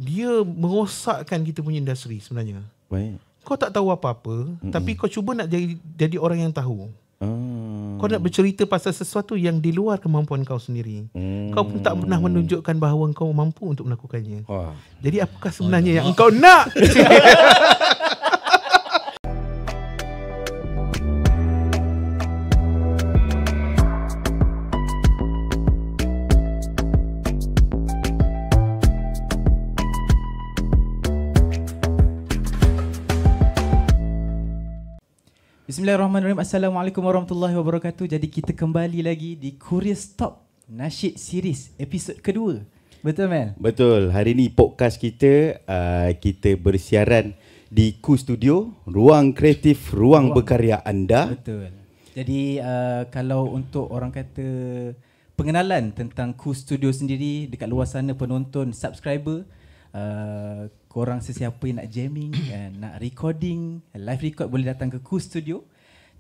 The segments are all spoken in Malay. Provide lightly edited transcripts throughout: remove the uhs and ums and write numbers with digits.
dia merosakkan kita punya industri sebenarnya. Baik. Kau tak tahu apa-apa, tapi kau cuba nak jadi orang yang tahu. Kau nak bercerita pasal sesuatu yang di luar kemampuan kau sendiri. Kau pun tak pernah menunjukkan bahawa kau mampu untuk melakukannya. Jadi apakah sebenarnya yang kau nak? Bismillahirrahmanirrahim. Assalamualaikum warahmatullahi wabarakatuh. Jadi kita kembali lagi di Curious Talk Nasyid Series episod kedua. Betul, Mel? Betul. Hari ni podcast kita kita bersiaran di Ku Studio, ruang kreatif, ruang berkarya anda. Betul. Jadi kalau untuk orang kata pengenalan tentang Ku Studio sendiri dekat luar sana, penonton, subscriber, korang sesiapa yang nak jamming, nak recording, live record, boleh datang ke Ku Studio.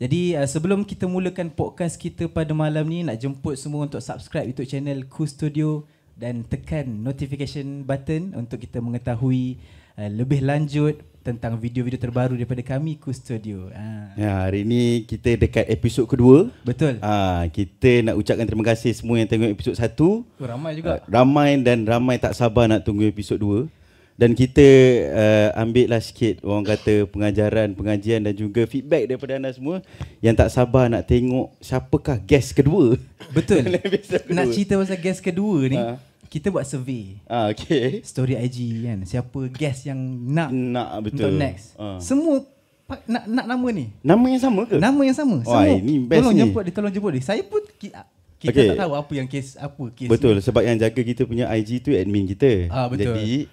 Jadi sebelum kita mulakan podcast kita pada malam ni, nak jemput semua untuk subscribe YouTube channel Ku Studio dan tekan notification button untuk kita mengetahui lebih lanjut tentang video-video terbaru daripada kami Ku Studio. Ya, hari ni kita dekat episod kedua. Betul. Kita nak ucapkan terima kasih semua yang tengok episod 1. Ramai juga. Ramai tak sabar nak tunggu episod 2. Dan kita ambil lah sikit orang kata pengajian dan juga feedback daripada anda semua yang tak sabar nak tengok siapakah guest kedua. Betul. Nak cerita pasal guest kedua ni, kita buat survey. Okay. Story IG kan, siapa guest yang nak betul. Untuk next. Semua nak nama ni. Nama yang sama ke? Nama yang sama. Wah, ini best tolong ni. Tolong jemput dia. Saya pun kita tak tahu apa kes betul ni. sebab yang jaga kita punya IG tu admin kita. Betul. Jadi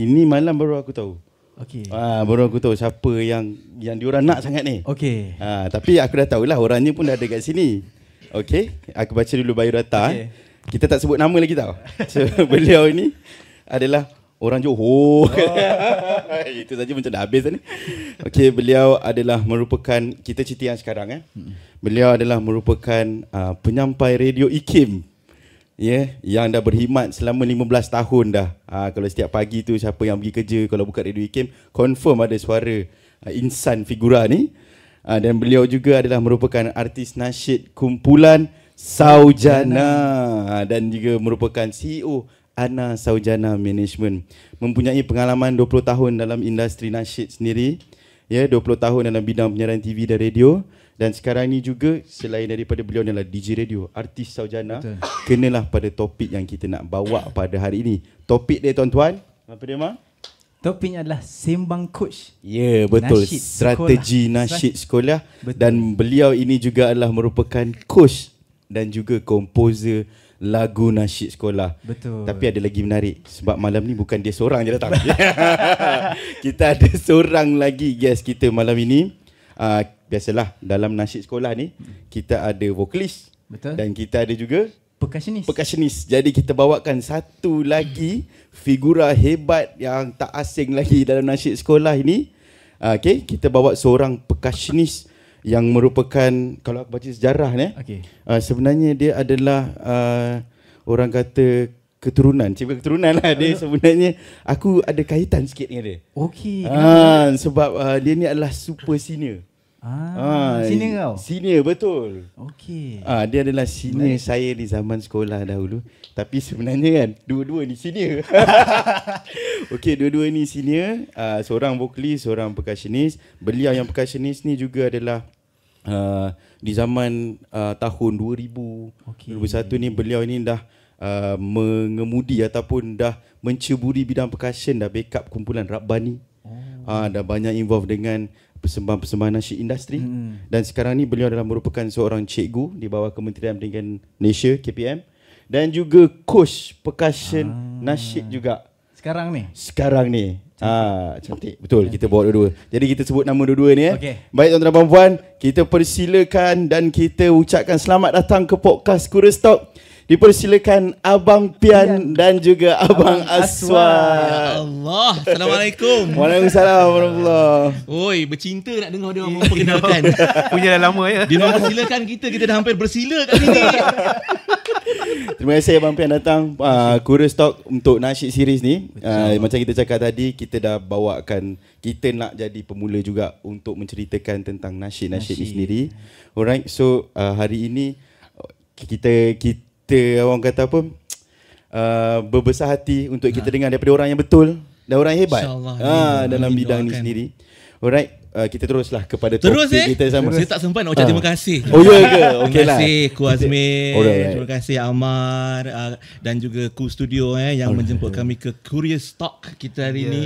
ini malam baru aku tahu. Okey. Baru aku tahu siapa yang diorang nak sangat ni. Okey. Tapi aku dah tahulah orangnya pun dah ada kat sini. Okey, aku baca dulu biodata. Okay. Kita tak sebut nama lagi tau. So, beliau ini adalah orang Johor. Itu saja macam dah habis ni. Okey, beliau adalah merupakan, kita cerita yang sekarang beliau adalah merupakan penyampai radio IKIM. Yang dah berkhidmat selama 15 tahun dah. Kalau setiap pagi tu siapa yang pergi kerja kalau buka radio IKIM, confirm ada suara insan figura ni. Dan beliau juga adalah merupakan artis nasyid kumpulan Saujana dan juga merupakan CEO Ana Saujana Management. Mempunyai pengalaman 20 tahun dalam industri nasyid sendiri. 20 tahun dalam bidang penyiaran TV dan radio. Dan sekarang ni juga selain daripada beliau adalah DJ radio, artis Saujana. Betul. Kenalah pada topik yang kita nak bawa pada hari ini. Topik dia tuan-tuan, apa dia Mak? Topiknya adalah Sembang Coach. Ya, betul. Nasyid strategi sekolah. nasyid sekolah. Betul. Dan beliau ini juga adalah merupakan coach dan juga komposer lagu nasyid sekolah. Betul. Tapi ada lagi menarik sebab malam ni bukan dia seorang je datang. Kita ada seorang lagi guest kita malam ini. Biasalah dalam nasyid sekolah ni kita ada vokalis. Betul. Dan kita ada juga percussionist. Jadi kita bawakan satu lagi figura hebat yang tak asing lagi dalam nasyid sekolah ini. Okay, kita bawa seorang percussionist yang merupakan, kalau aku baca sejarah ni, sebenarnya dia adalah orang kata keturunan. Cik keturunan lah dia sebenarnya. Aku ada kaitan sikit dengan dia. Okey. Sebab dia ni adalah super senior. Senior kau? Senior, betul. Okey. Dia adalah senior saya di zaman sekolah dahulu. Tapi sebenarnya kan dua-dua ni senior. Okey, dua-dua ni senior. Seorang vokalis, seorang percussionist. Beliau yang percussionist ni juga adalah di zaman tahun 2001 ni beliau ini dah mengemudi ataupun dah menceburi bidang percussion, dah backup kumpulan Rabbani. Dah banyak involve dengan persembahan-persembahan nasyid industri. Dan sekarang ni beliau adalah merupakan seorang cikgu di bawah Kementerian Pendidikan Malaysia, KPM, dan juga coach percussion nasyid juga. Sekarang ni cantik. Betul, kita bawa dua-dua. Jadi kita sebut nama dua-dua ni. Baik tuan-tuan dan puan, kita persilakan dan kita ucapkan selamat datang ke podcast Curious Talk. Dipersilakan Abang Pian dan juga Abang Aswad. Ya Allah. Assalamualaikum. Waalaikumsalam warahmatullahi. Oi, bercinta nak dengar dia memperkenalkan. Punya dah lama ya. Dia mempersilakan kita dah hampir bersila kali ni. Terima kasih Abang Pian datang Curious Talk untuk nasyid series ni. Macam kita cakap tadi, kita dah bawakan, kita nak jadi pemula juga untuk menceritakan tentang nasyid-nasyid ni sendiri. Alright, so hari ini kita orang kata apa, berbesar hati untuk kita dengar daripada orang yang betul dan orang yang hebat dalam bidang ni sendiri. Alright, kita teruslah kepada topik kita sama. Saya tak sempat nak ucap terima kasih. Oh ya ke? Terima kasih Ku Azmin, Alright. terima kasih Amar dan juga Ku Studio yang menjemput kami ke Curious Talk kita hari ni.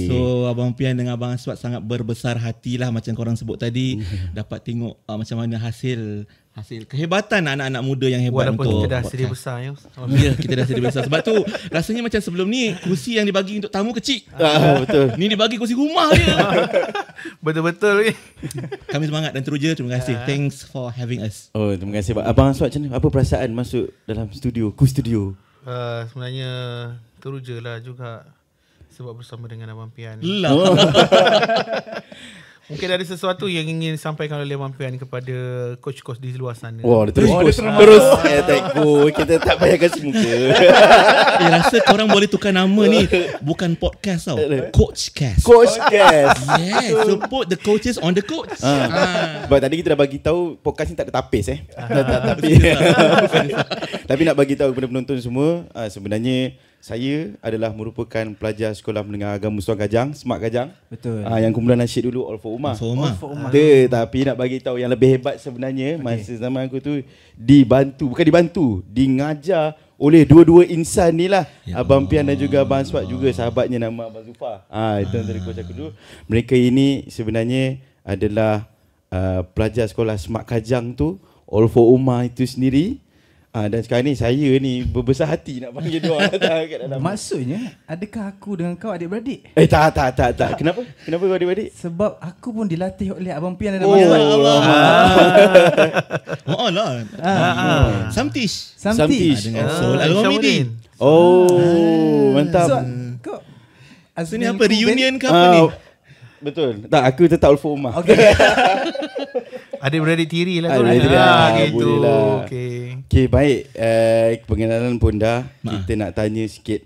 So Abang Pian dengan Abang Aswad sangat berbesar hatilah macam korang sebut tadi, dapat tengok macam mana hasil kehebatan anak-anak muda yang hebat. Walaupun untuk kita dah podcast. sedia besar ya. Ya, kita dah sedia besar. Sebab tu rasanya macam sebelum ni kursi yang dibagi untuk tamu kecil. Betul. Ni dibagi kursi rumah dia. Betul-betul. Kami semangat dan teruja. Terima kasih. Thanks for having us. Oh, terima kasih Abang Aswad. Macam mana? Apa perasaan masuk dalam studio, Ku Studio? Sebenarnya teruja lah juga sebab bersama dengan Abang Pian. Mungkin ada sesuatu yang ingin disampaikan oleh Abang Pian kepada coach-coach di luar sana. Wah, terus attack-ku. Kita tak payah kasi muka. Rasa korang boleh tukar nama ni. Bukan podcast tau, Coachcast. Coachcast. Yes, support the coaches on the coach. Sebab tadi kita dah bagi tahu podcast ni tak ada tapis tapi nak bagi tahu kepada penonton semua, sebenarnya saya adalah merupakan pelajar sekolah menengah agama Musuh Kajang, Smart Kajang. Betul. Yang kumpulan nasyid dulu All for Ummah. Tapi nak bagi tahu yang lebih hebat sebenarnya, masa zaman aku tu bukan dibantu, ngajar oleh dua-dua insan ni lah. Abang Pian dan juga Abang Aswad, juga sahabatnya nama Abang Zufar. Itu antara coach aku dulu. Mereka ini sebenarnya adalah pelajar sekolah Smart Kajang tu, All for Ummah itu sendiri. Dan sekarang ni saya ni berbesar hati nak panggil dia orang datang kat dalam. Maksudnya, adakah aku dengan kau adik-beradik? Tak. Kenapa kau adik-beradik? Sebab aku pun dilatih oleh Abang Pian dan Oh, Abang Aswad. Samtish. Samtish. Dengan Sol Al-Ghamidi. Mantap. So, kau So ni apa, reunion ke apa ni? Betul. Tak, aku tetap All for Ummah. Okay. Adik-beradik tiri lah tu. Adik-beradik Gitu. boleh lah. Okay, baik. Pengenalan pun dah. Kita nak tanya sikit.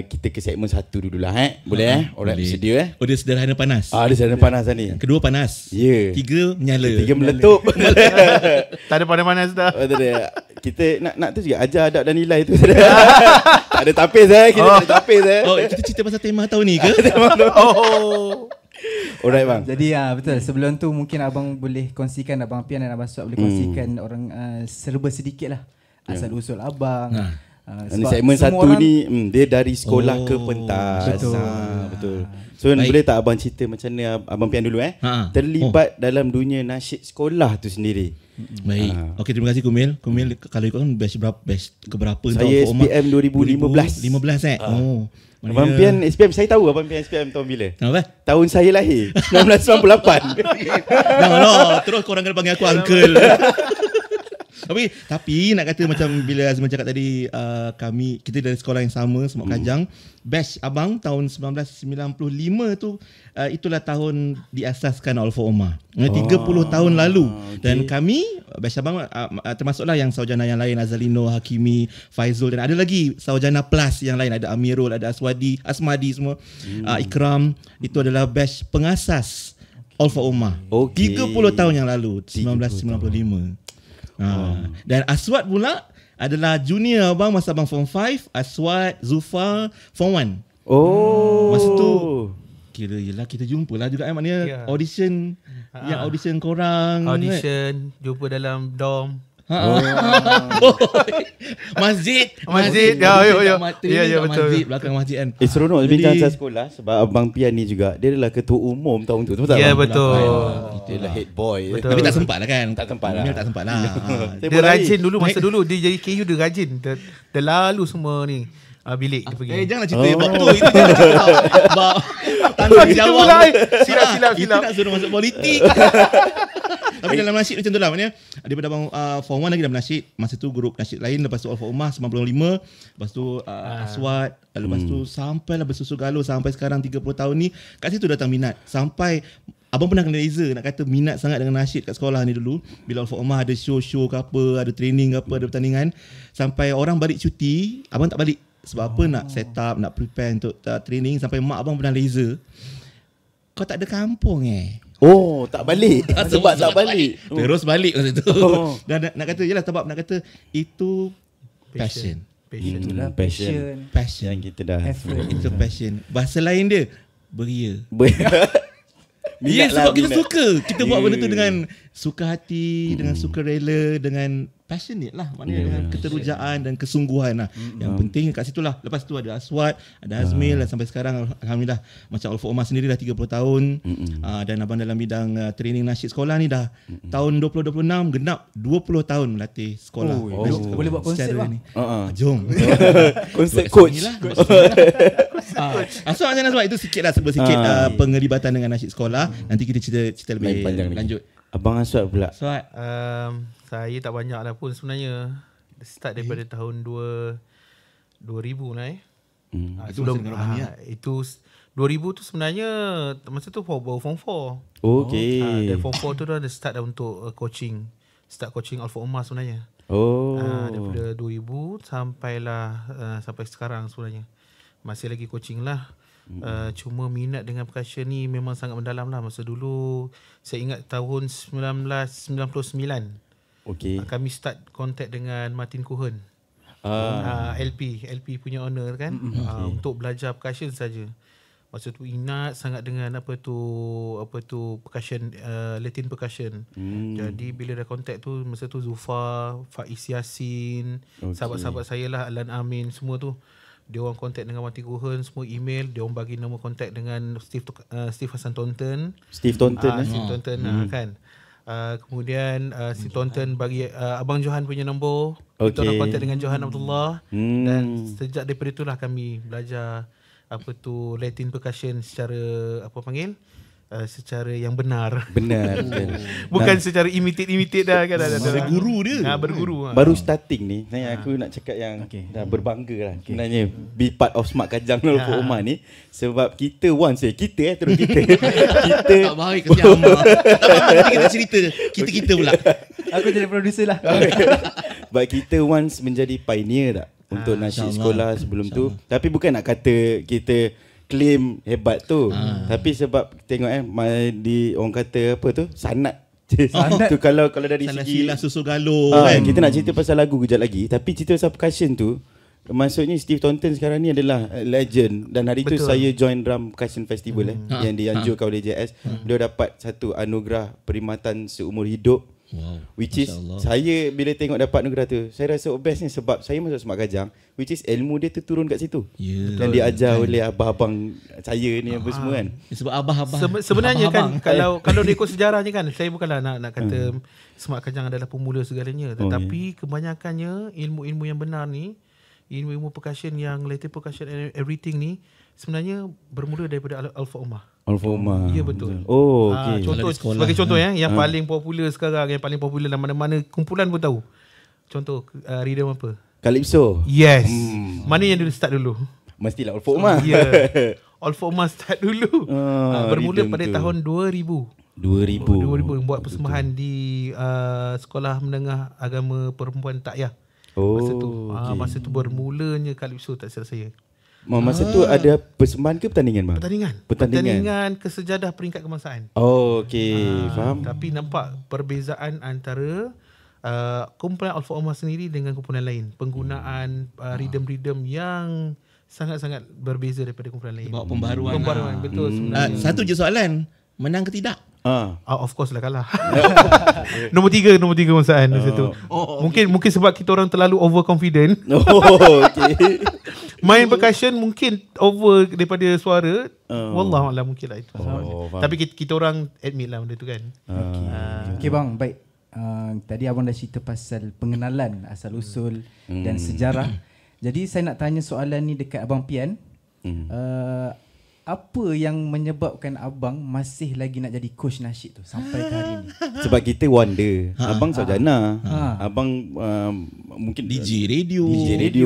Kita ke segmen 1 dululah. Boleh Alright, boleh. sedia Oh, dia sederhana panas. Dia sedang panas ni. Kedua panas. Ya. 3 menyala. 3 meletup. tak ada panas-panas dah. Betul dia. Kita nak tu juga ajar adab dan nilai tu. Tak ada tapis kita tak ada tapis Oh, kita cerita pasal tema tahun ni ke? Alright bang. Jadi betul. Sebelum tu mungkin abang boleh kongsikan, Abang Pian dan Abang Aswad boleh kongsikan orang serba sedikit lah asal usul abang. Ini segmen 1 ni dia dari sekolah ke pentas. Betul. So boleh tak abang cerita macam mana Abang Pian dulu terlibat dalam dunia nasyid sekolah tu sendiri? Baik. Okey, terima kasih Kumil. Kumil, kalau ikut kan batch keberapa? Saya SPM 2015. 15 Oh. Abang Pian SPM, saya tahu Abang Pian SPM tahun bila? Kenapa? Tahun saya lahir 1998. Janganlah, terus korang kena panggil aku uncle. Tapi nak kata macam bila Azman cakap tadi, kita dari sekolah yang sama, Smart Kajang. Batch abang tahun 1995 tu, itulah tahun diasaskan All for Ummah. 30 tahun lalu. Dan kami, batch abang termasuklah yang sarjana yang lain, Azalino, Hakimi, Faizul, dan ada lagi sarjana plus yang lain, ada Amirul, ada Asmadi semua, Ikram. Itu adalah batch pengasas All for Ummah. 30 tahun yang lalu, 1995. Dan Aswad pula adalah junior abang masa abang form 5. Aswad, Zufar form 1. Masa tu kira yelah kita jumpa lah juga maknanya audition. Yang audition korang jumpa dalam dorm. Masjid. Ya, betul. Masjid belakang masjid kan. Seronok bincang pasal sekolah sebab Abang Pian ni juga dia adalah ketua umum tahun tu. Betul tak? Ya, betul. Dia adalah head boy. Tapi tak sempat lah kan. Tak sempat lah. Dia rajin dulu, masa dulu dia jadi KU, dia rajin. Dia lalu semua ni bilik dia pergi. Janganlah cerita bab tu. Itu jangan cerita bab tanggungjawab. Silap. Itu nak suruh masuk politik. Tapi dalam nasyid macam tu lah. Maknanya daripada abang form 1 lagi dalam nasyid. Masa tu grup nasyid lain. Lepas tu All for Ummah 95. Lepas tu Aswad. Lepas tu sampailah bersusul galur sampai sekarang 30 tahun ni. Kat situ datang minat. Sampai abang pernah kena laser nak kata minat sangat dengan nasyid kat sekolah ni dulu. Bila Al-Fa Omar ada show-show ke apa, ada training ke apa, ada pertandingan, sampai orang balik cuti, abang tak balik. Sebab apa? Nak set up, nak prepare untuk training. Sampai mak abang pernah laser. Kau tak ada kampung Oh, tak balik. Sebab tak balik. Terus balik masa tu. Dan nak kata, yelah sebab nak kata itu passion. Itulah Passion passion. yang kita dah Effort. Itu passion. Bahasa lain dia, beria. Minat Sebab lah, kita minat. suka. Kita buat benda tu dengan suka hati, dengan suka rela, dengan passionate lah. Maknanya dengan keterujaan dan kesungguhan lah. Yang penting kat situ lah. Lepas tu ada Aswad, ada Azmil, dan sampai sekarang Alhamdulillah macam Al-Fa Omar sendiri dah 30 tahun. Dan abang dalam bidang training nasyid sekolah ni dah tahun 2026 genap 20 tahun melatih sekolah. Boleh buat konsep bang. Jom. Konsep coach. Asal macam mana sebab itu sikit lah, sikit penglibatan dengan nasyid sekolah. Nanti kita cerita lebih panjang lagi. lanjut. Abang Aswad pula. Aswad. Saya tak banyak lah pun sebenarnya. Start daripada tahun 2000 lah Itu masa dengan Rahmani, itu 2000 tu sebenarnya masa tu baru form 4. Okay. Dan form 4 tu dah start dah untuk coaching. Start coaching Al-Fa Omar sebenarnya. Daripada 2000 sampailah sampai sekarang sebenarnya. Masih lagi coaching lah. Cuma minat dengan percussion ni memang sangat mendalam lah. Masa dulu saya ingat tahun 1999 kami start contact dengan Martin Cohen, LP punya owner kan, untuk belajar percussion saja. Masa tu ingat sangat dengan apa tu percussion, Latin percussion. Jadi bila dah contact tu, masa tu Zulfa, Faiz Yasin, sahabat-sahabat saya lah, Alan Amin, semua tu dia orang contact dengan Martin Cohen, semua email, dia orang bagi nombor contact dengan Steve Hassan Thornton. Steve Thornton Kan. Kemudian si Thornton bagi Abang Johan punya nombor. Kita orang contact dengan Johan Abdullah. Dan sejak daripada itulah kami belajar Latin percussion secara secara yang benar. Benar. Bukan secara imitate dah kan. Berguru dia. Berguru. Baru starting ni, aku nak cakap yang dah berbangga lah sebenarnya be part of Smart Kajang Al-Fa Omar ni. Sebab kita terus kita Tak baik kesian Amar. Nanti kita cerita kita pula. Aku jadi producer lah. Sebab kita once menjadi pioneer tak untuk nasyid sekolah sebelum tu. Tapi bukan nak kata kita claim hebat tu. Tapi sebab tengok di orang kata apa tu, sanat tu kalau dari Sana segi sila susu galuh kan. kita nak cerita pasal lagu kejap lagi, tapi cerita pasal percussion tu, maksudnya Steve Thornton sekarang ni adalah legend. Dan hari tu saya join Drum Percussion Festival yang dianjurkan oleh JS. Beliau dapat satu anugerah perkhidmatan seumur hidup. Which is saya bila tengok dapat anugerah tu, saya rasa bestnya sebab saya masuk Smart Kajang, which is ilmu dia tu turun kat situ. Dan diajar oleh abang-abang saya ni apa semua kan. Sebab abah-abah sebenarnya kan kalau dia ikut sejarahnya kan, saya bukanlah nak kata Smart Kajang adalah pemula segalanya, tetapi kebanyakannya ilmu-ilmu yang benar ni, ilmu-ilmu percussion yang Latin percussion and everything ni sebenarnya bermula daripada Al-Fa Omar. Al-Fa Omar. Ya betul. Contoh Sebagai contoh yang paling popular sekarang, yang paling popular dalam mana-mana kumpulan pun tahu. Contoh rhythm apa? Calypso. Yes. Mana yang dulu start dulu? Mestilah Al-Fa Omar. Ya. Al-Fa Omar start dulu. Bermula pada tu. tahun 2000 buat persembahan di Sekolah Menengah Agama Perempuan Takyah. Masa tu bermulanya Calypso, tak silap saya. Masa tu ada persembahan ke pertandingan bang? Pertandingan kesejadah peringkat kebangsaan. Faham. Tapi nampak perbezaan antara kumpulan Al-Fa Omar sendiri dengan kumpulan lain. Penggunaan rhythm-rhythm yang sangat-sangat berbeza daripada kumpulan lain. Bawa pembaruan. Betul sebenarnya. Satu je soalan, menang ke tidak? Of course lah kalah. Nombor 3 masaan masa tu. Mungkin sebab kita orang terlalu overconfident. Main percussion mungkin over daripada suara. Wallahualam mungkin lah itu. Tapi kita orang admit lah benda tu kan. Okay bang, baik. Tadi abang dah cerita pasal pengenalan asal usul dan sejarah. Jadi saya nak tanya soalan ni dekat Abang Pian. apa yang menyebabkan abang masih lagi nak jadi coach nasyid tu sampai ke hari ni? Sebab kita wonder. Abang sarjana. Abang mungkin DJ radio,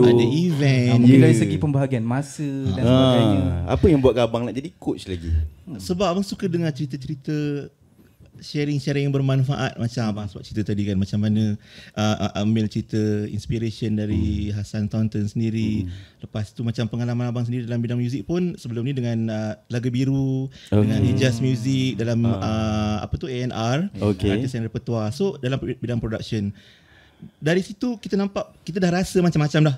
ada event. Mungkin dari segi pembahagian masa dan sebagainya. Apa yang buatkan abang nak jadi coach lagi? Sebab abang suka dengar cerita-cerita sharing-sharing yang bermanfaat, macam abang sebab cerita tadi kan, macam mana ambil cerita inspiration dari Hassan Thornton sendiri. Lepas tu macam pengalaman abang sendiri dalam bidang muzik pun sebelum ni dengan Laga Biru, dengan Hijaz Music dalam A&R, artis and repertoire. So dalam bidang production, dari situ kita nampak kita dah rasa macam-macam dah.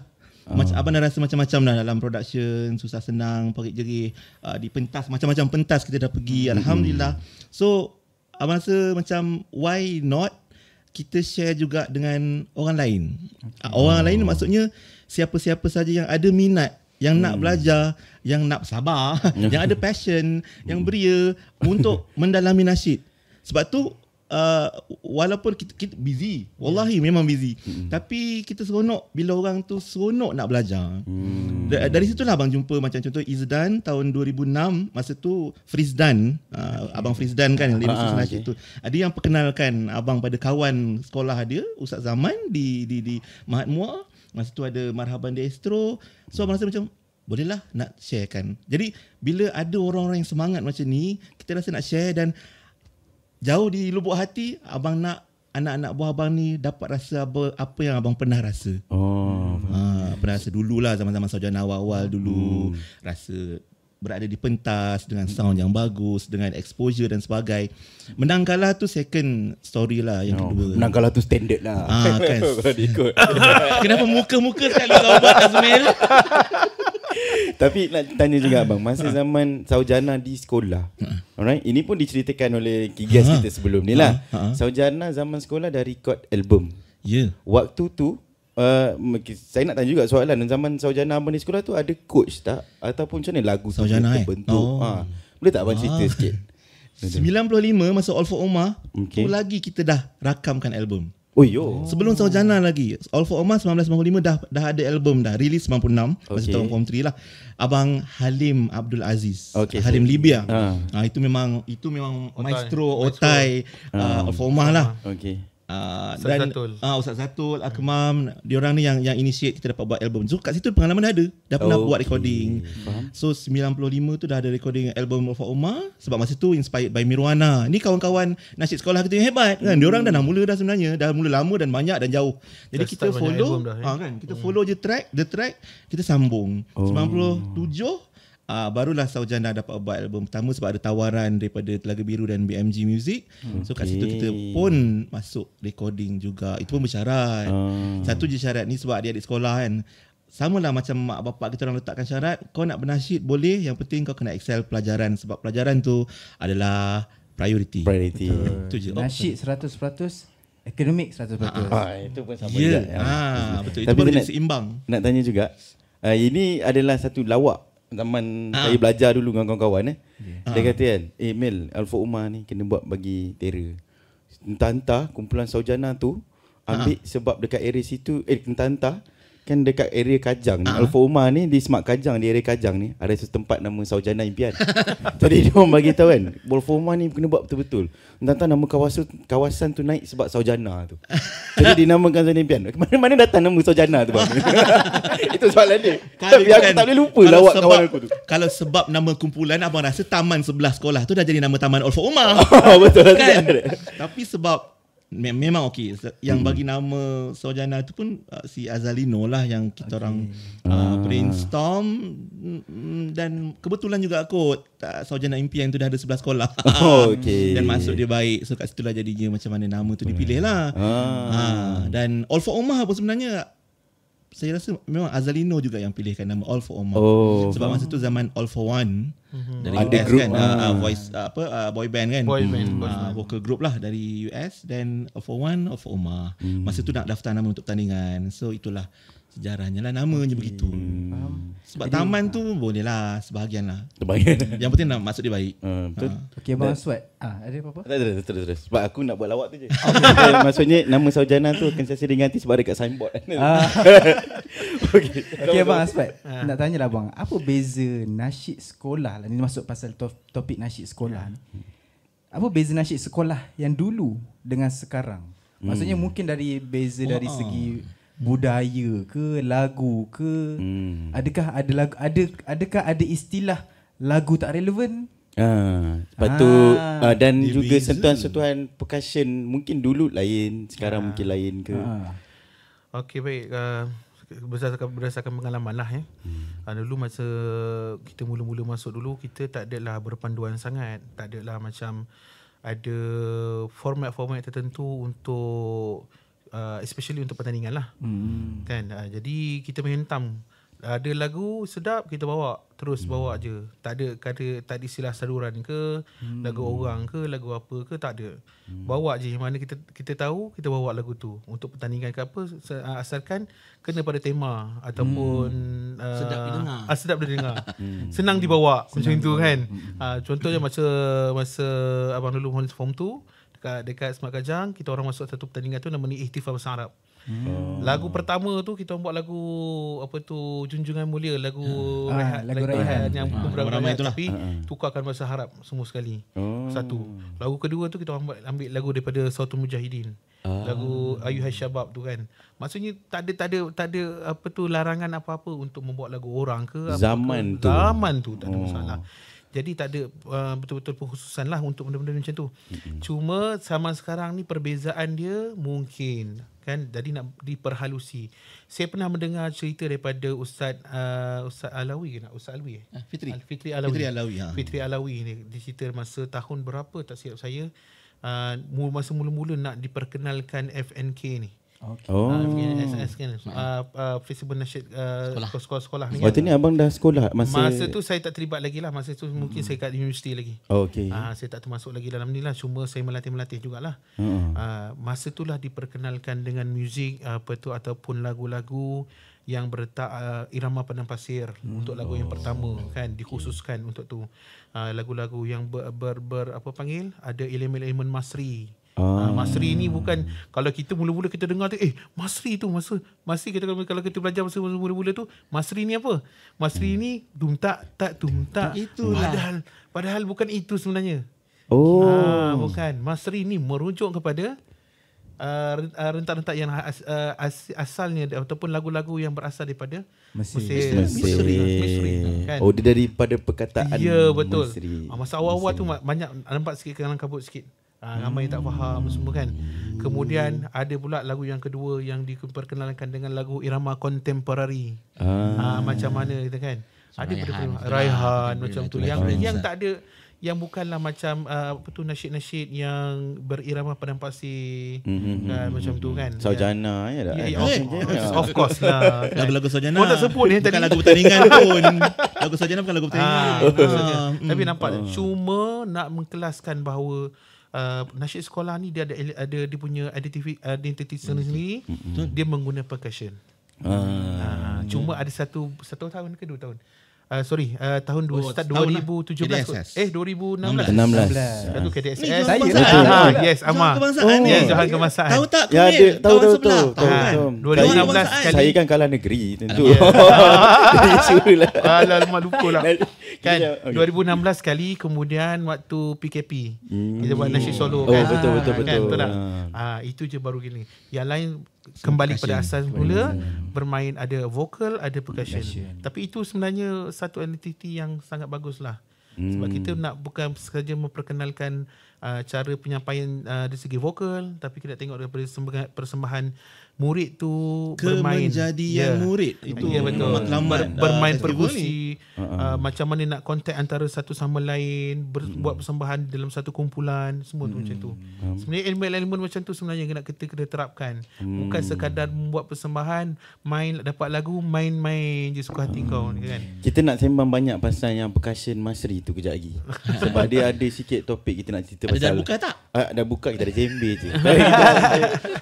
Macam abang dah rasa macam-macam dah dalam production, susah senang, parit-jerih, di pentas, macam-macam pentas kita dah pergi, alhamdulillah. So abang rasa macam why not kita share juga dengan orang lain. Orang lain maksudnya siapa-siapa saja yang ada minat, yang nak belajar, yang nak sabar, yang ada passion, yang beria untuk mendalami nasyid. Sebab tu walaupun kita busy, wallahi memang busy, tapi kita seronok bila orang tu seronok nak belajar. Dari situlah abang jumpa macam contoh Izdan tahun 2006, masa tu Frizdan, abang Frizdan kan lirik nasyid tu. Ada yang perkenalkan abang pada kawan sekolah dia, Ustaz Zaman di Mahat Muar. Masa tu ada Marhaban di Astro. So abang rasa macam bolehlah nak share kan. Jadi bila ada orang-orang yang semangat macam ni, kita rasa nak share, dan jauh di lubuk hati abang nak anak-anak buah abang ni dapat rasa apa yang abang pernah rasa. Pernah rasa dululah, zaman-zaman sarjana awal-awal dulu, rasa berada di pentas dengan sound yang bagus, dengan exposure dan sebagainya. Menang kalah tu second story lah. Yang kedua, menang kalah tu standard lah. Kan. Kalau diikut. Kenapa muka-muka sekali kau buat, Azmil? Tapi nak tanya juga abang, masa zaman sarjana di sekolah, alright, ini pun diceritakan oleh Kigas kita sebelum ni lah. Sarjana zaman sekolah dah record album. Waktu tu saya nak tanya juga soalan, zaman sarjana abang di sekolah tu ada coach tak? Ataupun macam mana lagu sarjana tu terbentuk? Boleh tak abang cerita sikit? 95 masa All for Omar, tu lagi kita dah rakamkan album. Sebelum sarjana lagi, All for Omar 1995 dah ada album dah, release 96, masa tahun form 3 lah. Abang Halim Abdul Aziz, Halim Libya. Itu memang maestro Otai, All for Omar lah. Dan Ustaz Zatul, Akmam, diorang ni yang initiate kita dapat buat album. So kat situ pengalaman dah pernah buat recording. So 95 tu dah ada recording album for Omar. Sebab masa tu inspired by Mirwana. Ni kawan-kawan nasyid sekolah kita yang hebat kan. Diorang dah mula dah sebenarnya, dah mula lama dan banyak dan jauh. Jadi kita follow kan, kita follow je the track, kita sambung. 97 barulah sarjana dapat buat album pertama sebab ada tawaran daripada Telaga Biru dan BMG Music. So kat situ kita pun masuk recording juga. Itu pun bersyarat. Satu je syarat ni sebab adik-adik sekolah kan, sama lah macam mak bapak kita orang letakkan syarat, kau nak bernasyid boleh, yang penting kau kena excel pelajaran, sebab pelajaran tu adalah priority. Itu je. Nasyid 100%, akademik 100%. Itu pun sama juga. Betul. Itu baru seimbang. Nak tanya juga, ini adalah satu lawak zaman saya belajar dulu dengan kawan-kawan. Dia kata kan, Mel, Alfa Umar ni kena buat bagi Tera. Entah-entah kumpulan sarjana tu ambil sebab dekat area situ, entah-entah kan dekat area Kajang ni, Alfa Umar ni di Smart Kajang, di area Kajang ni ada satu tempat nama Sarjana Impian. Jadi dia orang bagi tahu kan, Alfa Umar ni kena buat betul-betul. Entah nama kawasan tu naik sebab Sarjana tu. Jadi dinamakan Sarjana Impian. Mana datang nama Sarjana tu bang? Itu soalan dia. Tapi aku tak boleh lupa lawak kawan aku tu. Kalau sebab nama kumpulan, abang rasa taman sebelah sekolah tu dah jadi nama Taman Alfa Umar. Betul kan? Tapi sebab memang okey, yang bagi nama sarjana tu pun si Azalino lah yang kita orang brainstorm, dan kebetulan juga kot sarjana impian tu dah ada sebelah sekolah. Dan masuk dia baik, so kat situlah jadinya macam mana nama tu dipilih lah. Dan All for Omar pun sebenarnya saya rasa memang Azalino juga yang pilihkan nama All for Omar. Sebab masa tu zaman All for One dari US group, kan, voice boy band kan, vocal group lah dari US, dan All for One, All for Omar. Masa tu nak daftar nama untuk pertandingan. So itulah sejarahnya lah, namanya begitu. Sebab Jadi, taman tu boleh lah, sebahagian lah. Terbaik. Yang penting nak maksud dia baik. Betul. Okey Abang Aswad. Ada apa-apa? Terus. Sebab aku nak buat lawak tu je. Maksudnya nama sarjana tu akan saya ganti sebab dekat signboard. Okey Abang Aswad. Nak tanyalah abang, apa beza nasyid sekolah lah, ni masuk pasal topik nasyid sekolah ni. Apa beza nasyid sekolah yang dulu dengan sekarang? Maksudnya mungkin dari beza dari segi budaya ke, lagu ke, adakah ada lagu, adakah ada istilah lagu tak relevan? Lepas tu dan dia juga beza. sentuhan-sentuhan percussion mungkin dulu lain, sekarang mungkin lain ke. Okey, baik. Berdasarkan pengalaman lah dulu masa kita mula-mula masuk dulu, kita tak adalah berpanduan sangat, tak adalah macam ada format-format tertentu untuk especially untuk pertandingan lah. Kan, jadi kita menghentam, ada lagu sedap kita bawa, terus bawa je. Tak ada istilah saluran ke, lagu orang ke, lagu apa ke, tak ada. Bawa je mana kita tahu, kita bawa lagu tu untuk pertandingan ke apa, asalkan kena pada tema ataupun Sedap didengar. Sedap didengar. Senang dibawa macam itu kan. Contohnya masa abang dulu form 2 dekat Semak Kajang, kita orang masuk satu pertandingan tu namanya Ihtifal Bahasa Arab. Lagu pertama tu kita buat lagu apa tu, Junjungan Mulia, lagu lagu Raihan. yang ramai-ramai beberapa itulah. tapi tukarkan bahasa Arab semua sekali. Satu. Lagu kedua tu kita orang ambil lagu daripada Sautul Mujahidin. Lagu Ayuhai Syabab tu kan. Maksudnya tak ada apa tu larangan apa-apa untuk membuat lagu orang ke apa Zaman ke. tu. Zaman tu tak ada masalah. Jadi tak ada betul-betul pengkhususan lah untuk benda-benda macam tu. Cuma zaman sekarang ni perbezaan dia mungkin kan, jadi nak diperhalusi. Saya pernah mendengar cerita daripada Ustaz Alawi ke nak? Ustaz Alwi Fitri. Fitri Alawi. Fitri Alawi, Fitri Alawi ni dia cerita masa tahun berapa tak silap saya, masa mula-mula nak diperkenalkan FNK ni. FNS kan, Festival Nasyid sekolah-sekolah ni. Waktu ni abang dah sekolah Masa tu saya tak terlibat lagi lah. Masa tu mungkin saya kat universiti lagi. Okey. Saya tak termasuk lagi dalam ni lah. Cuma saya melatih jugalah. Masa tu lah diperkenalkan dengan muzik apa tu ataupun lagu-lagu yang berletak irama padang pasir untuk lagu yang pertama kan, dikhususkan untuk tu. Lagu-lagu yang apa panggil, ada elemen-elemen Masri. Masri ni bukan, kalau kita mula-mula kita dengar tu Masri tu Masri kita kalau kita belajar masa mula-mula tu, Masri ni apa? Masri ni dumtak tak dumtak. Itulah. Padahal bukan itu sebenarnya. Bukan. Masri ni merujuk kepada rentak-rentak yang asalnya ataupun lagu-lagu yang berasal daripada Mesir kan. Dia daripada perkataan. Ya, betul. Mesri. Masa awal-awal tu banyak nampak sikit kelang kabut sikit. Ramai tak faham semua kan. Kemudian ada pula lagu yang kedua yang diperkenalkan dengan lagu irama kontemporari. Macam mana kita kan. Ada Raihan macam tu yang tak ada, yang bukanlah macam apa tu nasyid-nasyid yang berirama padang pasir kan, macam tu kan. Sarjana ya tak? Of course lah. Lagu-lagu sarjana. Kau tak sebut ni Bukan tadi. lagu pertandingan pun. Lagu sarjana bukan lagu pertandingan. Tapi nampak cuma nak mengkelaskan bahawa nasyid sekolah ni dia ada dia punya identiti sendiri. Dia menggunakan percussion. Cuma ada satu tahun ke 2 tahun. Tahun 2017 KDSS. 2016. 16. Satu KDSS. Saya lah. Yes, Ama. Kebangsaan ni. Yes, Johan Kebangsaan. Tahu tak? Ya, Kumil? tahu. Kawan sebelah. Kan? 2016 sekali. Saya kan kalah negeri tentu. Isulah. Alamak, lupa lah. Kan, Okay. 2016 kali, kemudian waktu PKP. Kita buat nasyid solo kan. Betul. Kan, betul tak? Itu je baru gini. Yang lain kembali pada asas mula, bermain ada vokal, ada percussion. Tapi itu sebenarnya satu identiti yang sangat bagus lah. Sebab kita nak bukan sahaja memperkenalkan cara penyampaian dari segi vokal, tapi kita tengok daripada persembahan murid tu bermain. Kemenjadian murid. Itu betul. matlamat Bermain festival perkusi, macam mana nak kontak antara satu sama lain, buat persembahan dalam satu kumpulan, semua tu macam tu. Sebenarnya elemen-elemen macam tu sebenarnya kita kena terapkan. Bukan sekadar membuat persembahan, main dapat lagu, main-main je suka hati kau kan. Kita nak sembang banyak pasal yang percussion Masri tu kejap lagi. Sebab dia ada sikit topik kita nak cerita Ada pasal. dah buka tak? Dah buka, kita ada jembe je.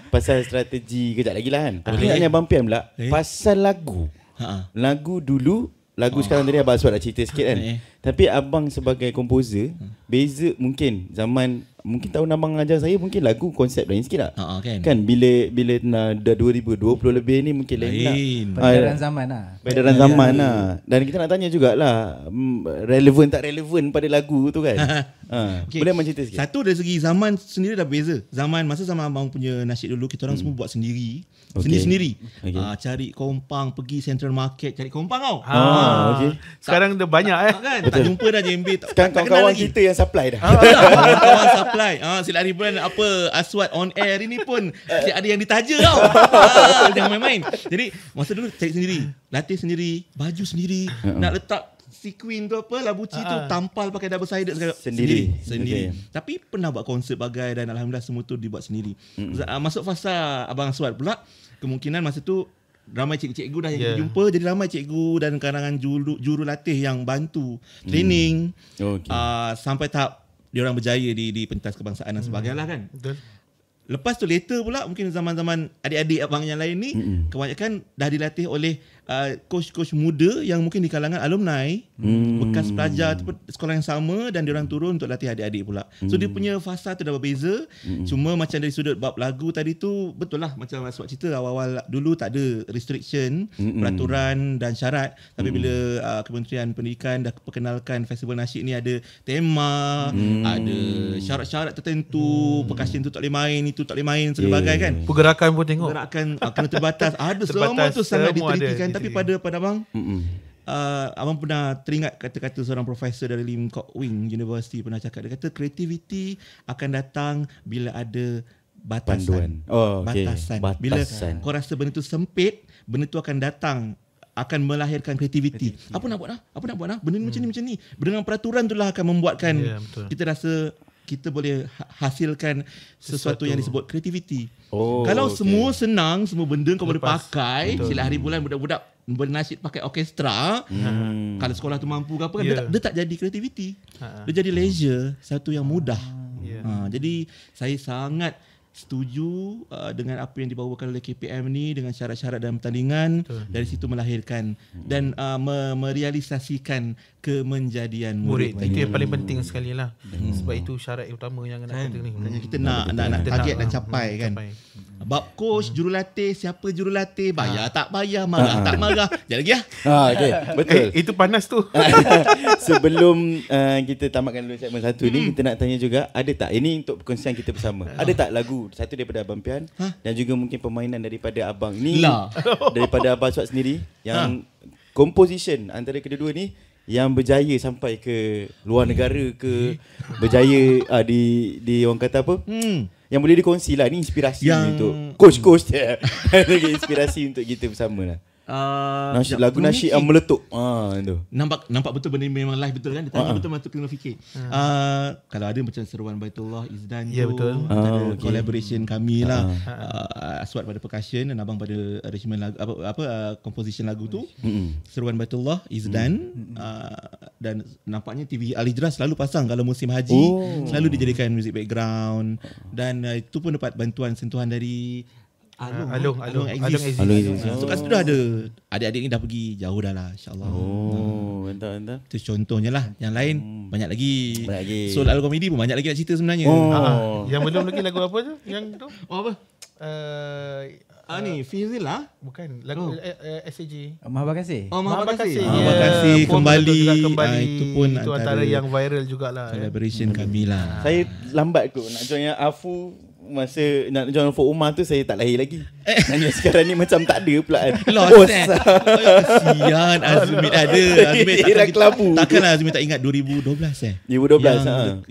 Pasal strategi kejap tak lagi lah kan. Tapi nak tanya Abang Pian pula pasal lagu. Lagu dulu, lagu sekarang tadi Abang Aswad dah cerita sikit kan. Tapi abang sebagai komposer, beza mungkin zaman, mungkin tahun abang ajar saya mungkin lagu konsep lain sikit tak? Kan bila dah 2020 lebih ni mungkin lain lah. Peredaran zaman lah. Peredaran zaman lah. Dan kita nak tanya jugalah, relevan tak relevan pada lagu tu kan. Boleh abang cerita sikit? Satu dari segi zaman sendiri dah beza. Masa zaman abang punya nasyid dulu, kita orang semua buat sendiri. Sendiri-sendiri. Cari kompang, pergi Central Market cari kompang tau. Sekarang dah banyak kan? Tak jumpa dah JMB. Sekarang kawan-kawan kita yang supply dah. Kawan supply. Silap hari bulan apa Aswad on air ini pun ada yang ditaja tau. Jangan main-main. Jadi masa dulu cari sendiri, latih sendiri, baju sendiri, nak letak sequin tu apa, labuci tu tampal pakai double sided sendiri. Tapi pernah buat konsert bagai dan alhamdulillah semua tu dibuat sendiri. Masuk fasa Abang Aswad pula, kemungkinan masa tu ramai cikgu-cikgu dah yang kita jumpa, jadi ramai cikgu dan kalangan jurulatih yang bantu training sampai tahap diorang berjaya di pentas kebangsaan dan sebagainya lah kan. Betul. Lepas tu later pula mungkin zaman-zaman adik-adik abang yang lain ni kebanyakan dah dilatih oleh coach-coach muda yang mungkin di kalangan alumni, bekas pelajar sekolah yang sama, dan diorang turun untuk latih adik-adik pula. So dia punya fasa tu dah berbeza. Cuma macam dari sudut bab lagu tadi tu, betul lah macam Aswad cerita, awal-awal dulu tak ada restriction, peraturan dan syarat. Tapi bila Kementerian Pendidikan dah perkenalkan festival nasyid ni ada tema, ada syarat-syarat tertentu, percussion tu tak boleh main, itu tak boleh main, sebagainya kan. Pergerakan pun tengok. Pergerakan kena terbatas. Ada semua tu sangat ditelitikan. Tapi pada abang, abang pernah teringat kata-kata seorang profesor dari Lim Kok Wing University pernah cakap. Dia kata kreativiti akan datang bila ada batasan. Batasan. Bila kau rasa benda tu sempit, benda tu akan datang, akan melahirkan kreativiti. Apa nak buat lah? Benda ni macam ni. Dengan peraturan tu lah akan membuatkan kita rasa kita boleh hasilkan sesuatu yang disebut kreativiti. Kalau semua senang, semua benda kau boleh pakai, silap hari bulan budak-budak bernasyid pakai orkestra, kalau sekolah tu mampu ke apa kan, dia tak jadi kreativiti. Dia jadi leisure, satu yang mudah. Jadi saya sangat setuju dengan apa yang dibawakan oleh KPM ni, dengan syarat-syarat dalam pertandingan. Dari situ melahirkan dan merealisasikan kemenjadian murid. Itu yang paling penting sekali lah. Sebab itu syarat utama yang nak kata ni. Kita nak target dan capai kan. Bab coach, jurulatih, siapa jurulatih, bayar tak bayar, marah tak marah. Jangan lagi lah. Betul. Itu panas tu. Sebelum kita tamatkan dulu segmen 1 ni, kita nak tanya juga, ada tak, ini untuk perkongsian kita bersama, ada tak lagu satu daripada Abang Pian dan juga mungkin permainan daripada abang ni, daripada Abang Aswad sendiri, yang composition antara kedua-dua ni yang berjaya sampai ke luar negara ke, berjaya di orang kata apa, yang boleh dikongsi lah, ni inspirasi untuk coach-coach dia. Inspirasi untuk kita bersama lah. Lagu nasyid yang meletup. Tu. Nampak betul benda memang live betul kan? Dia tanya betul, betul kena fikir. Kalau ada macam Seruan Baitullah Izdan tu, betul. Ada collaboration kami lah. Aswad pada percussion dan abang pada arrangement lagu, composition lagu tu. Seruan Baitullah Izdan, dan nampaknya TV Al Hijrah selalu pasang kalau musim haji, selalu dijadikan music background, dan itu pun dapat bantuan sentuhan dari Alung Aziz. So kat situ dah ada. Adik-adik ni dah pergi jauh dah lah, insyaAllah. Mantap. Itu contohnya lah. Yang lain banyak lagi. So lagu komedi pun banyak lagi nak cerita sebenarnya. Yang belum lagi lagu apa tu? Yang tu? Apa? Ni Fizil lah. Bukan, lagu SAG. Maha Kasih. Maha Kasih kembali. Itu pun itu antara yang viral jugalah. Collaboration kami lah. Saya lambat kot nak join yang Afu. Masa nak join for Umar tu saya tak lahir lagi. Nanya sekarang ni macam tak ada pula kan. Lost kesian Azmi ada. Azmi takkanlah Azmi tak ingat 2012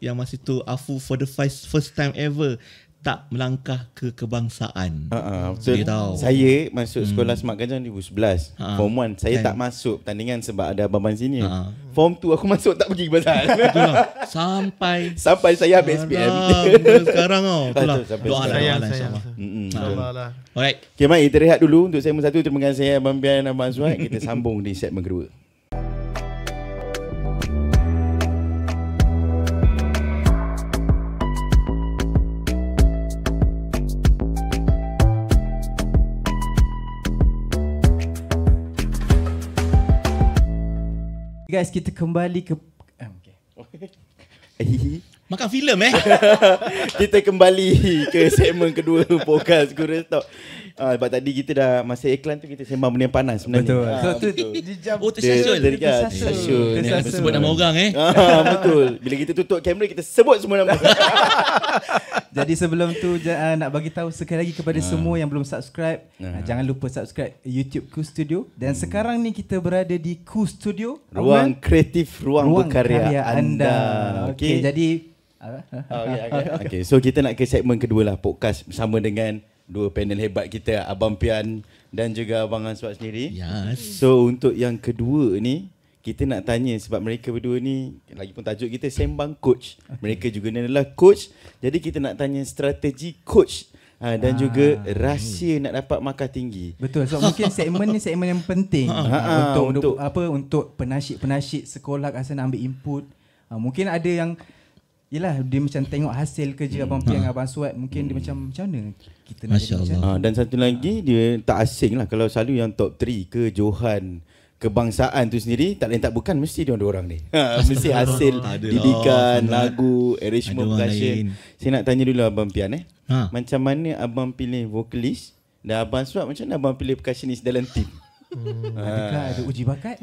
yang masa tu Afu for the first time ever tak melangkah ke kebangsaan. So, saya masuk sekolah Smart Gajang 2011. Form 1 saya tak masuk pertandingan sebab ada abang sini. Form 2 aku masuk tak pergi kebangsaan. Sampai saya habis SPM. Sekarang itulah. Doa lah insya-Allah. Alright. Okay, mari kita rehat dulu untuk segmen 1. Terima kasih Abang Pian dan Abang Aswad. Kita sambung di segmen kedua. guys, kita kembali ke Makan filem Kita kembali ke segmen kedua podcast Kurus Talk. Sebab tadi kita dah masa iklan tu kita sembang benda yang panas sebenarnya. betul. So tu betul. di jam Oh, tersasul. Tersasul. Sebut nama orang Betul. Bila kita tutup kamera kita sebut semua nama. Jadi sebelum tu nak bagi tahu sekali lagi kepada semua yang belum subscribe, jangan lupa subscribe YouTube Ku Studio. Dan sekarang ni kita berada di Ku Studio, Ruang kreatif, ruang berkarya anda. Okey, jadi Okay, so kita nak ke segmen kedua lah podcast bersama dengan dua panel hebat kita, Abang Pian dan juga Abang Aswad sendiri. Yes. So untuk yang kedua ni kita nak tanya sebab mereka berdua ni lagipun tajuk kita sembang coach. Mereka juga ni adalah coach. Jadi kita nak tanya strategi coach dan juga rahsia nak dapat markah tinggi. betul. So mungkin segmen ni segmen yang penting untuk penasyid-penasyid sekolah kat sana ambil input. Mungkin ada yang yelah dia macam tengok hasil kerja Abang Pian dengan Abang Aswad, mungkin dia macam mana kita nak Masya jadi Allah. Dan satu lagi dia tak asing lah kalau selalu yang top 3 ke Johan kebangsaan tu sendiri tak lain tak bukan mesti dia orang ni. Mesti hasil didikan, lagu, arrangement, percussion. Saya nak tanya dulu Abang Pian macam mana abang pilih vokalis dan Abang Aswad macam mana abang pilih percussionist dalam team? Adakah ada uji bakat?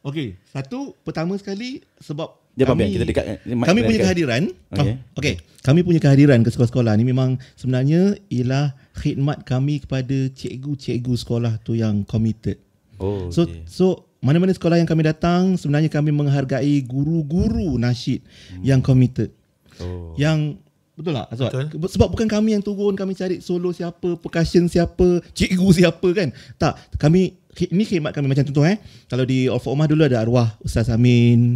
Okey, satu pertama sekali sebab Abang Pian kita dekat kami punya kehadiran. Okey. Kami punya kehadiran ke sekolah-sekolah ni memang sebenarnya ialah khidmat kami kepada cikgu-cikgu sekolah tu yang committed. So mana-mana sekolah yang kami datang, sebenarnya kami menghargai guru-guru nasyid yang committed. Yang betul tak Azwat? Betul. Sebab bukan kami yang turun, kami cari solo siapa, percussion siapa, cikgu siapa kan. Tak, kami ini khidmat kami macam contoh kalau di Alfa Omah dulu ada arwah Ustaz Amin.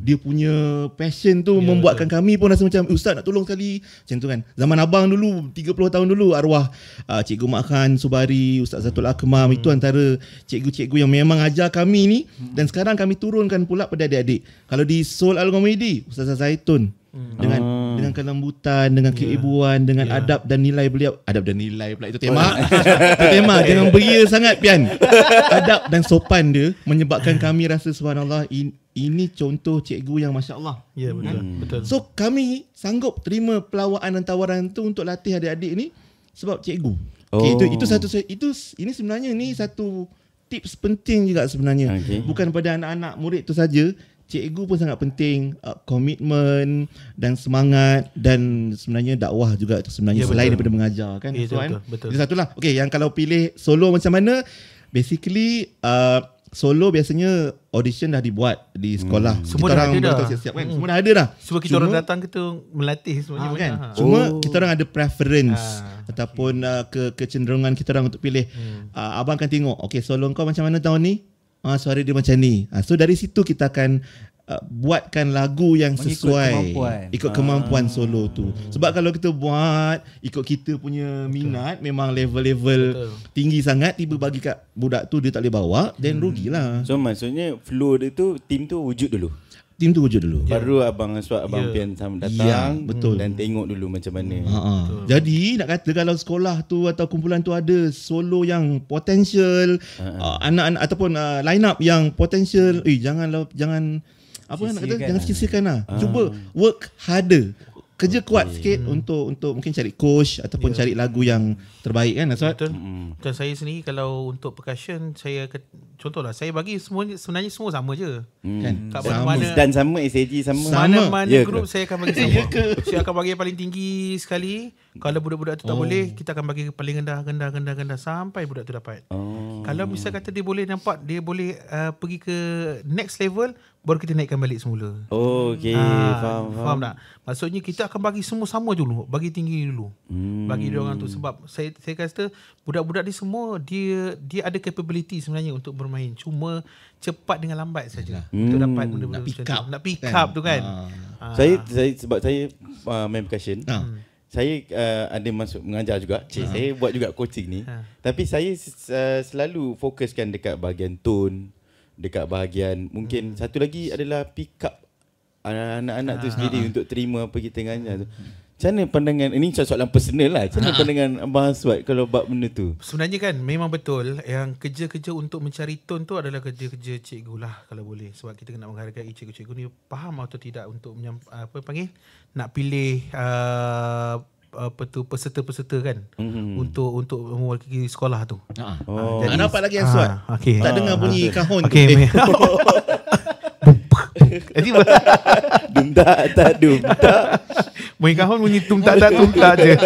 Dia punya passion tu membuatkan kami pun rasa macam Ustaz nak tolong sekali. Macam tu kan. Zaman abang dulu 30 tahun dulu arwah Cikgu Mak Khan Subari, Ustaz Zatul Akmam, itu antara cikgu-cikgu yang memang ajar kami ni dan sekarang kami turunkan pula pada adik-adik. Kalau di Soul Al-Ghamidi Ustaz Zaitun dengan kelembutan, dengan keibuan, dengan adab dan nilai beliau. Adab dan nilai pula itu tema. Itu tema, jangan beria sangat Pian. Adab dan sopan dia menyebabkan kami rasa subhanallah ini contoh cikgu yang masya-Allah. Ya, betul. So kami sanggup terima pelawaan dan tawaran tu untuk latih adik-adik ni sebab cikgu. Ini sebenarnya ni satu tips penting juga sebenarnya. Bukan pada anak-anak murid tu saja. Cikgu pun sangat penting, komitmen dan semangat dan sebenarnya dakwah juga itu sebenarnya selain daripada mengajar kan. Betul. Itu satulah. Okey, yang kalau pilih solo macam mana? Basically solo biasanya audition dah dibuat di sekolah. Semua dah ada dah. Siap-siap kan? Semua dah ada dah. Cuma kita orang datang kita melatih semuanya kan? Cuma kita orang ada preference ataupun kecenderungan kita orang untuk pilih. Abang akan tengok, okey solo kau macam mana tahun ni? Suara dia macam ni. So dari situ kita akan buatkan lagu yang sesuai ikut kemampuan solo tu. Sebab kalau kita buat ikut kita punya minat, memang level-level tinggi sangat, tiba bagi kat budak tu dia tak boleh bawa, then rugilah. So maksudnya flow dia tu, team tu wujud dulu. Tim tu wujud dulu. Baru Abang Aswad, Abang Pian datang betul. dan tengok dulu macam mana. Jadi nak kata kalau sekolah tu atau kumpulan tu ada solo yang potensial, anak-anak ataupun line up yang potensial, jangan sisihkan lah. Cuba work harder. Kerja kuat sikit untuk mungkin cari coach ataupun cari lagu yang terbaik kan Aswad? Betul. Dan saya sendiri kalau untuk percussion, saya contohlah saya bagi sebenarnya semua sama je. Kan? Tak Sama. mana Dan sama SAG sama. Mana-mana grup saya akan bagi sama. Saya akan bagi yang paling tinggi sekali. Kalau budak-budak tu tak boleh, kita akan bagi paling rendah sampai budak tu dapat. Kalau misal kata dia boleh nampak dia boleh pergi ke next level, baru kita naikkan balik semula. Okey, faham tak? Maksudnya kita akan bagi semua sama dulu, bagi tinggi dulu. Bagi dia orang tu sebab saya kata budak-budak ni semua dia ada capability sebenarnya untuk bermain. Cuma cepat dengan lambat saja untuk dapat benda-benda macam tu. Nak pick up tu kan. Saya sebab saya main percussion. Saya ada masuk mengajar juga. Saya buat juga coaching ni. Tapi saya selalu fokuskan dekat bahagian tone, dekat bahagian mungkin satu lagi adalah pick up anak-anak tu sendiri untuk terima apa kita ngajar tu. Macam mana pandangan, ini soalan personal lah. Macam mana pandangan Abang Aswad kalau bab benda tu? Sebenarnya kan memang betul yang kerja-kerja untuk mencari tone tu adalah kerja-kerja cikgu lah kalau boleh. Sebab kita kena menghargai cikgu-cikgu ni faham atau tidak untuk nak pilih peserta-peserta kan untuk mewakili sekolah tu. Jadi, dapat lagi Aswad. Okay. Tak dengar bunyi kahun tu. Jadi Dumtak. bunyi kahun bunyi tumtak je.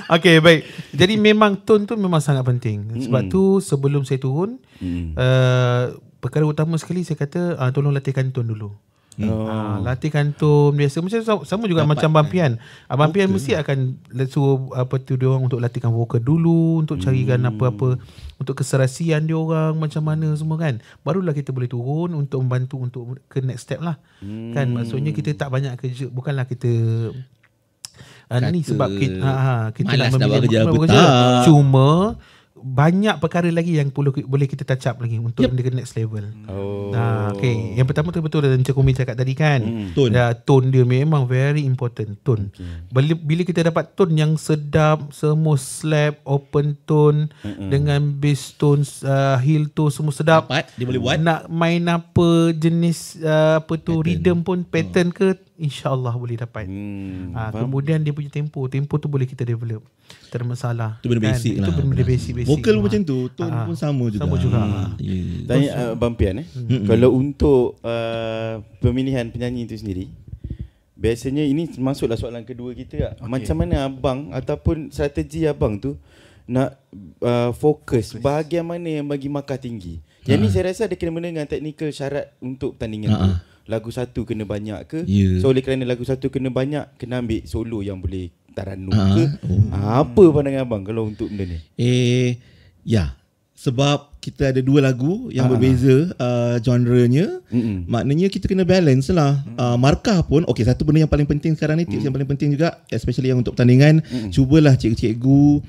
Okay, baik. Jadi memang tone tu memang sangat penting. Sebab tu sebelum saya turun, perkara utama sekali saya kata tolong latihkan tone dulu. Latihkan tone biasa macam sama juga macam Abang Pian. Abang Pian mesti akan suruh dia orang untuk latihkan vokal dulu, untuk carikan apa-apa untuk keserasian dia orang macam mana semua kan. Barulah kita boleh turun untuk membantu untuk ke next step lah. Kan maksudnya kita tak banyak kerja, bukanlah kita ni sebab kita nak memilih kerja. Cuma banyak perkara lagi yang boleh kita touch up lagi untuk ke next level. Okay. Yang pertama tu betul Encik Umi cakap tadi kan. Tone dia memang very important. Tone. Bila kita dapat tone yang sedap, semua slap, open tone dengan bass tone, heel tone semua sedap. Dia boleh buat. Nak main apa jenis rhythm pun, pattern ke, InsyaAllah boleh dapat. Kemudian dia punya tempo tu boleh kita develop. Tak ada masalah. Itu benda basic lah. Itu benda basic. Vokal pun macam tu, tone pun sama juga. Sama juga. Tanya Abang Pian kalau untuk pemilihan penyanyi itu sendiri, biasanya ini masuklah soalan kedua kita. Macam mana abang ataupun strategi abang tu nak fokus bahagian mana yang bagi markah tinggi? Yang ni saya rasa ada kena-mena dengan teknikal syarat untuk pertandingan tu. Lagu satu kena banyak ke? So oleh kerana lagu satu kena banyak, kena ambil solo yang boleh taranum ke? Apa pandangan abang kalau untuk benda ni? Sebab kita ada dua lagu yang berbeza genre-nya. Maknanya kita kena balance lah. Markah pun satu benda yang paling penting sekarang ni, tips yang paling penting juga, especially yang untuk pertandingan, cubalah cikgu-cikgu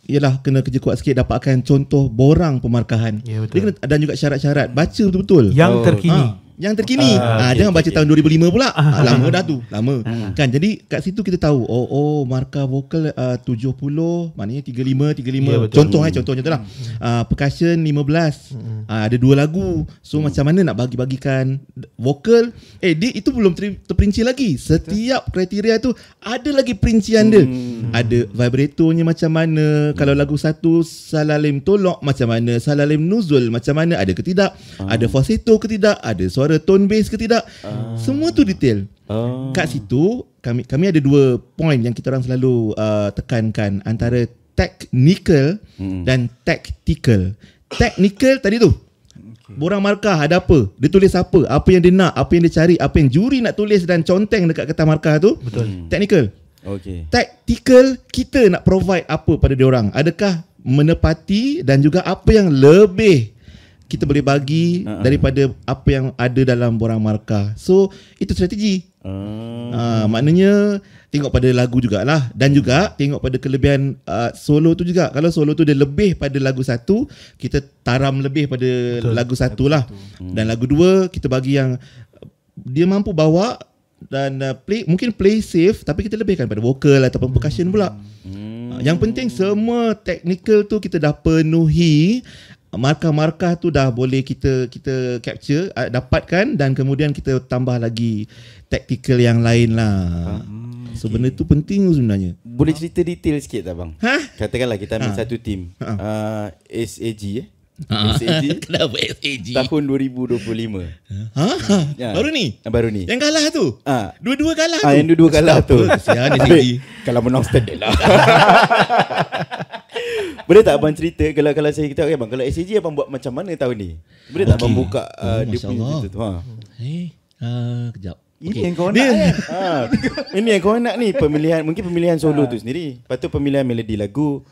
ialah kena kerja kuat sikit, dapatkan contoh borang pemarkahan. Dia kena, dan juga syarat-syarat baca betul-betul yang terkini. Yang terkini. Jangan baca tahun 2005 pula. Lama dah tu. Lama. Kan jadi kat situ kita tahu markah vokal 70, maknanya 35. Contohnya tu lah. Percussion 15. Ada dua lagu. So macam mana nak bagi-bagikan vokal? Dia itu belum terperinci lagi. Setiap kriteria tu ada lagi perincian dia. Ada vibratornya macam mana, kalau lagu satu Salalim Tolok macam mana, Salalim Nuzul macam mana, ada ke tidak, ada falsetto ke tidak, ada suara tone bass ke tidak. Semua tu detail. Kat situ kami ada dua point yang kita orang selalu tekankan, antara technical dan tactical. Technical tadi tu, borang markah ada apa, dia tulis apa yang dia nak, apa yang dia cari, apa yang juri nak tulis dan conteng dekat kertas markah tu. Betul. Technical. Tactical, kita nak provide apa pada dia orang, adakah menepati, dan juga apa yang lebih kita boleh bagi daripada apa yang ada dalam borang markah. So itu strategi. Maknanya tengok pada lagu jugalah, dan juga tengok pada kelebihan solo tu juga. Kalau solo tu dia lebih pada lagu satu, kita taram lebih pada lagu satu lah. Dan lagu dua kita bagi yang dia mampu bawa dan mungkin play safe, tapi kita lebihkan pada vokal ataupun percussion pula. Yang penting semua technical tu kita dah penuhi. Markah-markah tu dah boleh kita capture, dapatkan, dan kemudian kita tambah lagi tactical yang lain lah. So benda tu penting sebenarnya. Boleh cerita detail sikit tak bang? Katakanlah kita ambil satu team SAG SAG. Kenapa SAG? Tahun 2025. Baru ni. Yang kalah tu. Dua-dua kalah tu. Yang dua-dua kalah tu. Kesian SAG. Kalau menang standard lah. Boleh tak abang cerita, kalau saya kata bang, kalau SAG abang buat macam mana tahun ni? Boleh tak abang buka dia punya cerita tu? Kejap. Ini yang kau nak kan? Ini yang kau nak ni, mungkin pemilihan solo tu sendiri. Lepas tu pemilihan melodi lagu,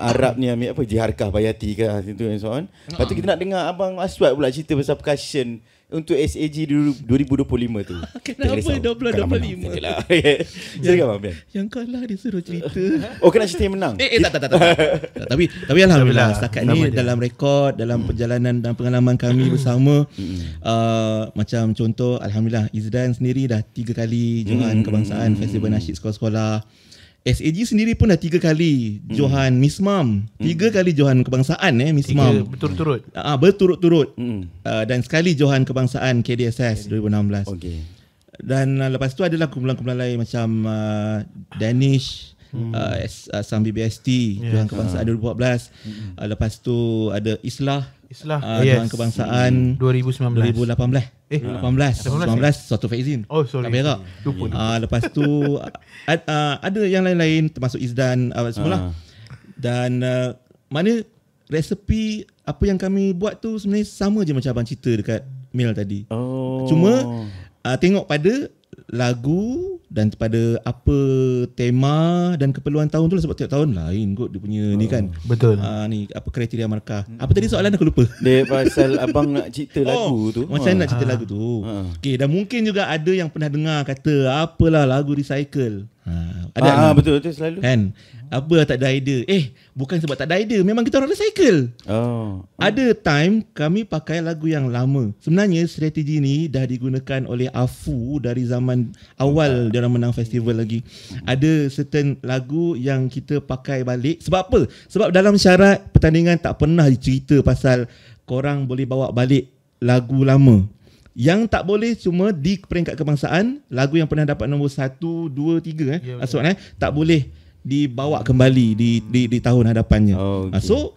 Arab ni ambil apa, Jiharkah Bayati ke, itu and so on. Lepas tu kita nak dengar abang Aswad pula cerita pasal percussion untuk SAG 2025 tu? Kenapa 2025? Silakan Abang Pian. Yang kalah dia suruh cerita. Oh, kena cerita yang menang. Tak. Tapi alhamdulillah setakat ni sama je. dalam rekod, dalam perjalanan dan pengalaman kami bersama, macam contoh alhamdulillah Izdan sendiri dah 3 kali Johan Kebangsaan Festival Nasyid Sekolah-Sekolah. SAG sendiri pun dah 3 kali Johan Miss Mom, 3 kali Johan Kebangsaan Miss 3 Mom. berturut-turut. Berturut-turut. Dan sekali Johan Kebangsaan KDSS 2016. Okey. Dan lepas tu adalah kumpulan-kumpulan lain macam Danish, Sam BBST, Johan Kebangsaan 2014. Lepas tu ada Islah, Johan Kebangsaan 2019. 2018. 18 Soto Faizin. Oh, sorry. Tak berak. Lupa. Lepas tu ada yang lain-lain termasuk Izdan semua lah. Dan mana resepi apa yang kami buat tu sebenarnya sama je macam abang cerita dekat mail tadi. Cuma tengok pada lagu dan pada apa tema dan keperluan tahun tu lah, sebab tiap tahun lain kot dia punya ni kan. Betul. Ni apa kriteria markah. Apa tadi soalan aku lupa. Dia pasal abang nak cerita lagu tu. Macam nak cerita lagu tu. Okey, dan mungkin juga ada yang pernah dengar kata apalah lagu recycle. Ada betul selalu. kan? Apa tak ada idea. Bukan sebab tak ada idea, memang kita orang recycle. Ada time kami pakai lagu yang lama. Sebenarnya strategi ni dah digunakan oleh AFU dari zaman awal dia orang menang festival lagi. Ada certain lagu yang kita pakai balik. Sebab apa? Sebab dalam syarat pertandingan tak pernah dicerita pasal korang boleh bawa balik lagu lama. Yang tak boleh cuma di peringkat kebangsaan, lagu yang pernah dapat nombor 1, 2, 3 tak boleh dibawa kembali di tahun hadapannya. So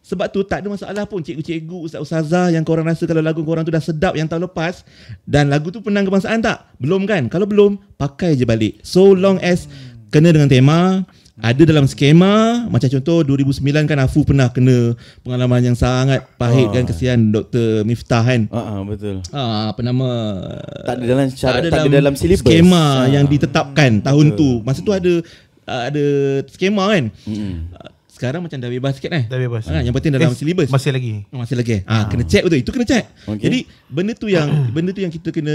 sebab tu tak ada masalah pun cikgu-cikgu, ustaz-ustazah yang korang rasa kalau lagu korang tu dah sedap yang tahun lepas dan lagu tu penang kebangsaan tak? Belum kan? Kalau belum, pakai je balik. So long as kena dengan tema, ada dalam skema. Macam contoh 2009 kan Afu pernah kena pengalaman yang sangat pahit kan, kesian Dr. Miftah kan. Betul. Apa nama, Tak ada dalam syarat, tak ada dalam silibus. Skema yang ditetapkan tahun tu. Masa tu ada skema kan. Sekarang macam dah bebas sikit Dah bebas. Yang penting dalam silibus. Masih lagi. Kena check betul. Itu kena check. Jadi benda tu yang kita kena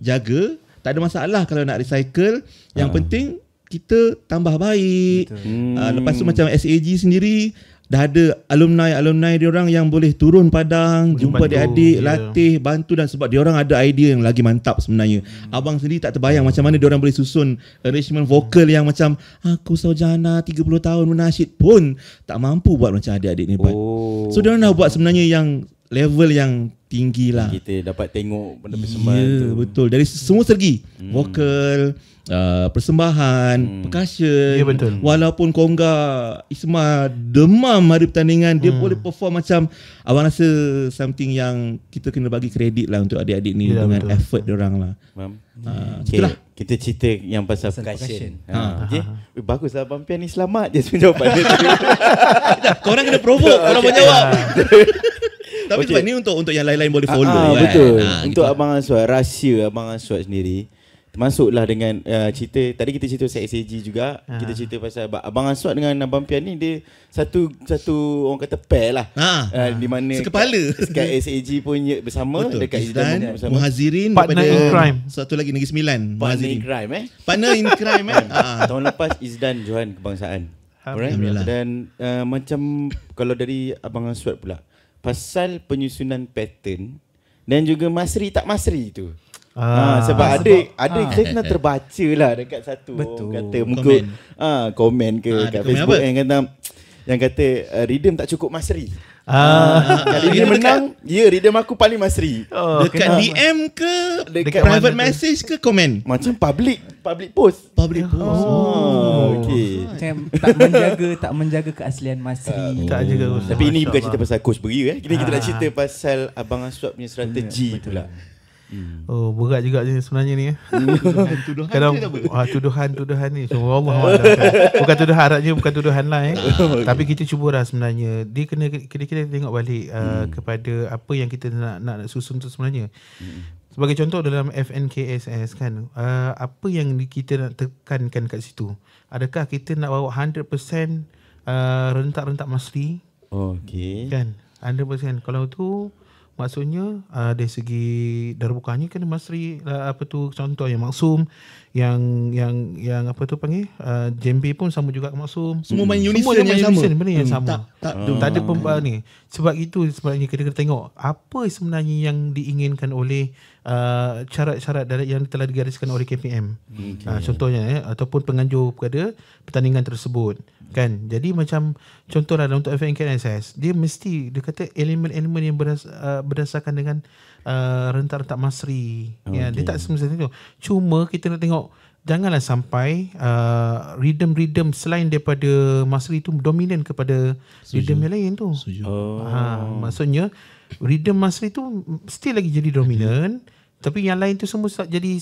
jaga. Tak ada masalah kalau nak recycle. Yang penting kita tambah baik. Lepas tu macam SAG sendiri dah ada alumni dia orang yang boleh turun padang, jumpa adik-adik, latih, bantu, dan sebab dia orang ada idea yang lagi mantap sebenarnya. Abang sendiri tak terbayang macam mana dia orang boleh susun arrangement vokal yang macam aku saujana 30 tahun menasyid pun tak mampu buat macam adik-adik ni buat. So dia orang dah buat sebenarnya yang level yang tinggi lah. Kita dapat tengok benda persembahan tu. Betul. Dari semua segi, vokal, persembahan, percussion. Ya, betul. Walaupun Kongga Isma demam hari pertandingan, dia boleh perform macam, abang rasa something yang kita kena bagi kredit lah untuk adik-adik ni dengan betul. Effort diorang lah. Itulah. Kita cerita yang pasal percussion. Okay. Baguslah Abang Pian ni, selamat je sebenarnya jawapan dia. Korang kena provoke, korang menjawab. Tapi sebab ni untuk yang lain-lain boleh follow kan. Betul. Untuk Abang Aswad, rahsia Abang Aswad sendiri, termasuklah dengan cerita tadi kita cerita pasal SAG juga. Kita cerita pasal Abang Aswad dengan Abang Pian ni, dia satu orang kata pair lah. Di mana sekepala dekat SAG pun bersama. Betul. Dekat Izdan bersama. Muhazirin, partner in crime. Satu lagi Negeri Sembilan, Partner in crime Partner in crime Tahun lepas Izdan Johan Kebangsaan. Alhamdulillah. Dan macam kalau dari Abang Aswad pula, pasal penyusunan pattern dan juga masri tak masri tu. Sebab ada kita kena terbaca lah dekat satu kata muka komen ke kat Facebook yang kata rhythm tak cukup masri. Kali dia menang, rhythm aku paling masri. Dekat DM ke dekat private message ke komen? Macam public post. Okey. Macam tak menjaga keaslian masri. Tak jaga. Tapi ini bukan cerita pasal coach Beri Kita nak cerita pasal Abang Aswad punya strategi pula. Berat juga je sebenarnya ni. Kadang tuduhan ni semua Allah. Bukan tuduhan harapnya, bukan tuduhan lah Tapi kita cuba lah sebenarnya. Dia kena tengok balik kepada apa yang kita nak susun tu sebenarnya. Sebagai contoh dalam FNKSS kan, apa yang kita nak tekankan kat situ? Adakah kita nak bawa 100% rentak-rentak masri? Okey. Kan? 100%. Kalau tu Maksudnya dari segi darbukanya kena Masri, contoh yang Maksum, yang apa tu panggil, Jembe pun sama juga Maksum. Semua main unison Semua yang sama. benda yang sama. Tak ada ni. Sebab itu sebenarnya kita kena tengok apa sebenarnya yang diinginkan oleh syarat-syarat yang telah digariskan oleh KPM. Contohnya ataupun penganjur kepada pertandingan tersebut. Kan? Jadi macam contohlah untuk FNKNSS, dia kata elemen-elemen yang berdasarkan dengan rentak-rentak Masri. Ya, dia tak semestinya tu. Cuma kita nak tengok janganlah sampai rhythm selain daripada Masri itu dominan kepada rhythm yang lain tu. Maksudnya rhythm Masri tu still lagi jadi dominan, tapi yang lain tu semua jadi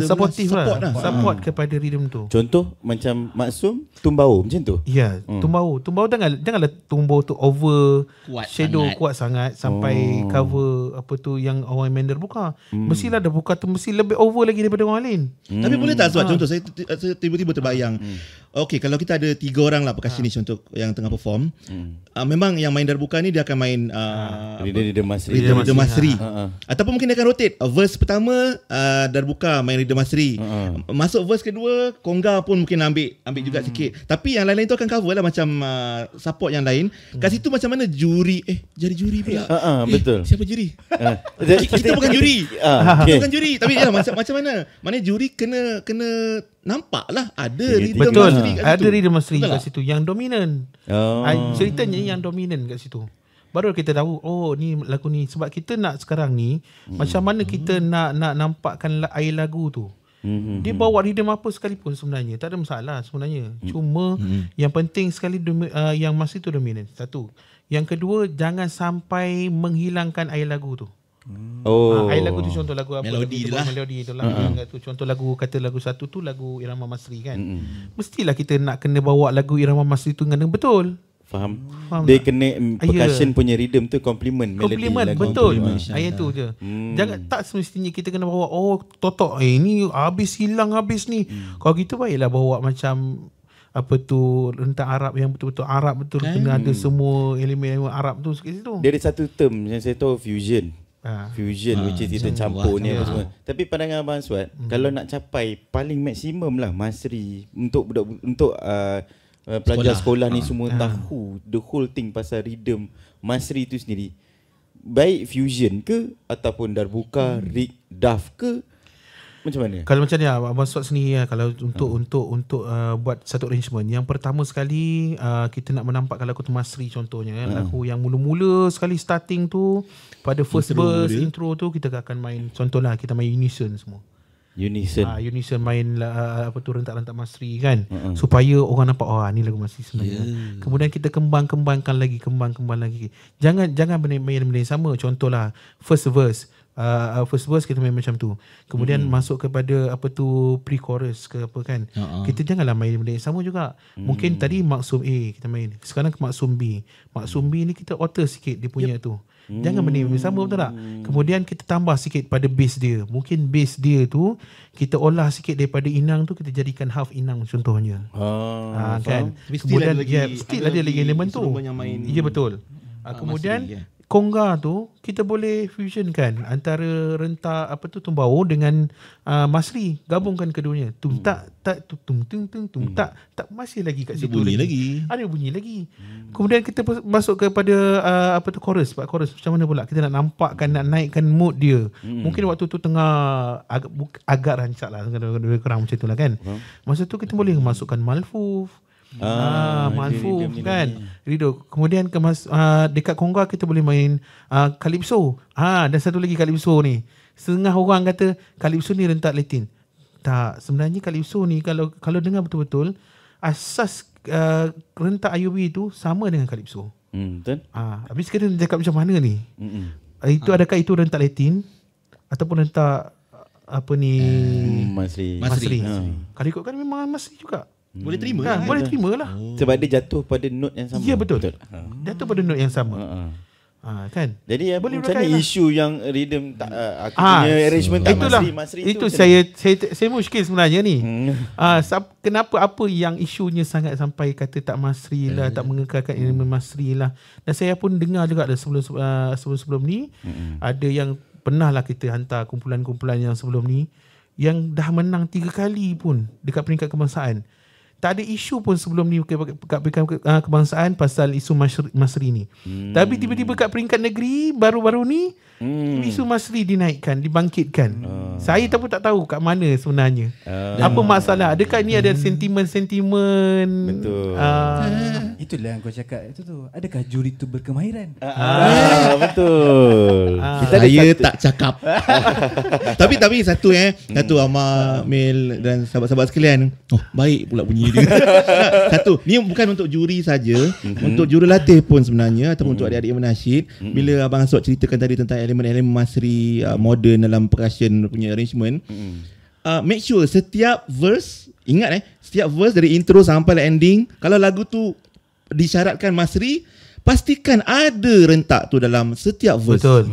supportive support kepada rhythm tu. Contoh macam Maksum Tumbau macam tu. Ya, Tumbau janganlah Tumbau tu over kuat sangat sampai cover apa tu yang orang main buka. Mestilah dah buka tu mesti lebih over lagi daripada orang lain. Tapi boleh tak sebab contoh saya tiba-tiba terbayang. Okey, kalau kita ada 3 orang lah percussionist untuk yang tengah perform, memang yang main darbuka ni dia akan main Rhythm Masri. Ataupun mungkin dia akan rotate. Verse pertama darbuka main Rhythm Masri. Masuk verse kedua Kongga pun mungkin ambil juga sikit. Tapi yang lain-lain tu akan cover lah macam support yang lain. Kat situ macam mana juri jadi juri pula. Betul. Siapa juri? Kita bukan juri. Kita bukan juri. Tapi macam mana? Maknanya juri kena nampak lah ada Rhythm Masri kat situ. Ada Rhythm Masri kat situ yang dominan. Ceritanya yang dominan kat situ. Baru kita tahu ni lagu ni. Sebab kita nak sekarang ni macam mana kita nak nampakkan air lagu tu. Dia bawa rhythm apa sekalipun sebenarnya tak ada masalah sebenarnya. Cuma yang penting sekali yang Masri tu dominan. Satu. Yang kedua, jangan sampai menghilangkan air lagu tu. Air lagu tu contoh lagu apa? Melodi tu lah. Contoh lagu, kata lagu satu tu lagu irama Masri kan. Mestilah kita nak kena bawa lagu irama Masri tu dengan betul. Faham dia tak? Kena percussion punya rhythm tu complement melody lagu. Betul. Ayat tu je. Jangan tak semestinya kita kena bawa totok ni habis ni. Kalau gitu baiklah bawa macam apa tu rentak Arab yang betul-betul Arab betul kena ada semua elemen Arab tu sikit situ. Dia ada satu term yang saya tahu fusion. Which is kita campur ni apa semua. Tapi pandangan Abang Aswad, kalau nak capai paling maksimum lah Masri untuk pelajar sekolah ni semua tahu the whole thing pasal rhythm Masri tu sendiri, baik fusion ke ataupun darbuka, rig, daf ke, macam mana? Kalau macam ni Abang Aswad sendiri kalau untuk buat satu arrangement, yang pertama sekali kita nak menampakkan lagu tu Masri contohnya lagu yang mula-mula sekali starting tu pada first verse intro tu kita akan main, contohlah kita main unison semua. Unison main apa tu rentak-rentak Masri kan, supaya orang nampak ni lagu Masri sebenarnya. Kemudian kita kembang-kembangkan lagi. Jangan main benda yang sama. Contohlah first verse kita main macam tu. Kemudian masuk kepada apa tu pre-chorus ke apa kan. Kita janganlah main benda yang sama juga. Mungkin tadi Maksum A kita main, sekarang ke Maksum B. Maksum B ni kita alter sikit dia punya tu. Jangan benda yang sama, betul tak? Kemudian kita tambah sikit pada bass dia. Mungkin bass dia tu kita olah sikit daripada inang tu kita jadikan half inang contohnya. Kan. Kemudian still ada lagi elemen tu. Ya betul. Kemudian Kongga tu kita boleh fusionkan antara rentak apa tu Tumbau dengan Masri, gabungkan keduanya. Tak masih lagi kat situ lagi. Ada bunyi lagi. Kemudian kita masuk kepada apa tu chorus. Macam mana pula kita nak nampakkan, nak naikkan mood dia. Mungkin waktu tu tengah agak rancak lah, kurang macam itulah kan. Masa tu kita boleh masukkan malfuf. Malfuf kan. Rido. Kemudian dekat Kongga kita boleh main Calypso. Dan satu lagi Calypso ni. Setengah orang kata Calypso ni rentak Latin. Tak, sebenarnya Calypso ni kalau dengar betul-betul asas rentak IOB tu sama dengan Calypso. Betul. Habis kita cakap macam mana ni? Itu adakah itu rentak Latin ataupun rentak apa ni Masri. Kalau ikutkan memang Masri juga. Boleh terima lah. Boleh terima lah. Sebab dia jatuh pada note yang sama. Ya betul. Jatuh pada note yang sama. Kan. Jadi boleh macam mana berkait lah. isu yang rhythm tak aku punya arrangement tak itulah. Masri Itu tu saya muskil sebenarnya ni. Kenapa apa yang isunya sangat sampai kata tak Masri lah, tak mengekalkan elemen Masri lah. Dan saya pun dengar juga dah sebelum ni ada yang pernah lah kita hantar kumpulan-kumpulan yang sebelum ni yang dah menang 3 kali pun dekat peringkat kebangsaan. Tak ada isu pun sebelum ni kat peringkat kebangsaan pasal isu Masri ni. Tapi tiba-tiba kat peringkat negeri baru-baru ni isu Masri dinaikkan, dibangkitkan. Saya pun tak tahu kat mana sebenarnya. Apa masalah? Adakah ni ada sentimen-sentimen? Betul. Itulah yang kau cakap itu tu. Adakah juri tu berkemahiran? Betul. Saya tak cakap. tapi satu satu Amar, Mel dan sahabat-sahabat sekalian. Oh, baik pula bunyi dia. Satu, ni bukan untuk juri saja, untuk jurulatih pun sebenarnya ataupun untuk adik-adik menasyid. Bila Abang Aswad ceritakan tadi tentang elemen-elemen Masri moden dalam percussion punya arrangement, make sure setiap verse, ingat setiap verse dari intro sampai ending, kalau lagu tu disyaratkan Masri, pastikan ada rentak tu dalam setiap verse. Betul.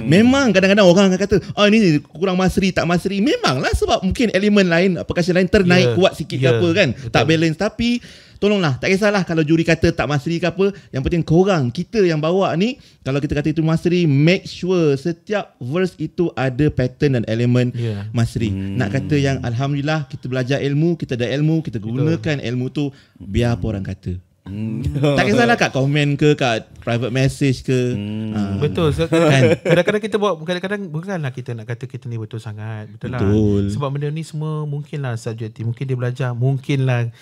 Memang kadang-kadang orang akan kata ini kurang Masri, tak Masri. Memanglah sebab mungkin elemen lain, percussion lain ternaik kuat sikit ke apa kan. Betul. Tak balance. Tapi tolonglah, tak kisahlah kalau juri kata tak Masri ke apa. Yang penting korang, kita yang bawa ni, kalau kita kata itu Masri, make sure setiap verse itu ada pattern dan elemen Masri. Nak kata yang Alhamdulillah kita belajar ilmu, kita ada ilmu, kita gunakan ilmu tu, biar apa orang kata. Tak kisahlah kat komen ke, kat private message ke. Betul. So, kadang-kadang kita buat, kadang-kadang bukanlah kita nak kata kita ni betul sangat. Betul lah. Sebab benda ni semua mungkinlah subjektif. Mungkin dia belajar, mungkinlah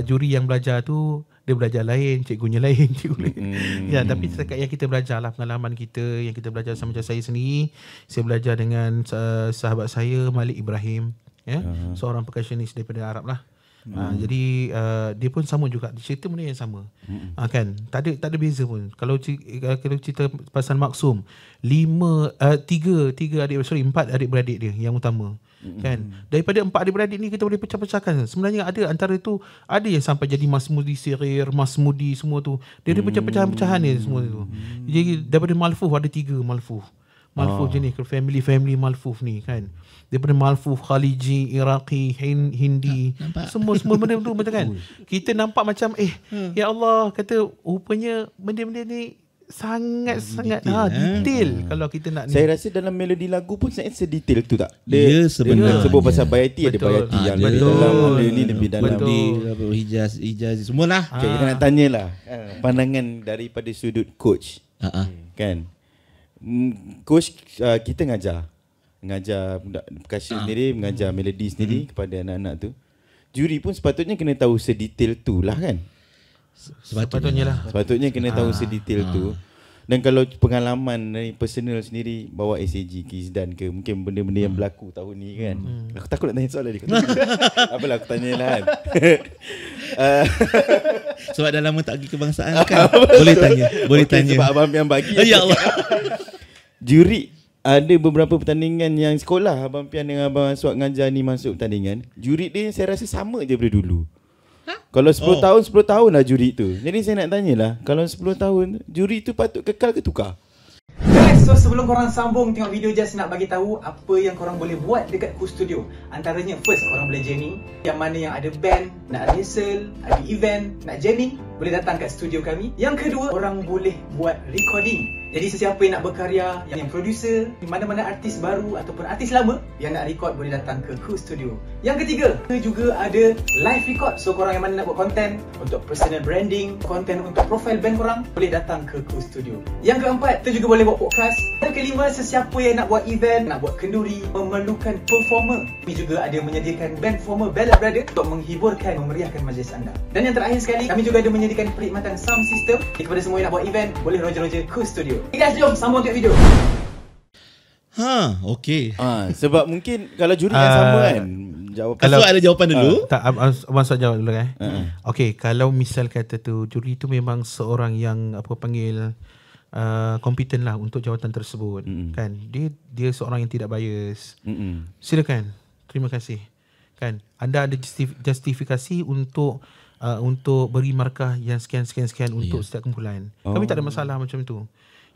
juri yang belajar tu dia belajar lain, cikgunya lain, ya, tapi setakat yang kita belajar lah, pengalaman kita yang kita belajar sama macam saya sendiri. Saya belajar dengan sahabat saya Malik Ibrahim, seorang percussionist daripada Arab lah. Jadi dia pun sama juga, cerita benda yang sama. Kan, tak ada beza pun. Kalau cerita pasal Maksum, 4 adik-beradik dia yang utama. Kan, daripada 4 adik-beradik ni kita boleh pecah-pecahkan. Sebenarnya ada antara tu, ada yang sampai jadi Masmudi Sirir, Masmudi semua tu. Dia ada pecah-pecahan dia semua tu. Jadi daripada Malfuf ada 3 Malfuf. Malfuf jenis family Malfuf ni kan. Daripada Malfuf, Khaliji, Iraqi, Hindi, semua benda tu betul kan. Kita nampak macam ya Allah, kata rupanya benda-benda ni sangat-sangat detail kalau kita nak ni. Saya rasa dalam melodi lagu pun sangat sedetail tu tak? Dia sebenarnya sebut pasal bayati, ada bayati yang lebih dalam, dia ni lebih dalam, Hijaz semualah. Kita nak tanyalah pandangan daripada sudut coach. Kan, coach, kita ngajar budak percussion sendiri, mengajar melodi sendiri kepada anak-anak tu. Juri pun sepatutnya kena tahu sedetail tu lah kan. Sepatutnya kena tahu sedetail tu. Dan kalau pengalaman dari personal sendiri, bawa SAG ke Izdan ke, mungkin benda-benda yang berlaku tahun ni kan. Aku takut nak tanya soalan ni. Apalah aku tanya lah kan. Sebab dah lama tak pergi kebangsaan kan. Boleh tanya. Sebab abang yang bagi. Ya Allah. Juri, ada beberapa pertandingan yang sekolah Abang Pian dengan Abang Aswad ngajar ni masuk pertandingan. Juri dia saya rasa sama je daripada dulu. Kalau 10 tahun lah juri tu. Jadi saya nak tanyalah, kalau 10 tahun juri tu patut kekal ke tukar? Guys, so sebelum korang sambung tengok video, just nak bagi tahu apa yang korang boleh buat dekat Cool Studio. Antaranya first, korang boleh jamming. Yang mana yang ada band, nak rehearsal, ada event, nak jamming, boleh datang kat studio kami. Yang kedua, korang boleh buat recording. Jadi sesiapa yang nak berkarya, yang producer, mana-mana artis baru ataupun artis lama yang nak record, boleh datang ke Cool Studio. Yang ketiga, kita juga ada live record. So korang yang mana nak buat konten untuk personal branding, konten untuk profile band korang, boleh datang ke Cool Studio. Yang keempat, kita juga boleh buat podcast. Yang kelima, sesiapa yang nak buat event, nak buat kenduri, memerlukan performer, kami juga ada menyediakan band performer Ballad Brother untuk menghiburkan, memeriahkan majlis anda. Dan yang terakhir sekali, kami juga ada menyediakan perkhidmatan sound system. Kepada semua yang nak buat event, boleh roger-roger Cool Studio. Okay guys, jom sambung tengok video. Okey. Sebab mungkin kalau juri yang sama kan, jawapan. Kalau ada jawapan dulu. Tak, Abang Aswad jawab dulu kan. Okey, kalau misal kata tu juri tu memang seorang yang kompeten lah untuk jawatan tersebut, kan. Dia seorang yang tidak bias. Silakan. Terima kasih. Kan, anda ada justifikasi untuk beri markah yang sekian untuk setiap kumpulan. Kami tak ada masalah macam tu.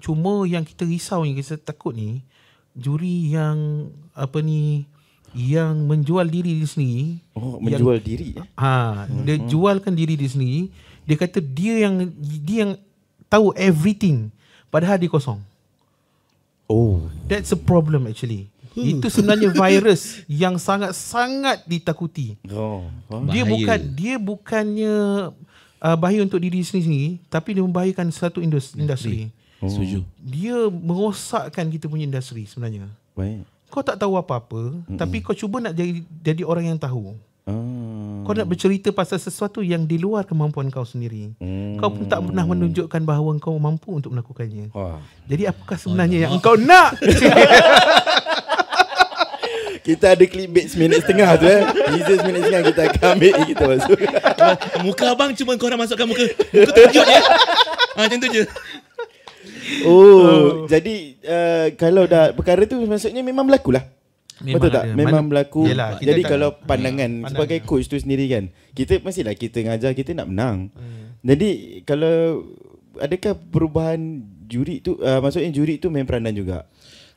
Cuma yang kita risau, yang kita takut ni, juri yang yang menjual diri dia sendiri. Menjual diri. Dia jualkan diri dia sendiri. Dia kata dia yang tahu everything, padahal dia kosong. That's a problem actually. Itu sebenarnya virus yang sangat-sangat ditakuti. Dia bukannya bahaya untuk diri sendiri, tapi dia membahayakan satu industri. Setuju. Dia merosakkan kita punya industri sebenarnya. Baik. Kau tak tahu apa-apa, tapi kau cuba nak jadi orang yang tahu. Kau nak bercerita pasal sesuatu yang di luar kemampuan kau sendiri. Kau pun tak pernah menunjukkan bahawa kau mampu untuk melakukannya. Jadi apakah sebenarnya yang engkau nak? Kita ada clickbait 1.5 minit tu Teaser 1.5 minit kita akan ambil, kita masuk. Muka abang cuma kau nak masukkan muka tunjuk je. Macam tu je. Jadi kalau dah perkara tu maksudnya memang berlaku lah. Betul tak? Memang berlaku. Yelah, jadi kalau pandangan sebagai coach tu sendiri kan, kita mestilah kita ngajar, kita nak menang. Jadi kalau adakah perubahan juri tu, maksudnya juri tu main peranan juga?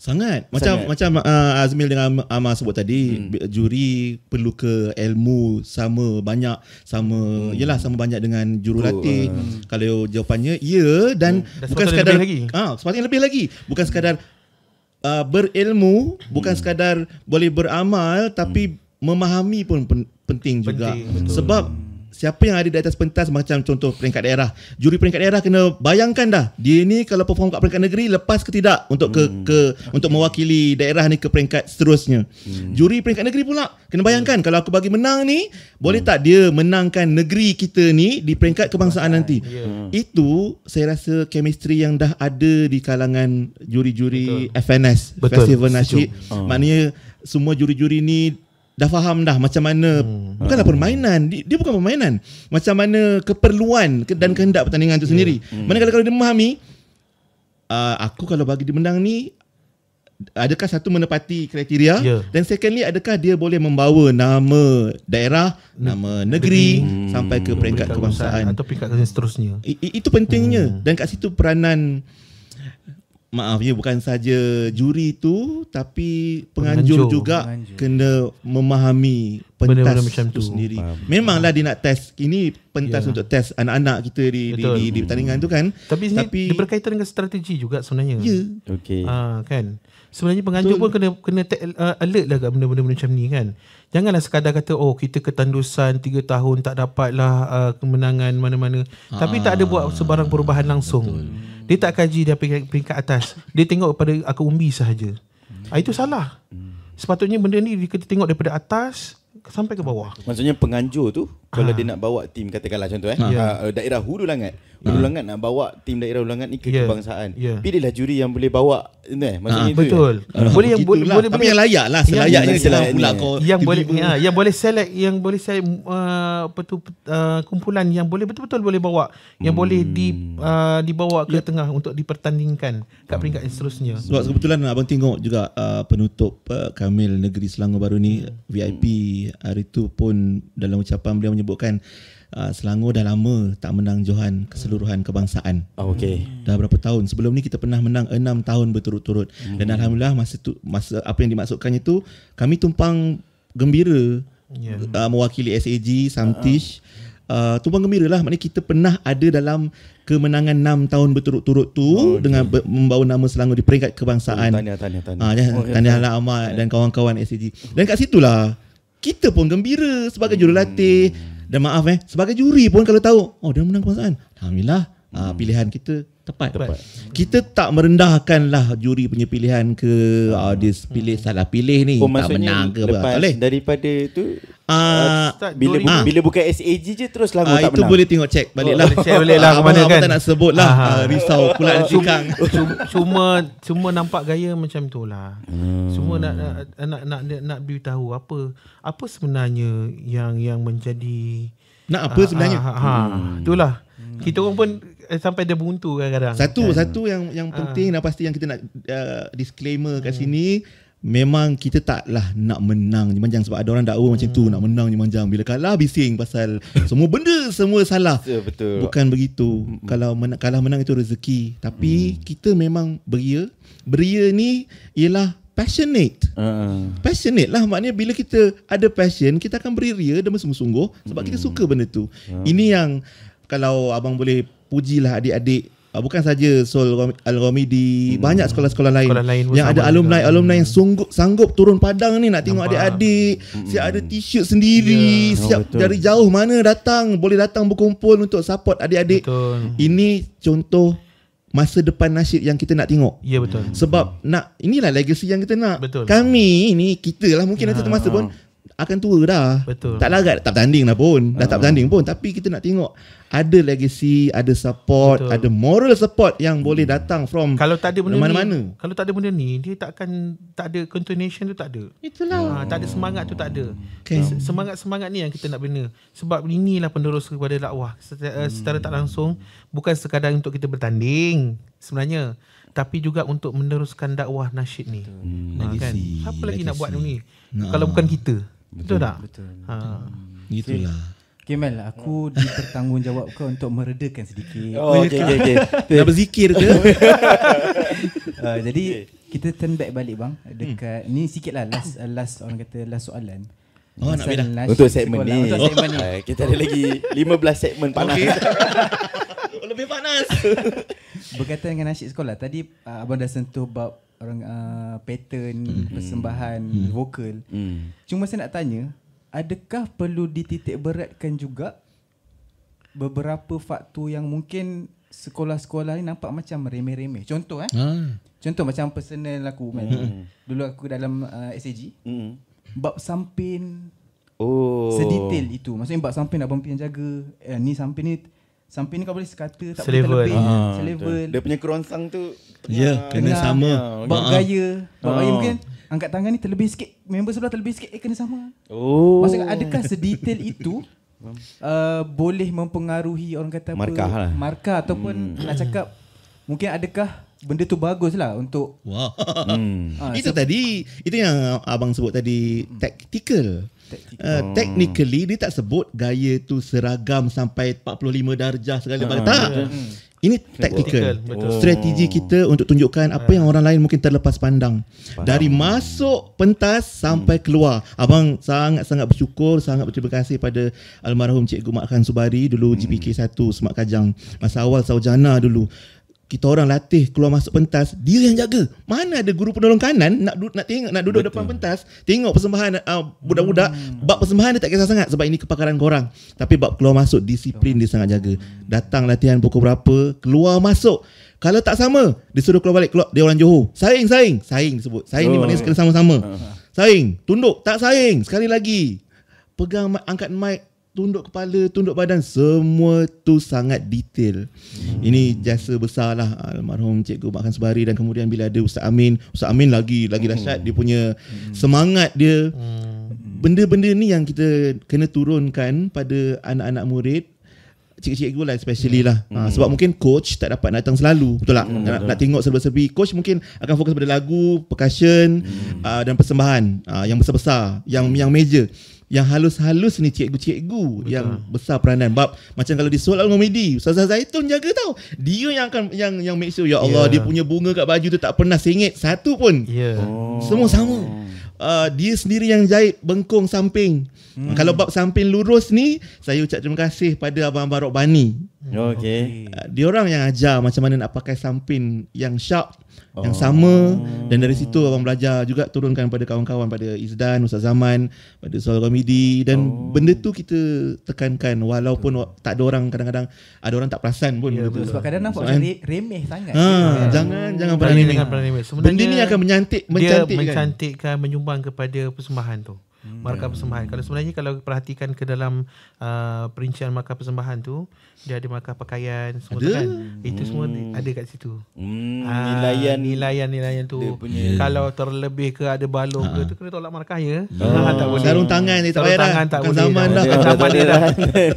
Sangat. Macam Azmil dengan Amar sebut tadi, juri perlu ke ilmu sama banyak dengan jurulatih. Kalau jawapannya ya, dan bukan sekadar sepatutnya lebih lagi. Bukan sekadar berilmu, bukan sekadar boleh beramal, tapi memahami pun penting juga. Sebab siapa yang ada di atas pentas, macam contoh peringkat daerah, juri peringkat daerah kena bayangkan dah, dia ni kalau perform kat peringkat negeri lepas ke tidak untuk untuk mewakili daerah ni ke peringkat seterusnya. Juri peringkat negeri pula kena bayangkan, kalau aku bagi menang ni, boleh tak dia menangkan negeri kita ni di peringkat kebangsaan nanti. Itu saya rasa chemistry yang dah ada di kalangan juri-juri FNS, Festival Nasyid. Maknanya semua juri-juri ni dah faham dah macam mana, bukanlah permainan, dia bukan permainan, macam mana keperluan dan kehendak pertandingan tu sendiri. Manakala kalau dia memahami, aku kalau bagi dia menang ni, adakah satu menepati kriteria, dan secondly adakah dia boleh membawa nama daerah, nama negeri sampai ke peringkat kebangsaan atau peringkat seterusnya. Itu pentingnya. Dan kat situ peranan, bukan saja juri tu, tapi penganjur juga kena memahami pentas macam tu sendiri. Memanglah dia nak test, ini pentas untuk test anak-anak kita di pertandingan tu kan. Tapi dia berkaitan dengan strategi juga sebenarnya. Kan. Sebenarnya penganjur pun kena alert lah kat benda-benda macam ni kan. Janganlah sekadar kata kita ketandusan 3 tahun tak dapatlah kemenangan mana-mana, tapi tak ada buat sebarang perubahan langsung. Dia tak kaji dia peringkat atas, dia tengok pada akar umbi sahaja. Itu salah. Sepatutnya benda ni kita tengok daripada atas sampai ke bawah. Maksudnya penganjur tu kalau dia nak bawa tim, katakanlah contoh daerah Hulu Langat nak bawa tim daerah Hulu Langat ni ke kebangsaan, pilihlah juri yang boleh bawa maksudnya betul. Boleh yang boleh tapi yang layak lah, selayaknya jangan pula kau yang boleh yang boleh select, yang boleh select kumpulan yang boleh betul-betul boleh bawa, yang boleh dibawa ke tengah untuk dipertandingkan kat peringkat seterusnya. Sebab kebetulan abang tengok juga penutup Kamil Negeri Selangor baru ni, VIP hari tu pun dalam ucapan beliau menyebutkan Selangor dah lama tak menang johan keseluruhan kebangsaan. Dah berapa tahun. Sebelum ni kita pernah menang 6 tahun berturut-turut. Dan alhamdulillah masa apa yang dimaksudkannya tu, kami tumpang gembira mewakili SAG, Samtish. Tumpang gembira lah, maknanya kita pernah ada dalam kemenangan 6 tahun berturut-turut tu dengan membawa nama Selangor di peringkat kebangsaan. Tahniahlah Ahmad dan kawan-kawan SAG. Dan kat situlah kita pun gembira sebagai jurulatih. Dan maaf sebagai juri pun kalau tahu dia menang kebangsaan, alhamdulillah, pilihan kita tepat. Kita tak merendahkanlah juri punya pilihan ke dia pilih salah pilih ni, tak menang ke lepas boleh. Daripada tu bila bukan SAG je terus Selangor tak menang. Itu boleh tengok check baliklah. Check baliklah ke mana kan. Tak nak sebut lah, risau pula cikang. Cuma nampak gaya macam tu lah. Semua nak beritahu apa sebenarnya yang menjadi apa sebenarnya. Itulah. Kita orang pun sampai dia buntu kadang-kadang. Satu yang penting dan pasti yang kita nak disclaimer kat sini, memang kita taklah nak menang jemanjang, sebab ada orang dakwa macam tu, nak menang jemanjang, bila kalah bising pasal semua benda semua salah. Betul. Bukan begitu. Kalau kalah menang itu rezeki, tapi kita memang beria ni ialah passionate. Passionate lah, maknanya bila kita ada passion, kita akan beria dan bersungguh-sungguh sebab kita suka benda tu. Ini yang kalau abang boleh pujilah adik-adik, bukan saja Sol Al-Ghamidi, banyak sekolah-sekolah lain yang ada alumni yang sanggup turun padang ni nak tengok adik-adik. Siap ada t-shirt sendiri, siap dari jauh mana datang, boleh datang berkumpul untuk support adik-adik. Ini contoh masa depan nasyid yang kita nak tengok. Ya, betul. Sebab inilah legacy yang kita nak. Betul. Kami ni, kita lah mungkin nanti masa pun akan tua dah. Betul. Tak larat, tak bertanding dah pun. Dah tak bertanding pun. Tapi kita nak tengok ada legacy, ada support, betul, ada moral support yang boleh datang from kalau tak ada benda mana-mana. Kalau tak ada benda ni, dia tak ada continuation tu, tak ada. Itulah. Tak ada semangat tu, tak ada. Okay. Semangat ni yang kita nak bina. Sebab inilah penerus kepada dakwah secara tak langsung, bukan sekadar untuk kita bertanding sebenarnya, tapi juga untuk meneruskan dakwah nasyid ni. Kan? Siapa lagi nak buat ni kalau bukan kita? Betul tak? Betul. Itulah. Okay Mel, aku dipertanggungjawabkan untuk meredakan sedikit. Okay. Dah berzikir ke? Jadi kita turn back balik bang dekat ni sikit lah, last orang kata last soalan. Nak beda untuk segmen ni. Untuk segmen ni. Kita ada lagi 15 segmen panas. Lebih panas. Berkaitan dengan nasyid sekolah, tadi abang dah sentuh bab orang pattern persembahan vokal. Cuma saya nak tanya, adakah perlu dititik beratkan juga beberapa faktor yang mungkin sekolah-sekolah ni nampak macam remeh-remeh? Contoh contoh macam personal aku dulu aku dalam SAG, bab sampin sedetail itu. Maksudnya bab sampin abang pian jaga ni sampin ni kau boleh sekata tak boleh terlebih selevel. Dia punya kerongsang tu kena sama. Bab gaya mungkin angkat tangan ni terlebih sikit, member sebelah terlebih sikit, kena sama. Maksudnya adakah sedetail itu boleh mempengaruhi orang kata apa, markah ataupun nak cakap mungkin adakah benda tu bagus lah untuk itu tadi, itu yang abang sebut tadi, tactical. Technically dia tak sebut gaya tu seragam sampai 45 darjah segala macam. Tak. Ini tactical. Strategi kita untuk tunjukkan apa yang orang lain mungkin terlepas pandang. Dari masuk pentas sampai keluar. Abang sangat-sangat bersyukur, sangat berterima kasih pada almarhum Cikgu Mak Khan Subari, dulu GPK 1 Semak Kajang. Masa awal Saujana dulu, kita orang latih keluar masuk pentas, dia yang jaga. Mana ada guru penolong kanan nak tengok, nak duduk depan pentas, tengok persembahan budak-budak. Bab persembahan dia tak kisah sangat sebab ini kepakaran korang. Tapi bab keluar masuk, disiplin dia sangat jaga. Datang latihan pukul berapa, keluar masuk. Kalau tak sama, dia suruh keluar balik. Dia orang Johor. Saing disebut. Saing ni maknanya kena sama-sama. Saing, tunduk, tak saing. Sekali lagi. Pegang angkat mic, tunduk kepala, tunduk badan, semua tu sangat detail. Ini jasa besar lah almarhum Cikgu Mak Khan Subari. Dan kemudian bila ada Ustaz Amin lagi dahsyat dia punya semangat dia. Benda-benda ni yang kita kena turunkan pada anak-anak murid, cikgu-cikgu lah especially lah. Sebab mungkin coach tak dapat datang selalu, betul tak? Nak tengok serba-serbi. Coach mungkin akan fokus pada lagu, percussion dan persembahan yang besar-besar, yang major. Yang halus-halus ni cikgu-cikgu yang besar peranan. Bab macam kalau di Sol Al-Ghamidi, Ustazah Zaitun jaga tau. Dia yang akan yang make sure, ya Allah, dia punya bunga kat baju tu tak pernah sengit satu pun. Semua sama. Dia sendiri yang jahit bengkung samping. Kalau bab samping lurus ni, saya ucap terima kasih pada Abang-Abang Rokbani. Dia orang yang ajar macam mana nak pakai samping yang sharp, yang sama. Dan dari situ abang belajar juga, turunkan pada kawan-kawan, pada Izdan, Ustaz Zaman, pada Sol Ghamidi. Dan benda tu kita tekankan, walaupun tak ada orang, kadang-kadang ada orang tak perasan pun. Sebab kadang nampak macam remeh sangat. Jangan pernah remeh. Benda ni akan mencantikkan, menyumbang kepada persembahan tu. Markah persembahan. Kalau sebenarnya kalau perhatikan ke dalam perincian markah persembahan tu, dia ada markah pakaian semua tu kan. Itu semua ada kat situ. Nilaian tu. Kalau terlebih ke ada balong ke tu, kena tolak markah ya. Tak boleh. Sarung tangan ni tak payah dah. Tak boleh. Zaman dah. Zaman dah.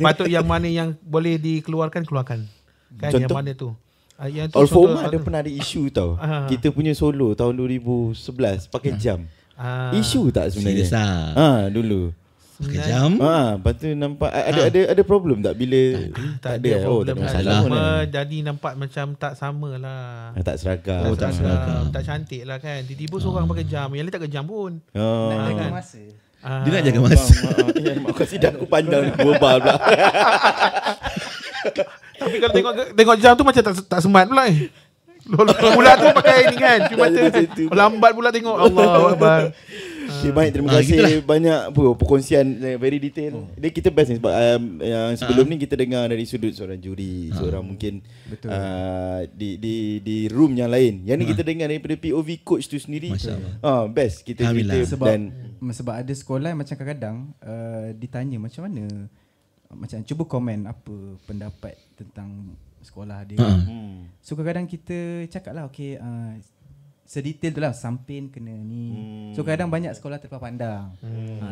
Patut yang mana yang boleh dikeluarkan, keluarkan. Kan contoh? Yang mana tu? Yang tu All for contoh- Uma ada pernah ada isu tau. Ah. Kita punya solo tahun 2011 pakai jam. Isu tak sebenarnya? Serius lah. Dulu. Pakai jam. Lepas tu nampak ada problem tak bila Tak ada. ada Oh, problem tak ada lah. masalah pun. Cuma jadi nampak macam tak sama lah. Tak seragam. tak seragam. Tak cantik lah kan. Tiba-tiba seorang pakai jam. Yang lain tak pakai jam pun. Nak jaga kan? masa. Dia nak jaga masa. Mak kau sidang aku pandang berubah pula. Tapi kalau tengok jam tu macam tak smart pula Pula tu pakai ni kan. Cuma lambat pula tengok. Allahuakbar. Okay, baik, terima kasih banyak perkongsian very detail. Dia kita best ni sebab yang sebelum ni kita dengar dari sudut seorang juri, seorang mungkin di room yang lain. Yang ni kita dengar daripada POV coach tu sendiri. Best kita cerita Sebab ada sekolah yang macam kadang-kadang ditanya macam mana, macam cuba komen apa pendapat tentang sekolah dia. So kadang-kadang kita cakap lah sedetail tu lah, samping kena ni. So kadang banyak sekolah terpandang.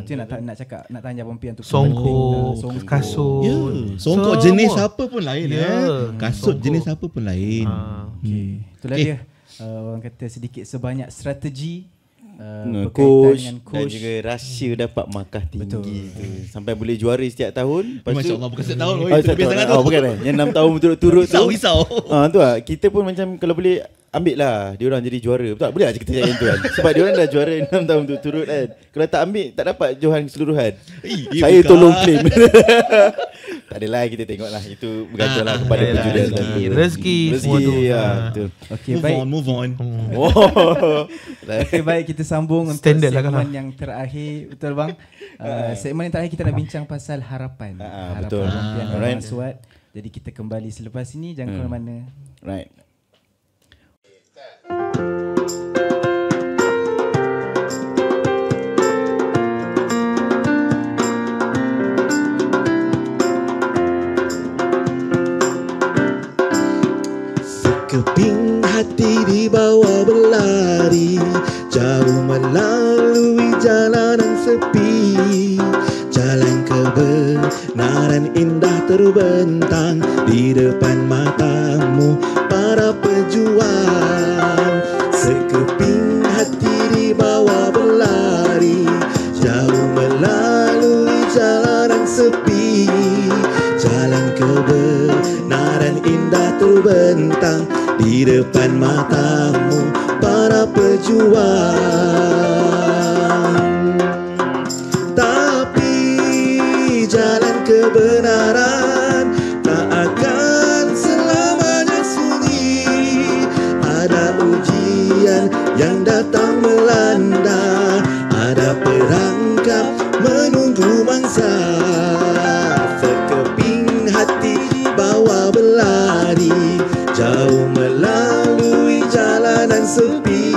Tu nak cakap, nak tanya Abang Pian tu. Songkok, kasut. Songkok jenis apa pun lain. Kasut Songkok. jenis apa pun lain. Itulah dia. Orang kata sedikit sebanyak strategi coach dengan dan juga rahsia dapat markah tinggi tu. Sampai boleh juara setiap tahun. Masya Allah, bukan setiap tahun. Lebih sangat tu. Bukan yang 6 tahun berturut-turut tu. Risau. Tu lah. Kita pun macam kalau boleh ambil lah diorang jadi juara. Betul tak? Boleh lah kita cakap yang tu kan. Sebab diorang dah juara 6 tahun berturut-turut kan. Kalau tak ambil, tak dapat johan keseluruhan. Saya bukan. tolong claim. Tak adalah, kita tengok lah. Itu bergantung lah kepada penjurian. Rezeki semua tu. Betul. Okay, baik. Move on. Okay, baik, kita sambung untuk Standard lah segmen kalau. yang terakhir. Betul bang? Segmen yang terakhir kita nak bincang pasal harapan. betul. Harapan Abang Alright. Aswad. Jadi kita kembali selepas ini. Jangan ke mana-mana. Right. Sekeping hati dibawa berlari, jauh melalui jalanan sepi. Jalan kebenaran indah terbentang di depan matamu para pejuang. Sekeping hati dibawa berlari, jauh melalui jalanan sepi. Jalan kebenaran indah terbentang di depan matamu para pejuang. Tapi jalan kebenaran tak akan selamanya sunyi. Ada ujian yang datang melanda, ada perangkap menunggu mangsa. Sekeping hati bawa berlari, jauh melalui jalanan sepi.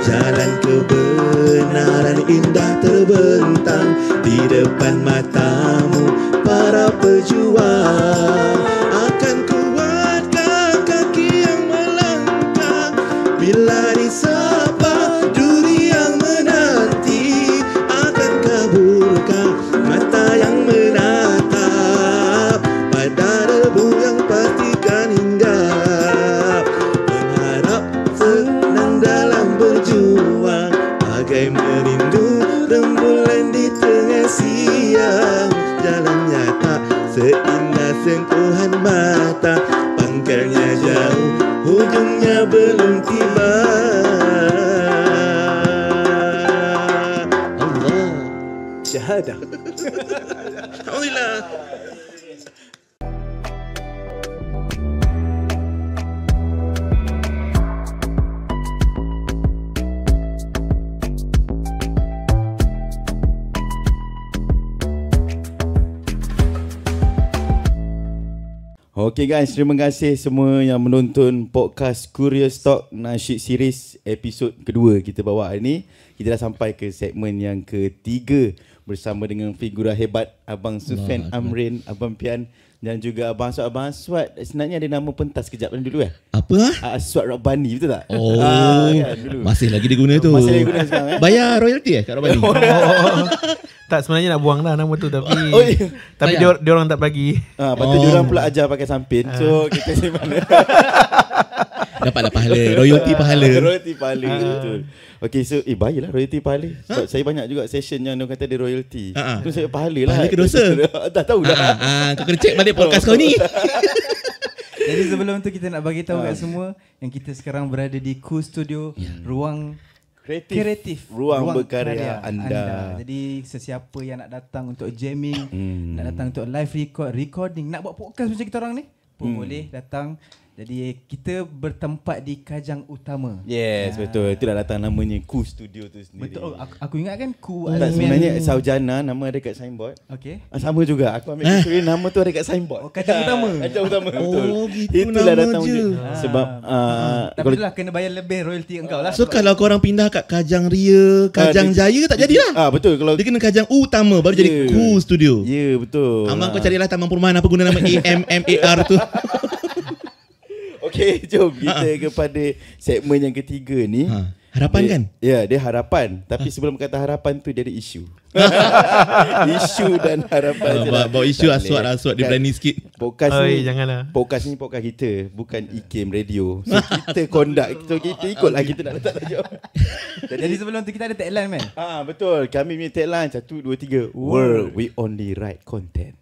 Jalan kebenaran indah terbentang di depan matamu para pejuang. Akan kuatkah kaki yang melangkah bila disapa duri yang menanti? Akan kaburkah mata yang menatap pada debu yang pastikan hinggap? Mengharap senang dalam berjuang, bagai merindu rembulan di tengah siang. Jalannya tak seindah sentuhan mata, pangkalnya jauh, hujungnya belum tiba. Allah syahadah. Alhamdulillah. Okay guys, terima kasih semua yang menonton podcast Curious Talk Nasyid Series episod kedua kita bawa hari ni. Kita dah sampai ke segmen yang ketiga bersama dengan figura hebat Abang Sufian Amrin, Abang Pian dan juga Abang Aswad. Abang Aswad sebenarnya ada nama pentas kejap dulu Apa? Aswad Rabbani, betul tak? Oh, kan, dulu. masih lagi diguna tu. Masih lagi guna sekarang Bayar royalty kat Rabbani? Tak, sebenarnya nak buang lah nama tu tapi tapi Sayang. dia orang tak bagi. Lepas tu dia orang pula ajar pakai sampin. So kita simpan. Dapatlah pahala, royalty pahala. Royalty pahala. Betul. Okay, so baiklah royalty pahala. Sebab saya banyak juga session yang dia kata ada royalty. Tu saya pahala lah. Pahala ke dosa? Dah tahu dah. Kau kena check balik podcast kau ni. Jadi sebelum tu kita nak bagi tahu kat semua yang kita sekarang berada di Cool Studio, ruang kreatif, ruang berkarya anda. Jadi sesiapa yang nak datang untuk jamming, nak datang untuk live recording, nak buat podcast macam kita orang ni pun boleh datang. Jadi kita bertempat di Kajang Utama. Yes, betul. Itulah datang namanya Cool Studio tu sendiri. Betul. Aku ingat kan Cool Tak, sebenarnya Saujana nama ada kat signboard. Okay. Sama juga. Aku ambil sebenarnya nama tu ada kat signboard. Kajang Utama. Kajang Utama, betul. gitu Itulah nama datang je. wujud. Sebab Tapi itulah kena bayar lebih royalty engkau lah. So kalau korang pindah kat Kajang Ria, Kajang Jaya tak jadilah. betul. Kalau Dia kena Kajang Utama baru jadi Cool Studio. ya, betul. Abang kau carilah taman perumahan apa guna nama AMMAR tu. Okey, jom kita kepada segmen yang ketiga ni. Harapan dia, kan? Ya, dia harapan. Tapi sebelum kata harapan tu dia ada isu. Isu dan harapan. Bawa isu aswat dia berani sikit. Podcast Oi, ni, janganlah. podcast ni podcast kita, bukan IKIM Radio. So kita conduct, so kita ikutlah kita nak letak tajuk. Jadi sebelum tu kita ada tagline kan? Betul. Kami punya tagline 1 2 3 World we only write content.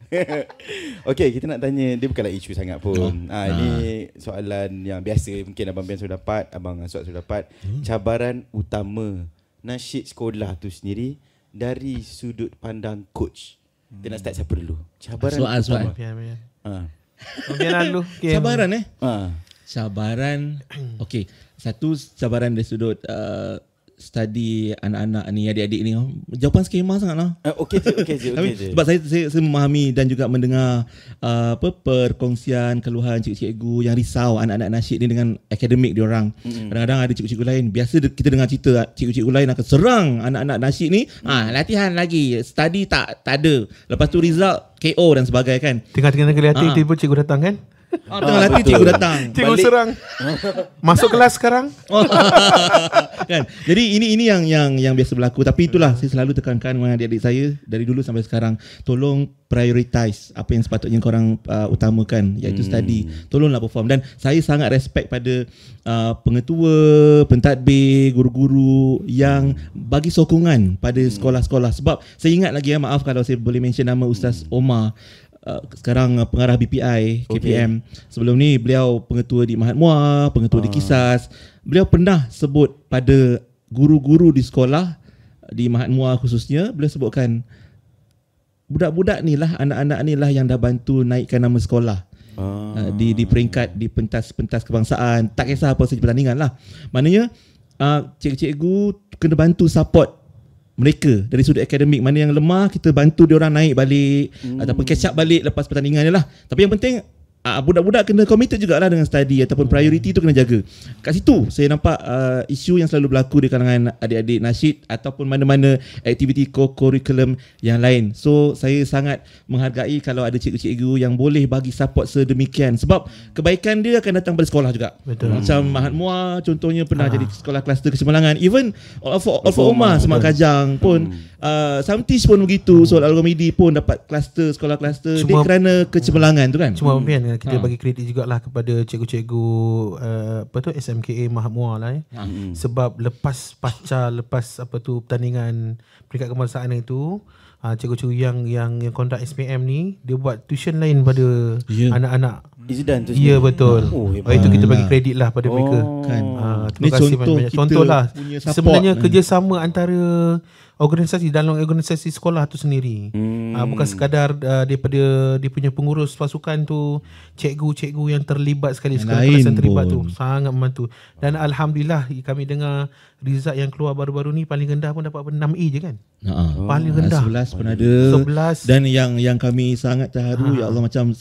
Okay, kita nak tanya, dia bukanlah isu sangat pun. Ini soalan yang biasa, mungkin Abang Ben sudah dapat, Abang Aswad sudah dapat. Cabaran utama nasyid sekolah tu sendiri dari sudut pandang coach. Kita nak start siapa dulu? Cabaran Aswad. Biar. Biar dulu. Okay. Cabaran Cabaran. Okey, satu cabaran dari sudut study anak-anak ni, adik-adik ni. Jawapan skema sangat lah. Okey je. Sebab saya memahami dan juga mendengar perkongsian keluhan cikgu-cikgu yang risau anak-anak nasyid ni dengan akademik diorang. Kadang-kadang ada cikgu-cikgu lain, biasa kita dengar cerita cikgu-cikgu lain akan serang anak-anak nasyid ni. Latihan lagi, study tak ada. Lepas tu result KO dan sebagainya kan. Tengah-tengah latih tiba cikgu datang kan? Tengah latih cikgu datang. Cikgu serang. Masuk kelas sekarang. Kan. Jadi ini yang biasa berlaku, tapi itulah saya selalu tekankan dengan adik-adik saya dari dulu sampai sekarang, tolong prioritize apa yang sepatutnya korang utamakan, iaitu study. Tolonglah perform. Dan saya sangat respect pada pengetua, pentadbir, guru-guru yang bagi sokongan pada sekolah-sekolah. Sebab saya ingat lagi, maaf kalau saya boleh mention nama Ustaz Omar, sekarang pengarah BPI KPM. Sebelum ni beliau pengetua di Mahat Muar, pengetua di Kisas. Beliau pernah sebut pada guru-guru di sekolah di Mahat Muar khususnya, beliau sebutkan budak-budak ni lah, anak-anak ni lah yang dah bantu naikkan nama sekolah di peringkat, di pentas-pentas kebangsaan. Tak kisah apa saja pertandingan lah. Maknanya cikgu-cikgu kena bantu support mereka dari sudut akademik. Mana yang lemah, kita bantu dia orang naik balik ataupun catch up balik lepas pertandingan ni lah. Tapi yang penting budak-budak kena committed jugalah dengan study ataupun priority tu kena jaga. Kat situ saya nampak isu yang selalu berlaku di kalangan adik-adik nasyid ataupun mana-mana aktiviti co-curriculum yang lain. So saya sangat menghargai kalau ada cikgu-cikgu yang boleh bagi support sedemikian, sebab kebaikan dia akan datang pada sekolah juga. Betul. Macam Mahat Muar contohnya pernah jadi sekolah kluster Kecemerlangan. Even Alfa Omar Semak Kajang pun Samtish pun begitu. So Al-Ghamidi pun dapat kluster, sekolah kluster dia kerana Kecemerlangan tu kan. Cuma kita bagi kredit jugalah kepada cikgu-cikgu SMKA Mahat Muar lah sebab lepas pertandingan peringkat kebangsaan itu, cikgu-cikgu yang conduct SPM ni dia buat tuition lain pada anak-anak. Izdan tu. Ya, betul. Itu kita bagi kredit lah pada mereka. Kan. Terima kasih banyak. Contoh lah. Punya support. Sebenarnya kerjasama antara organisasi dalam organisasi sekolah tu sendiri. Bukan sekadar daripada dia punya pengurus pasukan tu, cikgu-cikgu yang terlibat sekali, sekolah-kelas yang terlibat tu sangat membantu. Dan alhamdulillah kami dengar result yang keluar baru-baru ni paling rendah pun dapat 6A je kan. Paling rendah 11 pun ada. 11. Dan yang kami sangat terharu, ya Allah, macam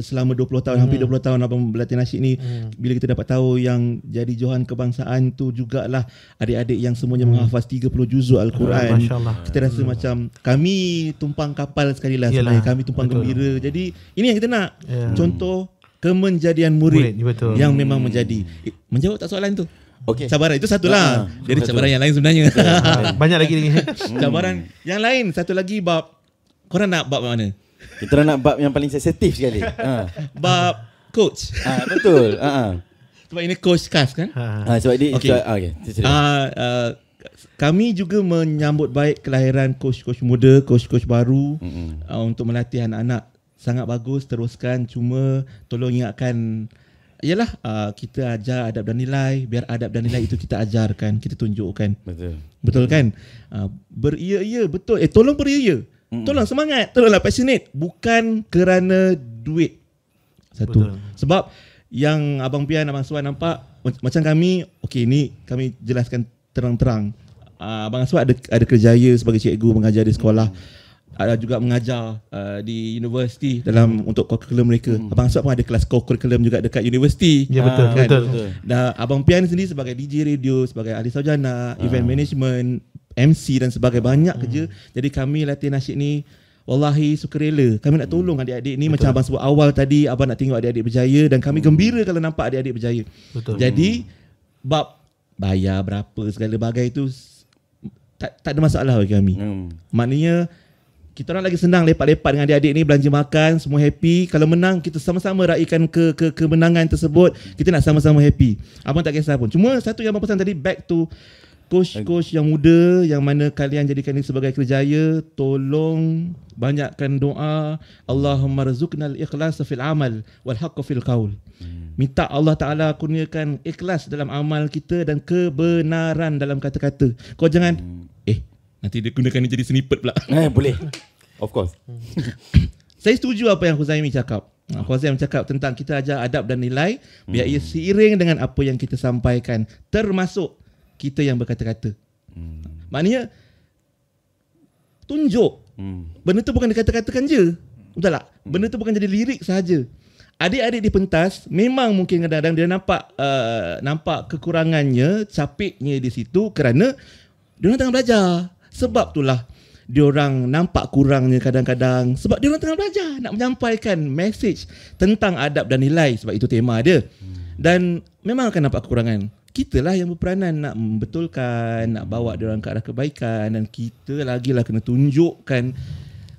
selama 20 tahun hampir 20 tahun abang berlatih nasyid ni, bila kita dapat tahu yang jadi johan kebangsaan tu jugalah adik-adik yang semuanya menghafaz 30 juzuk Al-Quran. Kita rasa macam kami tumpang kapal sekali lah. Sebenarnya kami tumpang gembira. Jadi ini yang kita nak. Contoh kemenjadian murid yang memang menjadi. Menjawab tak soalan tu? Okey. Cabaran itu satulah. Jadi cabaran yang lain sebenarnya. Banyak lagi. Cabaran yang lain satu lagi bab. Korang nak bab mana? Kita orang nak bab yang paling sensitif sekali. Bab coach. Betul. Sebab ini coach cast kan? Sebab dia Okey. Kami juga menyambut baik kelahiran coach-coach muda, coach-coach baru untuk melatih anak-anak. Sangat bagus, teruskan. Cuma tolong ingatkan, yalah, kita ajar adab dan nilai. Biar adab dan nilai itu kita ajarkan, kita tunjukkan. Betul kan? Beria-ia, betul. Tolong beria-ia. Tolong semangat, tolonglah passionate. Bukan kerana duit. Satu. Betul. Sebab yang Abang Pian, Abang Aswad nampak, macam kami, okey, ni kami jelaskan terang-terang. Abang Aswad ada kerjaya sebagai cikgu, mengajar di sekolah. Ada juga mengajar di universiti dalam untuk kurikulum mereka. Abang Aswad pun ada kelas kurikulum juga dekat universiti. Ya, betul, kan? betul. Dan Abang Pian sendiri sebagai DJ radio, sebagai ahli sarjana, event management, MC dan sebagainya, banyak kerja. Jadi kami latih nasyid ni wallahi sukarela. Kami nak tolong adik-adik ni. Macam abang sebut awal tadi, abang nak tengok adik-adik berjaya, dan kami gembira kalau nampak adik-adik berjaya. Betul. Jadi bab bayar berapa segala bagai itu tak ada masalah bagi kami. Maknanya kita orang lagi senang lepak-lepak dengan adik-adik ni, belanja makan, semua happy. Kalau menang, kita sama-sama raikan kemenangan tersebut. Kita nak sama-sama happy. Abang tak kisah pun. Cuma satu yang abang pesan tadi, back to coach-coach yang muda, yang mana kalian jadikan ini sebagai kerjaya, tolong banyakkan doa. Allahumma rzuqnal ikhlas fil amal wal haqq fil qaul. Minta Allah Ta'ala kurniakan ikhlas dalam amal kita dan kebenaran dalam kata-kata. Kau jangan nanti dia gunakan ni jadi snippet pula. Boleh. Of course. Saya setuju apa yang Huzaimi cakap. Huzaimi cakap tentang kita ajar adab dan nilai, biar ia seiring dengan apa yang kita sampaikan, termasuk kita yang berkata-kata. Maknanya tunjuk. Benda tu bukan dikata-katakan je. Betul tak? Benda tu bukan jadi lirik sahaja. Adik-adik di pentas memang mungkin kadang-kadang dia nampak kekurangannya, capeknya di situ kerana dia orang tengah belajar. Sebab itulah dia orang nampak kurangnya kadang-kadang, sebab dia orang tengah belajar nak menyampaikan message tentang adab dan nilai, sebab itu tema dia. Dan memang akan nampak kekurangan. Kitalah yang berperanan nak membetulkan, nak bawa dia orang ke arah kebaikan, dan kita lagilah kena tunjukkan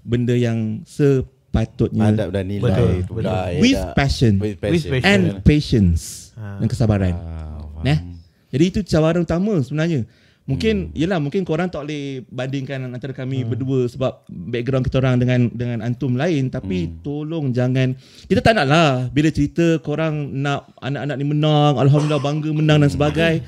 benda yang sepatutnya. Adab dan nilai. Betul. With passion. And patience. Dan kesabaran. Jadi itu cabaran utama sebenarnya. Mungkin mungkin korang tak boleh bandingkan antara kami berdua sebab background kita orang dengan antum lain, tapi tolong jangan, kita tak naklah bila cerita korang nak anak-anak ni menang, alhamdulillah bangga menang dan sebagainya.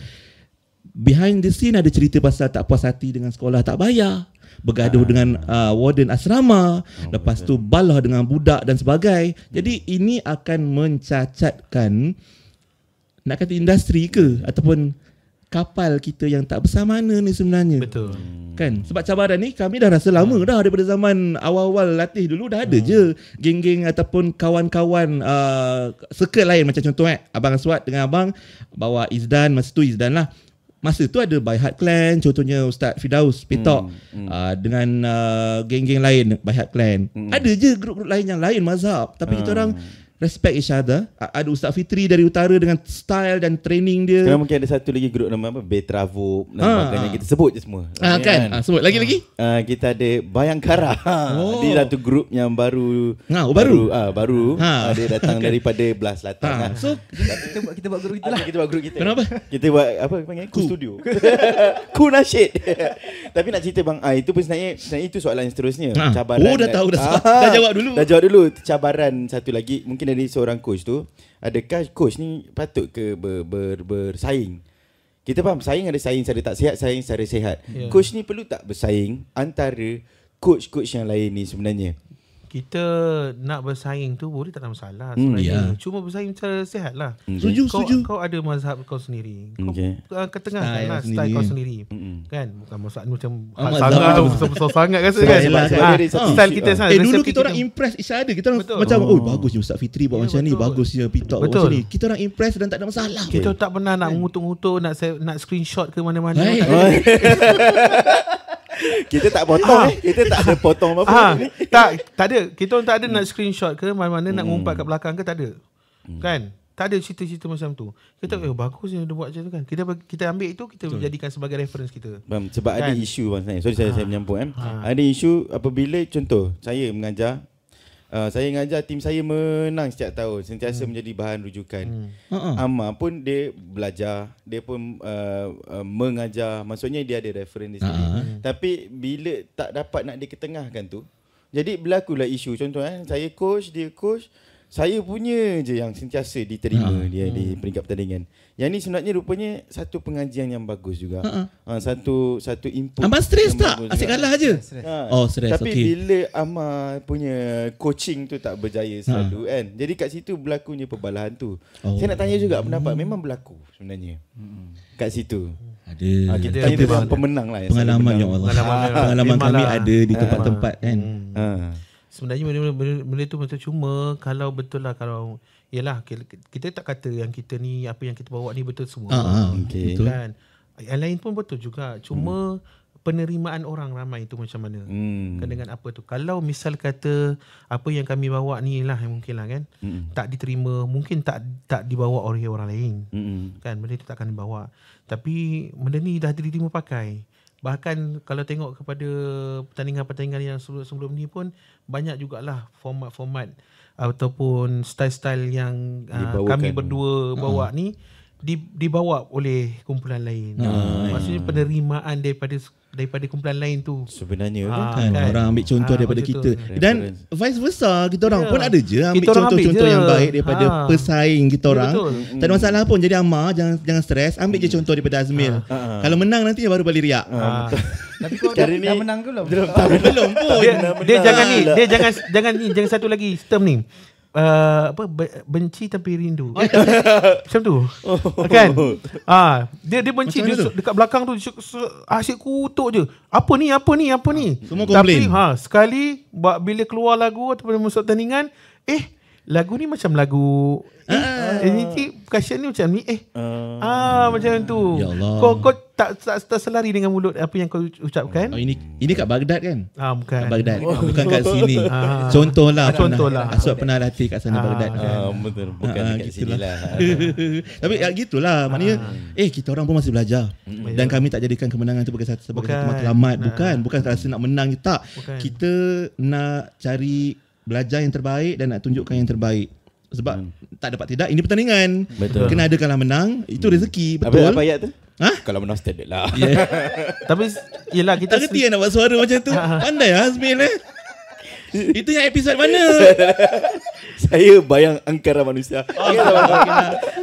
Behind the scene ada cerita pasal tak puas hati dengan sekolah, tak bayar, bergaduh dengan warden asrama, lepas tu balah dengan budak dan sebagainya. Jadi ini akan mencacatkan, nak kata industri ke ataupun kapal kita yang tak bersamana ni sebenarnya. Betul. Kan? Sebab cabaran ni kami dah rasa lama dah, daripada zaman awal-awal latih dulu dah ada je geng-geng ataupun kawan-kawan circle lain. Macam contoh Abang Aswad dengan abang bawa Izdan, masa tu Izdan lah. Masa tu ada By Heart Clan, contohnya Ustaz Firdaus Petok dengan geng-geng lain By Heart Clan. Ada je grup-grup lain yang lain mazhab, tapi kita orang respect each other. Ada Ustaz Fitri dari utara dengan style dan training dia. Sekarang mungkin ada satu lagi grup nama apa, Betravo dan sebagainya. Kita sebut je semua. Kan? Sebut lagi-lagi. Kita ada Bayangkara. Dia satu grup yang baru. Baru. Dia datang daripada belah selatan. So kita buat grup kita lah. Kita buat grup kita. Kenapa? Kita buat apa panggil? Ku Studio. Ku Nasyid. Tapi nak cerita bang, itu pun sebenarnya itu soalan yang seterusnya. Cabaran. Dah tahu dah jawab dulu. Dah jawab dulu. Cabaran satu lagi mungkin dari seorang coach tu, adakah coach ni patut ke bersaing? Kita faham saing ada saing secara tak sihat, saing secara sihat. Coach ni perlu tak bersaing antara coach-coach yang lain ni sebenarnya? Kita nak bersaing tu boleh, tak ada masalah sebenarnya. Cuma bersaing secara sihat lah. Setuju. Kau ada mazhab kau sendiri. Kau ketengahkan lah style kau sendiri. Kan? Bukan mazhab ni macam besar sangat rasa kan? Style kita sana. Dulu kita orang impress each other. Kita orang macam bagusnya Ustaz Fitri buat macam ni, bagusnya Petok buat macam ni. Kita orang impress dan tak ada masalah. Kita tak pernah nak mengutuk-ngutuk, nak screenshot ke mana-mana. Kita tak potong kita tak ada potong apa-apa. Tak ada. Kita orang tak ada nak screenshot ke mana-mana, nak ngumpat kat belakang ke, tak ada. Kan? Tak ada cerita-cerita macam tu. Kita bagus je dia buat macam tu kan. Kita ambil itu, kita jadikan sebagai reference kita. Sebab ada isu bang sebenarnya. Sorry saya menyambung kan. Ada isu apabila contoh saya mengajar, saya mengajar tim saya menang setiap tahun, sentiasa menjadi bahan rujukan. Amar pun dia belajar, dia pun mengajar, maksudnya dia ada reference di sini. Tapi bila tak dapat nak diketengahkan tu, jadi berlakulah isu. Contoh saya coach, dia coach, saya punya je yang sentiasa diterima dia di peringkat pertandingan. Yang ni sebenarnya rupanya satu pengajian yang bagus juga. Satu input. Amar stres tak? Asyik kalah je. Oh, stres. Tapi bila Amar punya coaching tu tak berjaya selalu kan. Jadi kat situ berlakunya perbalahan tu. Saya nak tanya juga pendapat, memang berlaku sebenarnya kat situ. Ada. Kita tanya dia pemenang lah. Pengalaman ya Allah. Pengalaman kami ada di tempat-tempat kan. Sebenarnya benda tu betul, cuma kalau betul lah, kalau yalah kita tak kata yang kita ni apa yang kita bawa ni betul semua. Betul. Kan. Yang lain pun betul juga. Cuma penerimaan orang ramai itu macam mana. Kan dengan apa tu. Kalau misal kata apa yang kami bawa ni lah mungkin lah kan. Tak diterima, mungkin tak dibawa oleh orang lain. Kan benda tu takkan dibawa. Tapi benda ni dah diterima pakai. Bahkan kalau tengok kepada pertandingan-pertandingan yang sebelum ni pun banyak jugalah format-format ataupun style-style yang kami berdua bawa ni dibawa oleh kumpulan lain. Maksudnya penerimaan daripada kumpulan lain tu sebenarnya kan orang ambil contoh daripada kita. Dan vice versa, kita orang pun ada je ambil kita contoh-contoh yang baik daripada pesaing kita orang. Tak ada masalah pun. Jadi Amar jangan stres, ambil je contoh daripada Azmil. Kalau menang nanti baru balik riak. Tapi kau dah menang ke belum? Belum pun. Dia jangan satu lagi term ni. Benci tapi rindu. Macam tu. Kan? Dia benci, dia dekat belakang tu asyik kutuk je. Apa ni? Semua komplain. Tapi sekali bila keluar lagu ataupun masuk pertandingan, lagu ni macam lagu ini percussion ni macam ni macam tu. Ya Allah. Kau tak selari dengan mulut apa yang kau ucapkan. Ini kat Baghdad kan? Bukan. Kat Baghdad. Bukan kat sini. Contohlah. Aswad pernah latih kat sana Baghdad kan. Betul. Bukan dekat sini lah. Tapi gitulah. Maknanya kita orang pun masih belajar. Dan kami tak jadikan kemenangan tu sebagai satu matlamat. Bukan rasa nak menang. Tak. Kita nak cari belajar yang terbaik dan nak tunjukkan yang terbaik. Sebab tak dapat tidak, ini pertandingan. Betul. Kena ada kalah menang. Itu rezeki. Betul. Apa ayat tu? Kalau menang standard lah. Tapi yelah kita tak kerti nak buat suara macam tu. Pandai Azmil Itu yang episod mana? Saya bayang angkara manusia.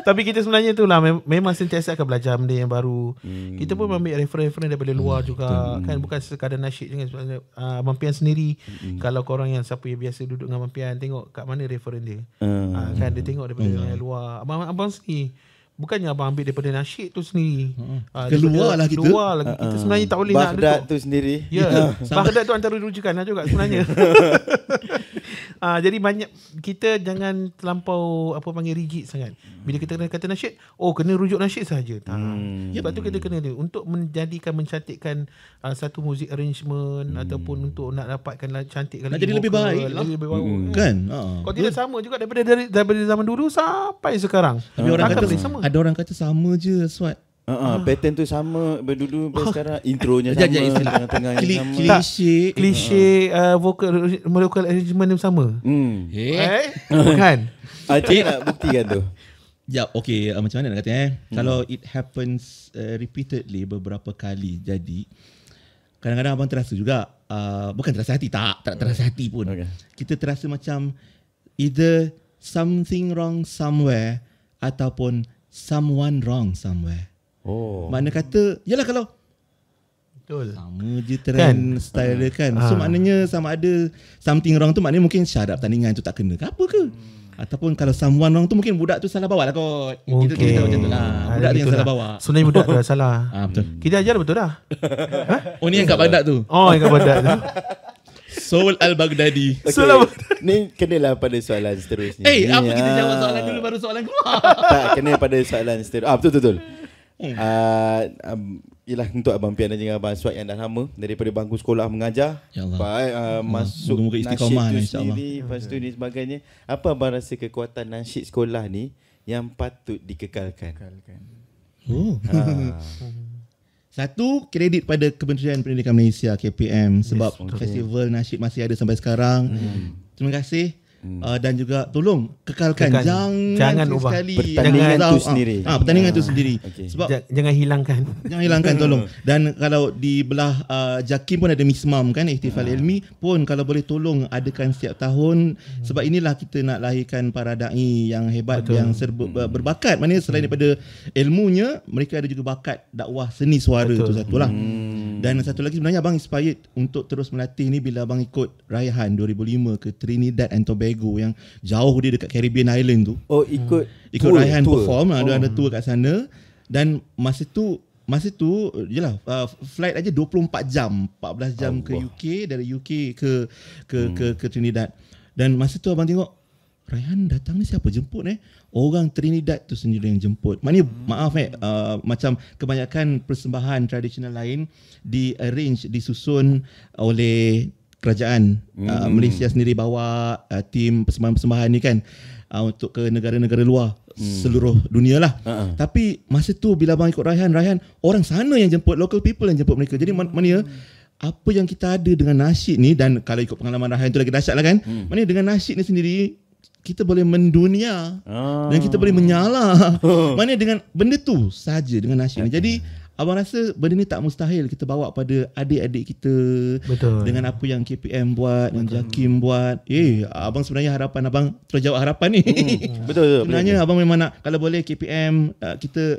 Tapi kita sebenarnya tu lah memang sentiasa akan belajar benda yang baru. Kita pun ambil reference daripada luar juga. Kan bukan sekadar nasyid je kan. Abang Pian sendiri, kalau korang yang siapa yang biasa duduk dengan Abang Pian, tengok kat mana reference dia. Kan dia tengok daripada yang luar. Abang sendiri bukannya abang ambil daripada nasyid tu sendiri. Keluar lah kita. Luar lagi. Kita sebenarnya tak boleh nak duduk. Baghdad tu sendiri. Ya, Baghdad tu antara rujukan lah juga sebenarnya. Jadi banyak, kita jangan terlampau rigid sangat. Bila kita kata nasyid, kena rujuk nasyid saja. Sebab tu kita kena dia untuk mencantikkan satu music arrangement ataupun untuk nak dapatkan cantikkan nak jadi lebih baik lah. Lebih baik kan. Kalau tidak sama juga daripada zaman dulu sampai sekarang. Tapi orang kata sama. Ada orang kata sama je Swat. Pattern tu sama berdulu sekarang. Intronya sama, tengah-tengahnya sama. Klise vocal arrangement yang sama. Bukan. Cik nak buktikan tu. Ya, okay. Macam mana nak kata kalau it happens repeatedly beberapa kali jadi, kadang-kadang abang terasa juga, bukan terasa hati, tak terasa hati pun. Kita terasa macam either something wrong somewhere ataupun someone wrong somewhere. Makna kata, yalah kalau betul, sama je trend style dia kan. So maknanya sama ada something wrong tu maknanya mungkin syarat pertandingan tu tak kena ke apa ke. Ataupun kalau someone wrong tu mungkin budak tu salah bawa lah kot. Kita cerita macam tu lah. Budak tu yang salah bawa. Sebenarnya budak tu salah. Betul. Kita ajar betul dah. Ni yang kat Baghdad tu. Yang kat Baghdad tu. Soul al-Baghdadi. Ni kenalah pada soalan seterusnya. Apa kita jawab soalan dulu baru soalan keluar? Tak, kena pada soalan seterusnya. Betul. Ialah untuk Abang Pian dan juga Abang Aswad yang dah lama daripada bangku sekolah mengajar, masuk nasyid tu sendiri, lepas tu ni sebagainya. Apa abang rasa kekuatan nasyid sekolah ni yang patut dikekalkan? Oh. Satu, kredit pada Kementerian Pendidikan Malaysia KPM sebab festival nasyid masih ada sampai sekarang. Terima kasih. Dan juga tolong kekalkan, jangan ubah sekali pertandingan tu sendiri. Pertandingan tu sendiri. Okay. Sebab jangan hilangkan. jangan hilangkan tolong. Dan kalau di belah JAKIM pun ada MISMAM kan, Ihtifal Ilmi pun kalau boleh tolong adakan setiap tahun sebab inilah kita nak lahirkan para dai yang hebat. Betul. Yang berbakat. Maknanya selain daripada ilmunya, mereka ada juga bakat dakwah seni suara. Betul. Tu satulah. Dan satu lagi sebenarnya abang inspired untuk terus melatih ni bila abang ikut Raihan 2005 ke Trinidad and Tobago yang jauh dia dekat Caribbean Island tu. Oh, ikut Raihan perform lah, ada tour kat sana. Dan masa tu jelah flight aja 24 jam, 14 jam ke UK, dari UK ke Trinidad. Dan masa tu abang tengok Raihan datang ni siapa jemput orang Trinidad tu sendiri yang jemput. Maknanya maaf macam kebanyakan persembahan tradisional lain disusun oleh kerajaan. Malaysia sendiri bawa tim persembahan-persembahan ni kan untuk ke negara-negara luar seluruh dunia lah. Tapi masa tu bila abang ikut Raihan orang sana yang jemput, local people yang jemput mereka. Jadi maknanya apa yang kita ada dengan nasyid ni, dan kalau ikut pengalaman Raihan tu lagi dahsyat lah kan. Maknanya dengan nasyid ni sendiri kita boleh mendunia dan kita boleh menyala. Maknanya dengan benda tu saja dengan nasyid ni. Jadi abang rasa benda ni tak mustahil kita bawa pada adik-adik kita. Betul. Dengan apa yang KPM buat, yang JAKIM buat. Abang sebenarnya harapan abang terjawab harapan ni. Betul. Sebenarnya abang memang nak, kalau boleh KPM kita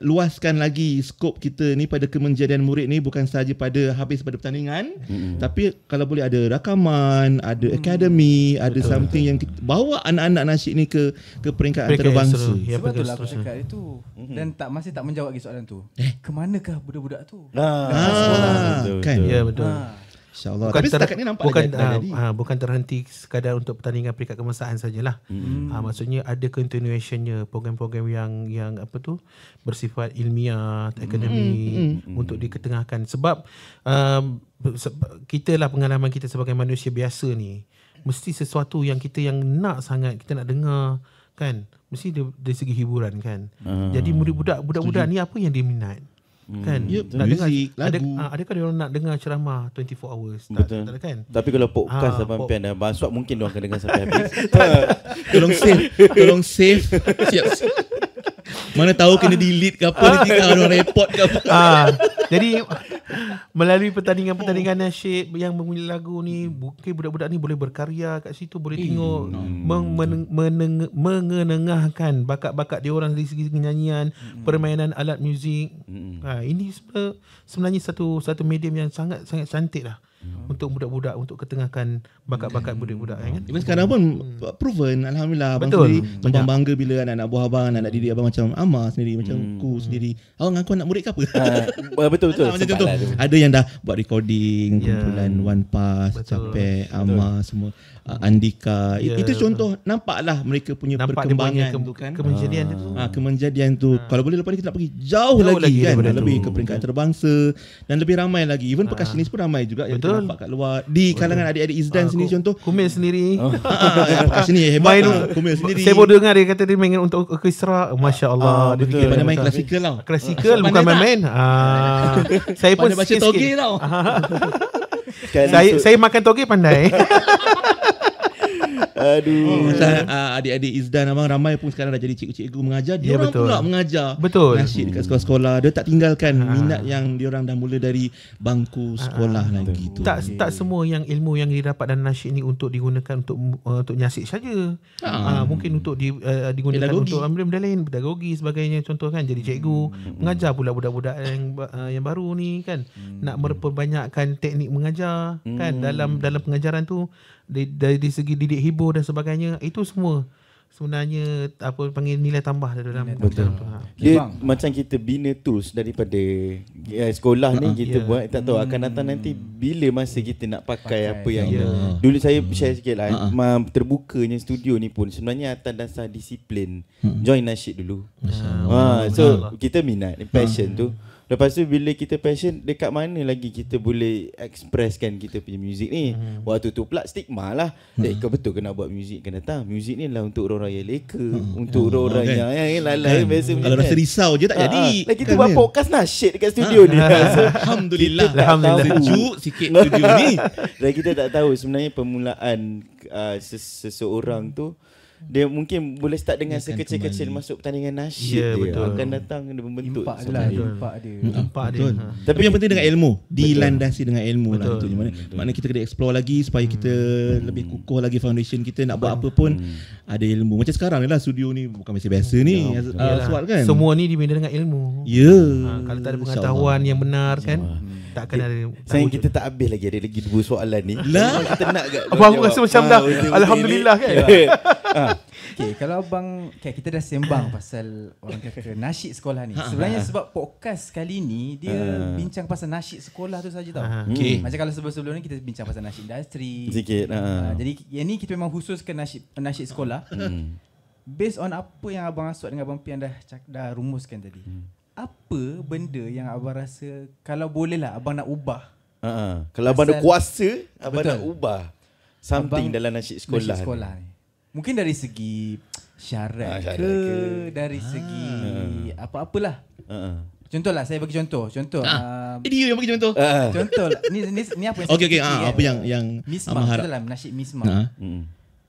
luaskan lagi skop kita ni pada kemenjadian murid ni, bukan sahaja pada habis pada pertandingan, tapi kalau boleh ada rakaman, ada akademi, ada something yang kita bawa anak-anak nasyid ni ke peringkat antarabangsa. Sebab itulah aku cakap itu. Dan masih tak menjawab lagi soalan tu. Kemanakah budak-budak tu? Kan? Ya, betul. InsyaAllah. Tapi setakat ni nampak bukan terhenti sekadar untuk pertandingan peringkat kebangsaan sajalah. Maksudnya ada continuationnya, program-program yang apa tu bersifat ilmiah, akademik untuk diketengahkan. Sebab kita lah, pengalaman kita sebagai manusia biasa ni, mesti sesuatu yang kita nak sangat kita nak dengar kan, mesti dari segi hiburan kan. Jadi budak-budak ni apa yang dia minat kan? Nak dengar lagu. Adakah dia orang nak dengar ceramah 24 hours? Betul. Tak kan? Tapi kalau podcast abang Pian dah masuk, mungkin dia orang akan dengar sampai habis. Tolong save. Siap. Mana tahu kena delete ke apa nanti orang report ke apa. Jadi melalui pertandingan nasyid yang mengunjungi lagu ni, mungkin budak-budak ni boleh berkarya kat situ, boleh tengok mengenengahkan bakat-bakat dia orang dari segi nyanyian, permainan alat muzik. Ini sebenarnya satu medium yang sangat cantik lah untuk budak-budak, untuk ketengahkan bakat-bakat budak-budak kan. Even sekarang pun proven, alhamdulillah. Abang sendiri abang bangga bila anak-anak buah abang, anak didik abang macam Amar sendiri, macam ku sendiri. Awak ngaku anak murid ke apa? Betul. Macam contoh, ada yang dah buat recording, kumpulan One Pass, Capek, Amar semua, Andika. Itu contoh, nampaklah mereka punya perkembangan tu kan. Kemenjadian tu. Kemenjadian tu. Kalau boleh lepas ni kita nak pergi jauh lagi kan, lebih ke peringkat antarabangsa dan lebih ramai lagi. Even percussionist pun ramai juga yang kita nampak kat luar. Di kalangan adik-adik Izdan sendiri contoh. Kumil sendiri. Percussionist hebat. Kumil sendiri. Saya baru dengar dia kata dia main untuk orkestra. Masya Allah. Dia fikir main klasikal tau. Klasikal bukan main-main. Saya pun baca toge tau. Saya makan toge pandai. Aduh. Adik-adik Izdan abang ramai pun sekarang dah jadi cikgu-cikgu mengajar. Dia orang pula mengajar nasyid dekat sekolah-sekolah. Dia tak tinggalkan minat yang dia orang dah mula dari bangku sekolah lagi tu. Tak semua yang ilmu yang didapat dalam nasyid ni untuk digunakan untuk nyasid saja. Mungkin untuk digunakan untuk benda lain, pedagogi sebagainya, contoh kan jadi cikgu, mengajar pula budak-budak yang baru ni kan, nak memperbanyakkan teknik mengajar kan dalam pengajaran tu, dari segi didik hibur dan sebagainya. Itu semua sebenarnya panggil nilai tambah dalam betul. Dia macam kita bina tools daripada sekolah ni kita buat, tak tahu akan datang nanti bila masa kita nak pakai apa yang dulu. Saya share sikit lah, terbukanya studio ni pun sebenarnya atas dasar disiplin join nasyid dulu. So kita minat, passion tu. Lepas tu bila kita passion, dekat mana lagi kita boleh expresskan kita punya muzik ni. Waktu tu pula stigma lah. Kau betul ke nak buat muzik kan datang. Muzik ni lah untuk orang-orang yang leka, untuk orang-orang yang lalai biasa. Kalau rasa risau je tak jadi. Lagi kita buat podcast nasyid dekat studio ni. Alhamdulillah. Sejuk sikit studio ni. Dan kita tak tahu sebenarnya permulaan seseorang tu, dia mungkin boleh start dengan sekecil-kecil masuk pertandingan nasyid dia. Akan datang dia membentuk Impak dia. Tapi yang penting dengan ilmu, dilandasi dengan ilmu lah itu. Maknanya kita kena explore lagi supaya kita lebih kukuh lagi foundation kita. Nak buat apa pun ada ilmu. Macam sekarang ni lah, studio ni bukan biasa ni. Aswad kan. Semua ni dibina dengan ilmu. Kalau tak ada pengetahuan yang benar kan, takkan ada. Sayang kita tak habis lagi, ada lagi 2 soalan ni. Kita nak kat Abang rasa macam dah alhamdulillah kan. Okay, kalau abang kita dah sembang pasal orang kata nasyid sekolah ni. Sebenarnya sebab podcast kali ni dia bincang pasal nasyid sekolah tu saja tau. Macam kalau sebelum-sebelum ni kita bincang pasal nasyid industri sikit. Jadi yang ni kita memang khususkan nasyid sekolah. Based on apa yang abang Aswad dengan abang Pian dah rumuskan tadi. Apa benda yang abang rasa kalau boleh lah abang nak ubah? Kalau abang ada kuasa, abang nak ubah something dalam nasyid sekolah ni. Mungkin dari segi syarat ke, dari segi apa-apalah. Contohlah, saya bagi contoh. Dia yang bagi contoh. Contoh ni apa yang Okey, apa yang Mismam dalam nasyid Mismam.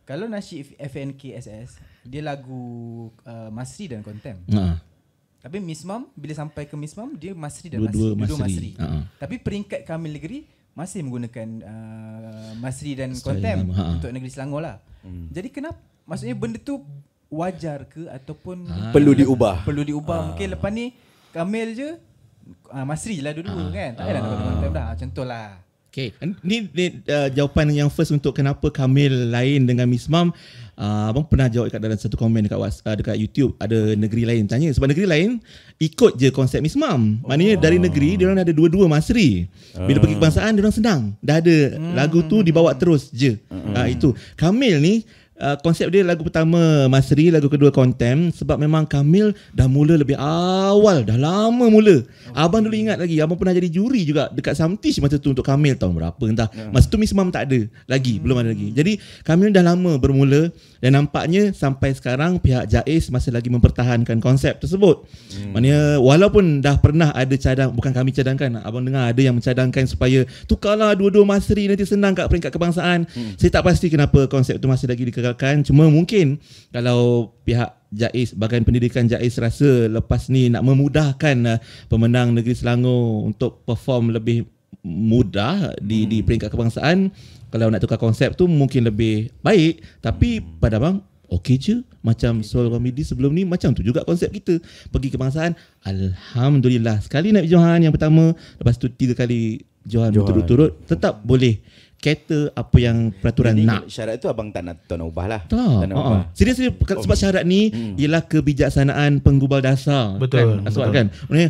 Kalau nasyid FNKSS, dia lagu Masri dan Kontem. Tapi Mismam, bila sampai ke Mismam, dia Masri dan dua Masri. Tapi peringkat Kamil Negeri masih menggunakan Masri dan Kontem untuk Negeri Selangor lah. Jadi kenapa? Maksudnya benda tu wajar ke ataupun perlu diubah? Perlu diubah. Mungkin lepas ni Kamil je Masri lah dua-dua kan. Tak payah nak guna Kontem dah. Contohlah. Okay. Ni jawapan yang first untuk kenapa Kamil lain dengan Mismam. Abang pernah jawab dalam satu komen dekat YouTube. Ada negeri lain tanya. Sebab negeri lain ikut je konsep Mismam. Maknanya dari negeri dia orang ada dua-dua Masri. Bila pergi kebangsaan dia orang senang. Dah ada lagu tu dibawa terus je. Itu. Kamil ni konsep dia lagu pertama Masri, lagu kedua Kontem. Sebab memang Kamil dah mula lebih awal, dah lama mula. Abang dulu ingat lagi, abang pernah jadi juri juga dekat Samtish masa tu untuk Kamil tahun berapa entah. Masa tu Mismam tak ada lagi, belum ada lagi. Jadi Kamil dah lama bermula dan nampaknya sampai sekarang pihak JAIS masih lagi mempertahankan konsep tersebut. Maknanya walaupun dah pernah ada bukan kami cadangkan, abang dengar ada yang mencadangkan supaya tukarlah dua-dua Masri nanti senang kat peringkat kebangsaan. Saya tak pasti kenapa konsep tu masih lagi dikekalkan. Cuma mungkin kalau pihak JAIS, Bahagian Pendidikan JAIS rasa lepas ni nak memudahkan pemenang Negeri Selangor untuk perform lebih mudah di peringkat kebangsaan, kalau nak tukar konsep tu mungkin lebih baik. Tapi pada abang okey je. Macam Soul Comedy sebelum ni macam tu juga konsep kita. Pergi kebangsaan, alhamdulillah. Sekali naik Johan yang pertama, lepas tu 3 kali Johan berturut-turut, tetap boleh cater apa yang peraturan nak. Syarat tu abang tak nak ubah lah. Tak. Serius sebab syarat ni ialah kebijaksanaan penggubal dasar. Betul. Aswad kan. Maksudnya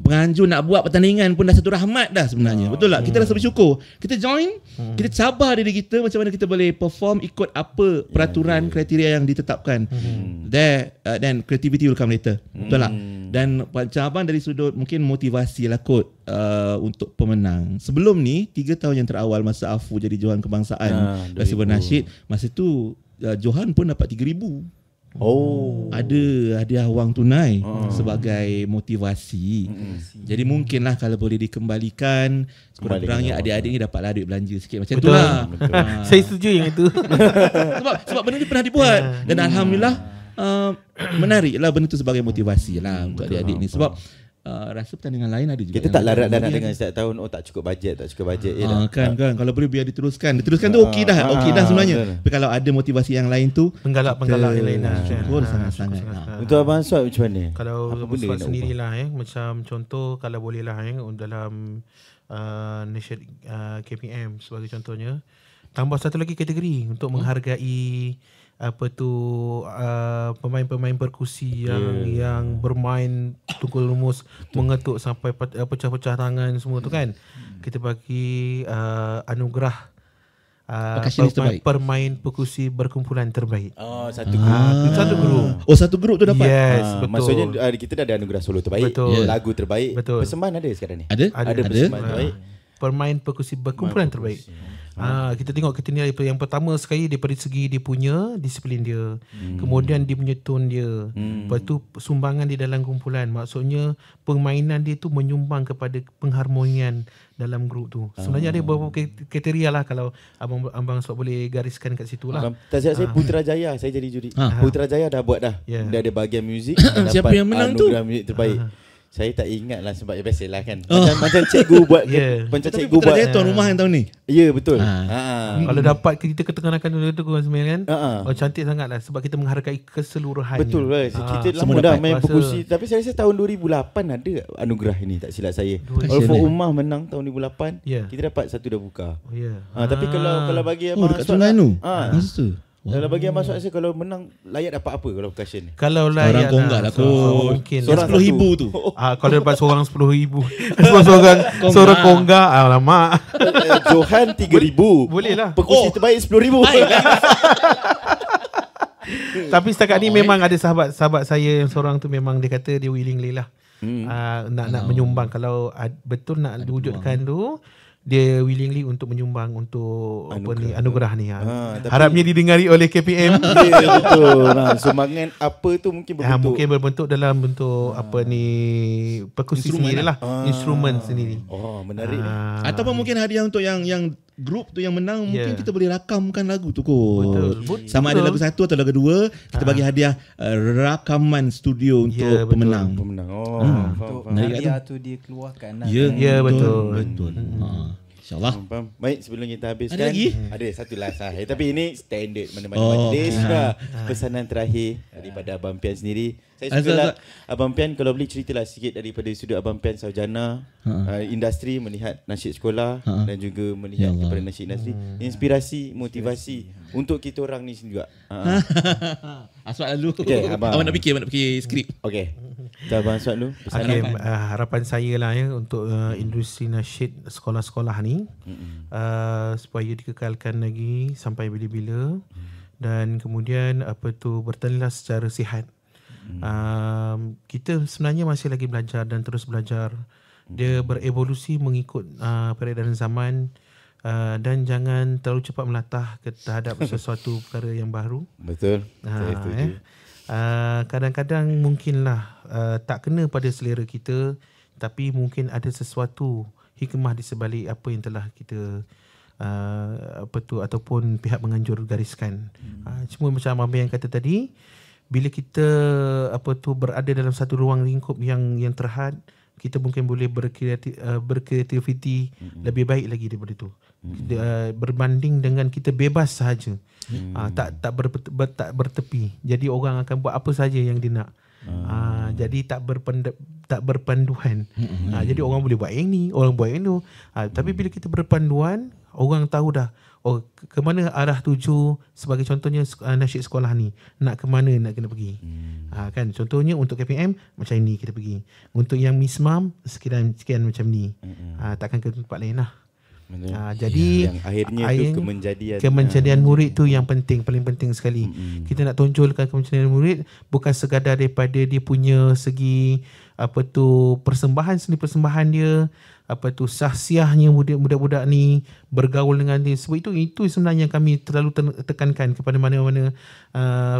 penganjur nak buat pertandingan pun dah satu rahmat dah sebenarnya. Betul tak? Kita rasa bersyukur. Kita join, kita cabar diri kita macam mana kita boleh perform ikut apa peraturan kriteria yang ditetapkan. Then creativity will come later. Betul tak? Dan macam abang dari sudut mungkin motivasi lah kot untuk pemenang. Sebelum ni 3 tahun yang terawal masa Afu jadi Johan Kebangsaan Festival Nasyid, masa tu Johan pun dapat 3,000. Ada hadiah wang tunai sebagai motivasi. Jadi mungkinlah kalau boleh dikembalikan, sekurang-kurangnya adik-adik ni dapatlah duit belanja sikit macam tu lah. Saya setuju yang itu. sebab benda ni pernah dibuat dan alhamdulillah menariklah benda tu sebagai motivasi lah untuk adik-adik ni. Sebab rasa pertandingan lain ada juga. Kita tak larat dah nak dengan setiap tahun tak cukup bajet. Kan kalau boleh biar diteruskan tu okey dah sebenarnya. Tapi kalau ada motivasi yang lain tu, penggalak yang lain dah. Sangat-sangat. Untuk abang Aswad macam mana? Kalau Aswad sendirilah macam contoh kalau boleh lah dalam Nation KPM sebagai contohnya, tambah satu lagi kategori untuk menghargai pemain-pemain perkusi yang bermain tungkul rumus, mengetuk sampai pecah-pecah tangan semua tu kan. Kita bagi anugerah Percussionist terbaik. Pemain perkusi berkumpulan terbaik. Oh, satu grup. Satu grup. Oh, satu grup tu dapat. Yes, betul. Maksudnya kita dah ada anugerah solo terbaik, Betul. lagu terbaik, Betul. persembahan ada sekarang ni. Ada. persembahan terbaik. Pemain perkusi berkumpulan terbaik. Kita tengok kriteria yang pertama sekali daripada segi dia punya disiplin dia. Kemudian dia punya tone dia. Lepas tu sumbangan di dalam kumpulan. Maksudnya permainan dia tu menyumbang kepada pengharmonian dalam grup tu. Sebenarnya ada beberapa kriteria lah kalau abang sebab boleh gariskan kat situ lah. Tak silap saya Putrajaya, saya jadi juri. Putrajaya dah buat dah. Yeah. Dia ada bahagian muzik. Siapa yang menang tu? Anugerah muzik terbaik. Saya tak ingat lah sebab biasalah kan. Macam cikgu buat macam Tapi cikgu buat. Putrajaya tuan rumah yang tahun ni. Ya betul. Kalau dapat kita ketengahkan dulu tu kan. Cantik sangat lah sebab kita menghargai keseluruhannya. Betul lah. Kita lama dah main perkusi. Tapi saya rasa tahun 2008 ada anugerah ini, tak silap saya. Alfa Ummah menang tahun 2008. Kita dapat satu dah buka. Tapi kalau bagi abang dekat Sungai tu. Masa tu. Kalau bagi abang Suat, kalau menang layak dapat apa kalau percussion ni? Kalau Orang layak konggak lah kot. mungkin Seorang 10,000 tu. kalau dapat seorang 10,000 seorang konggak alamak. Johan 3,000. Boleh lah. Perkusi terbaik 10,000. Tapi setakat ni memang ada sahabat saya yang seorang tu memang dia kata dia willingly lah. Nak menyumbang. Kalau betul nak diwujudkan tu, dia willingly untuk menyumbang untuk anugerah ni. Harapnya didengari oleh KPM. Ya, betul. Sumbangan apa tu mungkin berbentuk. Mungkin berbentuk dalam bentuk perkusi sendiri lah. Instrumen sendiri. Oh, menarik. Ataupun mungkin hadiah untuk yang grup tu yang menang, mungkin kita boleh rakamkan lagu tu kot. Betul. Sama ada lagu satu atau lagu dua, kita bagi hadiah rakaman studio untuk pemenang. Untuk hadiah tu dia keluarkan lah. Ya, betul. InsyaAllah. Baik, sebelum kita habiskan, Ada lagi? Ada satu last lah. Tapi ini standard mana-mana majlis lah. Pesanan terakhir daripada Abang Pian sendiri. Saya suka lah Abang Pian, kalau boleh ceritalah sikit daripada sudut Abang Pian sarjana industri, melihat nasyid sekolah dan juga melihat kepada nasyid industri. Inspirasi, motivasi untuk kita orang ni juga. Aswad lalu. Okay, abang nak fikir skrip. Okay, Abang Aswad dulu. Harapan saya lah untuk industri nasyid sekolah-sekolah ni supaya dikekalkan lagi sampai bila-bila dan kemudian bertanilah secara sihat. Kita sebenarnya masih lagi belajar dan terus belajar. Dia berevolusi mengikut peredaran zaman dan jangan terlalu cepat melatah terhadap sesuatu perkara yang baru. Betul. Saya setuju. Kadang-kadang mungkinlah tak kena pada selera kita, tapi mungkin ada sesuatu hikmah di sebalik apa yang telah kita ataupun pihak menganjur gariskan. Cuma macam Abang yang kata tadi, bila kita berada dalam satu ruang lingkup yang terhad, kita mungkin boleh berkreativiti lebih baik lagi daripada itu. Berbanding dengan kita bebas sahaja. Tak bertepi. Jadi orang akan buat apa saja yang dia nak. Jadi tak berpanduan. Jadi orang boleh buat yang ni, orang buat yang tu. Tapi bila kita berpanduan, orang tahu dah ke mana arah tuju. Sebagai contohnya nasyid sekolah ni, nak ke mana nak kena pergi. Kan contohnya untuk KPM macam ni kita pergi. Untuk yang Mismam sekian macam ni. Takkan ke tempat lain lah. Jadi yang akhirnya tu kemenjadian murid tu yang penting, paling penting sekali. Kita nak tonjolkan kemenjadian murid bukan sekadar daripada dia punya segi persembahan, seni persembahan dia, sahsiahnya budak-budak ni bergaul dengan dia. Sebab itu sebenarnya kami terlalu tekankan kepada mana-mana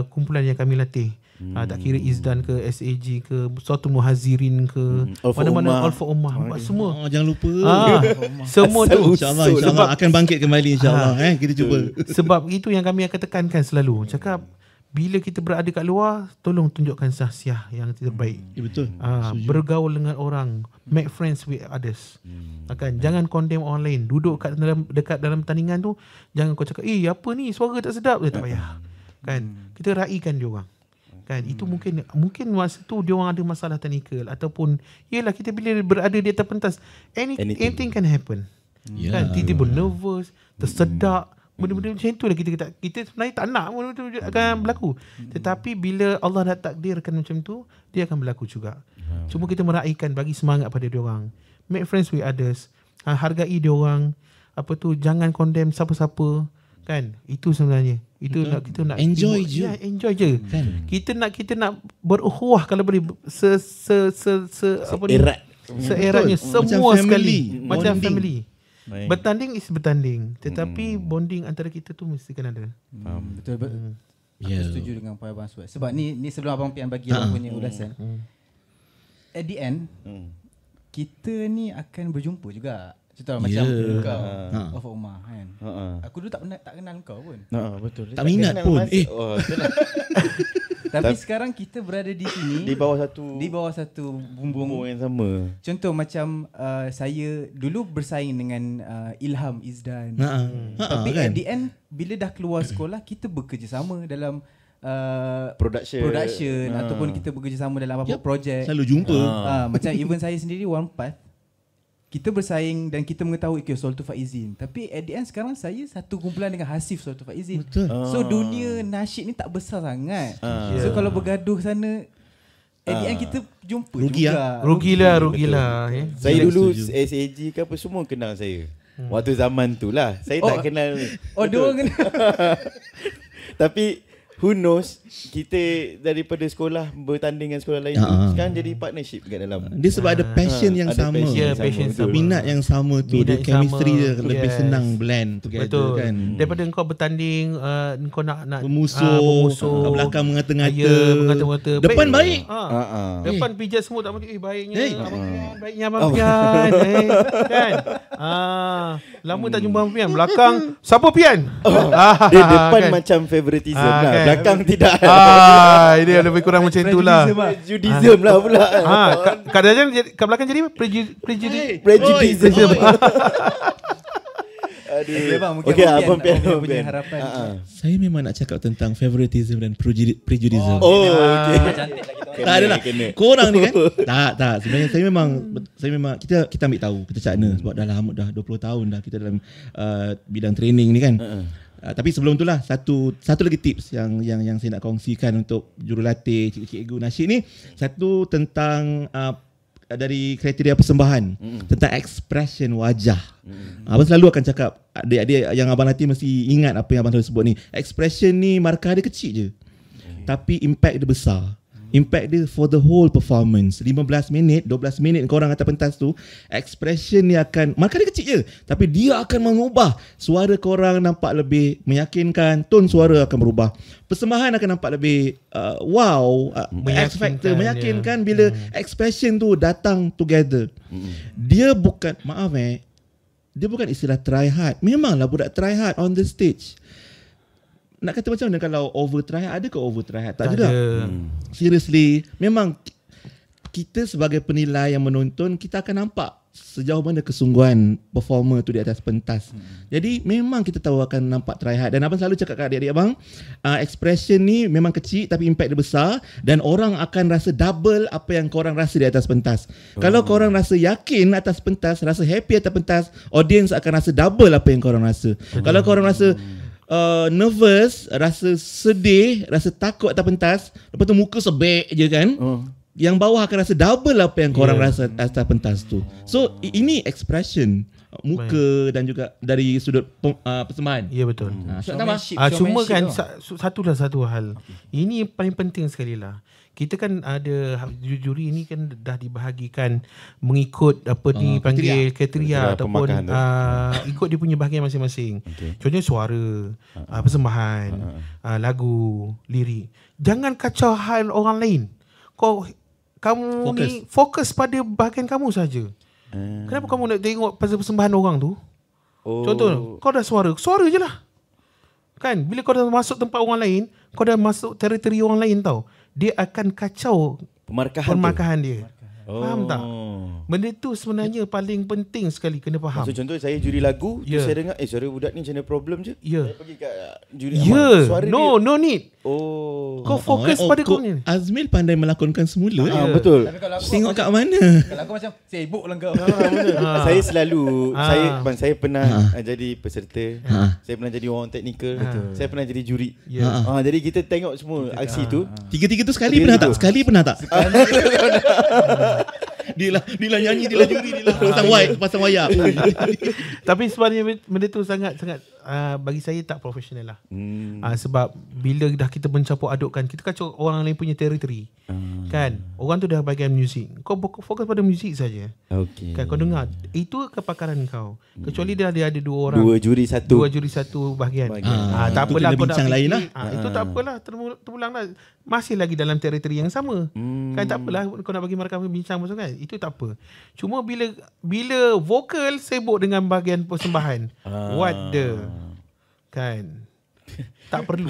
kumpulan yang kami latih. Tak kira Izdan ke SAG ke Suatu Muhazirin ke mana-mana Alfa Ummah, semua jangan lupa semua tu InsyaAllah akan bangkit kembali InsyaAllah. Kita cuba. Sebab itu yang kami akan tekankan selalu. Cakap bila kita berada kat luar, tolong tunjukkan sahsiah yang terbaik. Betul. Bergaul dengan orang, make friends with others. Jangan condemn orang lain. Duduk dekat dalam pertandingan tu, jangan kau cakap apa ni suara tak sedap. Dia tak payah. Kita raikan dia orang. Itu mungkin masa tu dia orang ada masalah teknikal ataupun yalah kita bila berada di atas pentas anything can happen. Tiba-tiba nervous, tersedak, benda-benda macam tu lah kita sebenarnya tak nak benda tu akan berlaku. Tetapi bila Allah dah takdirkan macam tu, dia akan berlaku juga. Cuma kita meraihkan, bagi semangat pada dia orang. Make friends with others. Hargai dia orang. Jangan condemn siapa-siapa. Kan? Itu sebenarnya. Itu nak kita nak Enjoy je. Ya, enjoy je. Kan? Kita nak berukhuwah kalau boleh apa ni? Seeratnya semua Macam sekali. family. Macam Bonding. family. Baik. Bertanding is bertanding. Tetapi bonding antara kita tu mesti kan ada. Betul. Ya. Aku setuju dengan apa Abang sebut. Sebab ni sebelum Abang Pian bagi Abang punya ulasan. At the end, kita ni akan berjumpa juga. Contoh macam kau of Umar kan. Aku dulu tak kenal kau pun. Betul. Tak minat kenal pun. masa- Oh, betul lah. Tapi sekarang kita berada di sini Di bawah satu bumbung yang sama. Contoh macam saya dulu bersaing dengan Ilham Izdan. Tapi kan? at the end bila dah keluar sekolah kita bekerjasama dalam Production. ataupun kita bekerjasama dalam apa-apa projek. Selalu jumpa. Macam even saya sendiri One Path, kita bersaing dan kita mengetahui Soltu Faizin. Tapi at the end sekarang saya satu kumpulan dengan Hasif Soltu Faizin. Betul. So dunia nasyid ni tak besar sangat. So kalau bergaduh sana at the end kita jumpa Rugi juga. Rugilah. Saya dulu SAG ke apa semua kenal saya. Waktu zaman tu lah. Saya tak kenal. Dia orang kena. Tapi who knows, kita daripada sekolah bertanding dengan sekolah lain tu, sekarang jadi partnership kat dalam. Dia sebab ada passion yang ada sama. passion yang passion sama, sama. betul. Minat yang sama tu. Minat Dia chemistry sama. dia lebih Yes. senang blend together. Betul. Kan. Daripada engkau bertanding, engkau nak Bermusuh, kat belakang mengata-ngata. Ya, mengata-ngata. Depan baik. Depan pijat semut tak boleh. Baiknya Abang Pian, baiknya Abang Oh. Pian. Kan? Lama tak jumpa Abang Pian. Belakang, siapa Pian? Dia depan kan? macam favoritism lah. Kan? Belakang tidak. Ini lebih kurang macam itulah. Prejudism lah pula. Kadang-kadang kat belakang jadi prejudice. Prejudism. Okay, bang, mungkin Okey, Abang Abang Pian Pian, punya Abang harapan. Saya memang nak cakap tentang favoritism dan prejudism. Okay. Tak adalah. Korang ni kan? Tak. Sebenarnya saya memang kita ambil tahu, kita cakna sebab dah lama, dah 20 tahun dah kita dalam bidang training ni kan. Tapi sebelum tu lah satu lagi tips yang saya nak kongsikan untuk jurulatih, cikgu-cikgu nasyid ni. Satu tentang dari kriteria persembahan, tentang expression wajah. Abang selalu akan cakap, adik-adik yang abang latih mesti ingat apa yang abang selalu sebut ni. Expression ni markah dia kecil je, tapi impact dia besar. Impact dia for the whole performance. 15 minit, 12 minit korang atas pentas tu, expression ni akan, markah dia kecil je, tapi dia akan mengubah. Suara korang nampak lebih meyakinkan, tone suara akan berubah. Persembahan akan nampak lebih X factor, meyakinkan bila expression tu datang together. Dia bukan, dia bukan istilah try hard. Memanglah budak try hard on the stage. Nak kata macam mana kalau over try hard? Ada ke over try hard? Tak juga. Seriously, memang kita sebagai penilai yang menonton, kita akan nampak sejauh mana kesungguhan performer tu di atas pentas. Jadi memang kita tahu akan nampak try hard. Dan abang selalu cakap kat adik-adik abang, expression ni memang kecil tapi impact dia besar, dan orang akan rasa double apa yang korang rasa di atas pentas. Kalau korang rasa yakin atas pentas, rasa happy atas pentas, audience akan rasa double apa yang korang rasa. Kalau korang rasa nervous, rasa sedih, rasa takut atas pentas, lepas tu muka sebek je kan, yang bawah akan rasa double apa yang korang rasa atas pentas tu. So ini expression muka dan juga dari sudut persembahan. Ya, betul. Cuma kan satu hal. Ini paling penting sekali lah. Kita kan ada juri ini kan dah dibahagikan mengikut apa dipanggil kriteria ataupun ikut dia punya bahagian masing-masing. Contohnya suara, persembahan, lagu, lirik. Jangan kacau hal orang lain. Kamu ni fokus pada bahagian kamu saja. Kenapa kamu nak tengok pasal persembahan orang tu? Contoh, kau dah suara je lah. Kan, bila kau dah masuk tempat orang lain, kau dah masuk teritori orang lain tau. Dia akan kacau pemarkahan dia. Faham tak? Benda tu sebenarnya paling penting sekali kena faham. So contoh saya juri lagu, tu saya dengar suara budak ni macam mana problem je. Saya pergi kat juri suara dia. No need. Kau fokus pada kau ni. Azmil pandai melakonkan semula. Betul. Tengok kat mana. Kalau aku macam sibuk lah kau. Saya selalu saya pernah jadi peserta. Saya pernah jadi orang teknikal. Saya pernah jadi juri. Jadi kita tengok semua aksi tu. Tiga-tiga tu sekali pernah tak? Sekali pernah tak? Dia lah nyanyi, dia lah juri, dia lah pasang wayar. Tapi sebenarnya benda tu sangat bagi saya tak profesional lah. Sebab bila dah kita mencampur adukkan, kita kacau orang lain punya teritori. Kan? Orang tu dah bahagian muzik. Kau fokus pada muzik saja. Kan kau dengar, itu kepakaran kau. Kecuali dia ada dua orang. Dua juri satu bahagian. Tak Itu apalah kena kau nak bincang lain lah. Itu tak apalah, terpulang lah. Masih lagi dalam teritori yang sama. Kan tak apalah kau nak bagi mereka bincang masuk kan. Itu tak apa. Cuma bila vokal sibuk dengan bahagian persembahan. What the kan? Tak perlu.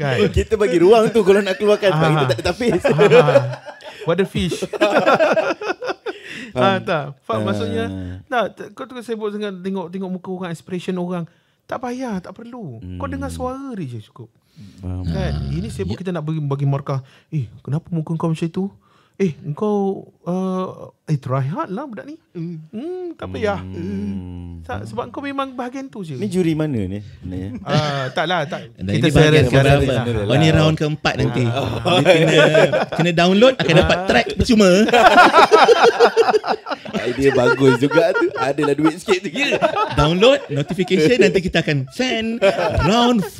Kan? Kita bagi ruang tu kalau nak keluarkan sebab kita tak ada tapis. What the fish. Tak. Faham maksudnya? Tak, kau tu sibuk dengan tengok muka orang, expression orang. Tak payah, tak perlu. Kau dengar suara dia je cukup. Kan? Ini sibuk kita nak bagi markah. Kenapa muka kau macam tu? Engkau try hard lah budak ni. Tak payah. Sebab kau memang bahagian tu je. Ni juri mana ni? Taklah, tak. Dan Kita ini bahagian share keberapa? Ni round keempat nanti. Dia kena download, akan dapat track percuma. Idea bagus juga tu. Adalah duit sikit tu. Download, notification, nanti kita akan send round 4.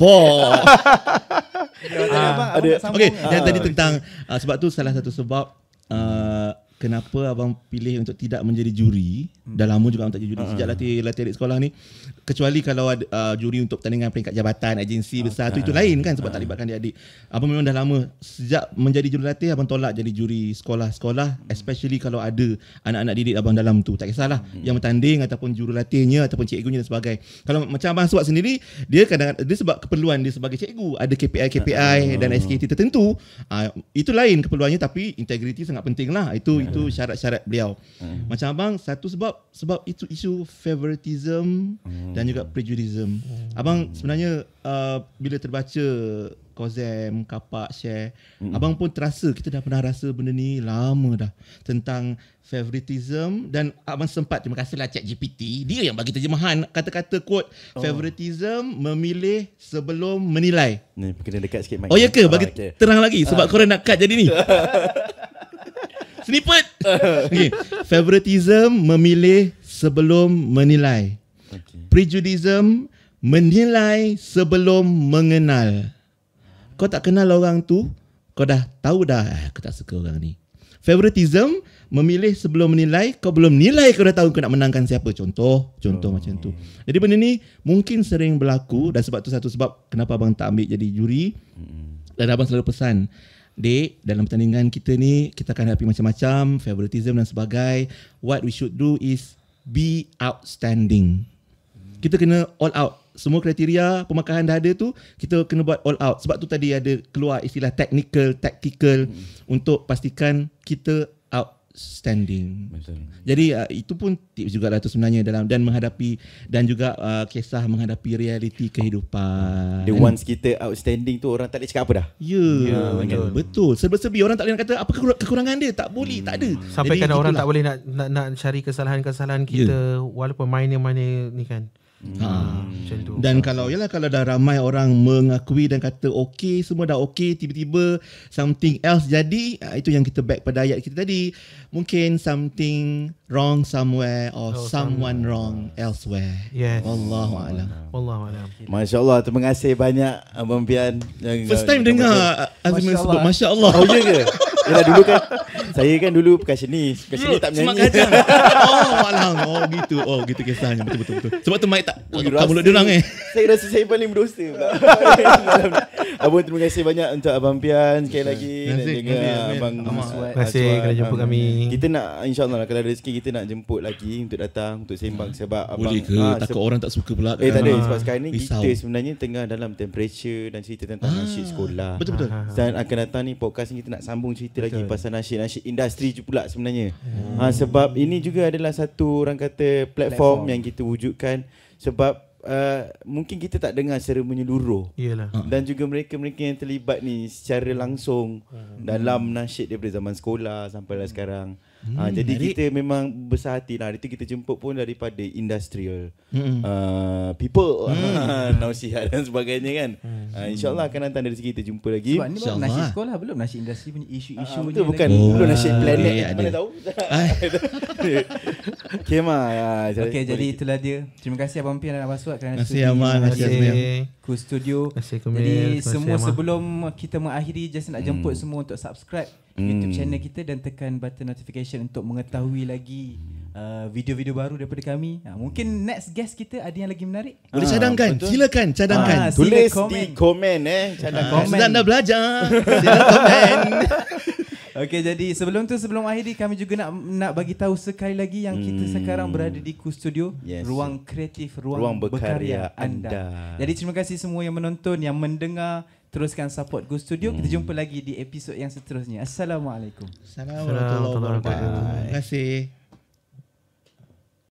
Okay, yang tadi tentang sebab tu salah satu sebab kenapa abang pilih untuk tidak menjadi juri. Dah lama juga abang tak jadi juri sejak latih adik sekolah ni. Kecuali kalau ada juri untuk pertandingan peringkat jabatan, agensi besar tu itu lain kan, sebab tak libatkan adik-adik. Abang memang dah lama sejak menjadi juri latih abang tolak jadi juri sekolah-sekolah, especially kalau ada anak-anak didik abang dalam tu. Tak kisahlah yang bertanding ataupun juru latihnya ataupun cikgunya dan sebagainya. Kalau macam abang sebab sendiri, dia kadang-kadang dia sebab keperluan dia sebagai cikgu, ada KPI dan SKT tertentu. Itu lain keperluannya, tapi integriti sangat penting lah. Itu syarat-syarat beliau. Macam abang, satu sebab itu isu favoritism dan juga prejudicism. Abang sebenarnya bila terbaca Kozem, Kapak, Share, abang pun terasa, kita dah pernah rasa benda ni lama dah, tentang favoritism. Dan abang sempat, terima kasihlah ChatGPT, dia yang bagi terjemahan kata-kata quote favoritism, memilih sebelum menilai. Ni kena dekat sikit mic. Oh ya ke? Bagi terang lagi sebab korang nak cut jadi ni. Snippet. Okay. Favoritism, memilih sebelum menilai. Prejudicism, menilai sebelum mengenal. Kau tak kenal orang tu, kau dah tahu dah aku tak suka orang ni. Favoritism, memilih sebelum menilai. Kau belum nilai, kau dah tahu kau nak menangkan siapa. Contoh macam tu. Jadi benda ni mungkin sering berlaku, dan sebab tu satu sebab kenapa abang tak ambil jadi juri. Dan abang selalu pesan, Dek, dalam pertandingan kita ni, kita akan hadapi macam-macam, favoritism dan sebagainya. What we should do is be outstanding. Kita kena all out. Semua kriteria pemakaran dah ada tu, kita kena buat all out. Sebab tu tadi ada keluar istilah tactical untuk pastikan kita outstanding. Betul. Jadi itu pun tips juga lah tu sebenarnya dalam dan menghadapi, dan juga kisah menghadapi realiti kehidupan. Once kita outstanding tu, orang tak boleh cakap apa dah. Betul. Serba-serbi orang tak boleh nak kata apa kekurangan dia, tak boleh, tak ada. Sampai kan orang tak boleh nak cari kesalahan-kesalahan kita, walaupun minor-minor ni kan. Macam tu. Dan kalau dah ramai orang mengakui dan kata okey, semua dah okey, tiba-tiba something else jadi, itu yang kita back pada ayat kita tadi. Mungkin something wrong somewhere or someone wrong elsewhere. Yes. Wallahu a'lam. Masya-Allah, terima kasih banyak Abang Pian. First time dengar Azmi sebut masya-Allah. Oh ya ke? Yalah, dulu kan saya kan dulu percussionist tak menyanyi. Gitu. Gitu kisahnya. Betul. Sebab tu mic tak buka mulut dia orang Saya rasa saya paling berdosa pula. Abang, terima kasih banyak untuk Abang Pian sekali lagi, dan juga Abang Terima kasih kerana jumpa kami. Kita nak, insya-Allah kalau ada rezeki kita nak jemput lagi untuk datang untuk sembang, sebab abang boleh ke? Takut orang tak suka pula. Tak ada, sebab sekarang ni kita sebenarnya tengah dalam temperature dan cerita tentang nasyid sekolah. Betul. Dan akan datang ni podcast ni kita nak sambung cerita lagi pasal nasyid industri je pula sebenarnya. Sebab ini juga adalah satu, orang kata, platform yang kita wujudkan. Sebab mungkin kita tak dengar secara menyeluruh. Iyalah. Dan juga mereka-mereka yang terlibat ni secara langsung dalam nasyid daripada zaman sekolah sampai sekarang. Jadi kita memang besar hati lah. Hari tu kita jemput pun daripada industrial people, nasihat dan sebagainya kan. InsyaAllah akan datang dari sini kita jumpa lagi. Sebab ni baru nasyid sekolah, belum nasyid industri punya isu-isu Betul, bukan lagi. belum nasyid planet. ada. Mana tahu. Kemah. Okey, jadi itulah dia. Terima kasih Abang Pian dan Abang Suat kerana Terima kasih Aman. Terima kasih. Cool Studio. Terima kasih, Kumil. Jadi Terima kasih, semua Amal. sebelum kita mengakhiri, just nak jemput semua untuk subscribe YouTube channel kita dan tekan button notification untuk mengetahui lagi video-video baru daripada kami. Mungkin next guest kita ada yang lagi menarik. Boleh cadangkan. betul. Silakan cadangkan. Sila Tulis komen. di komen cadangkan. komen. Sudah anda belajar. Sila komen. Okey, jadi sebelum akhiri kami juga nak bagi tahu sekali lagi yang kita sekarang berada di Cool Studio, Yes. ruang kreatif, ruang Ruang berkarya berkarya anda. anda. Jadi terima kasih semua yang menonton, yang mendengar. Teruskan support Cool Studio. Kita jumpa lagi di episod yang seterusnya. Assalamualaikum. Assalamualaikum warahmatullahi wabarakatuh. Terima kasih.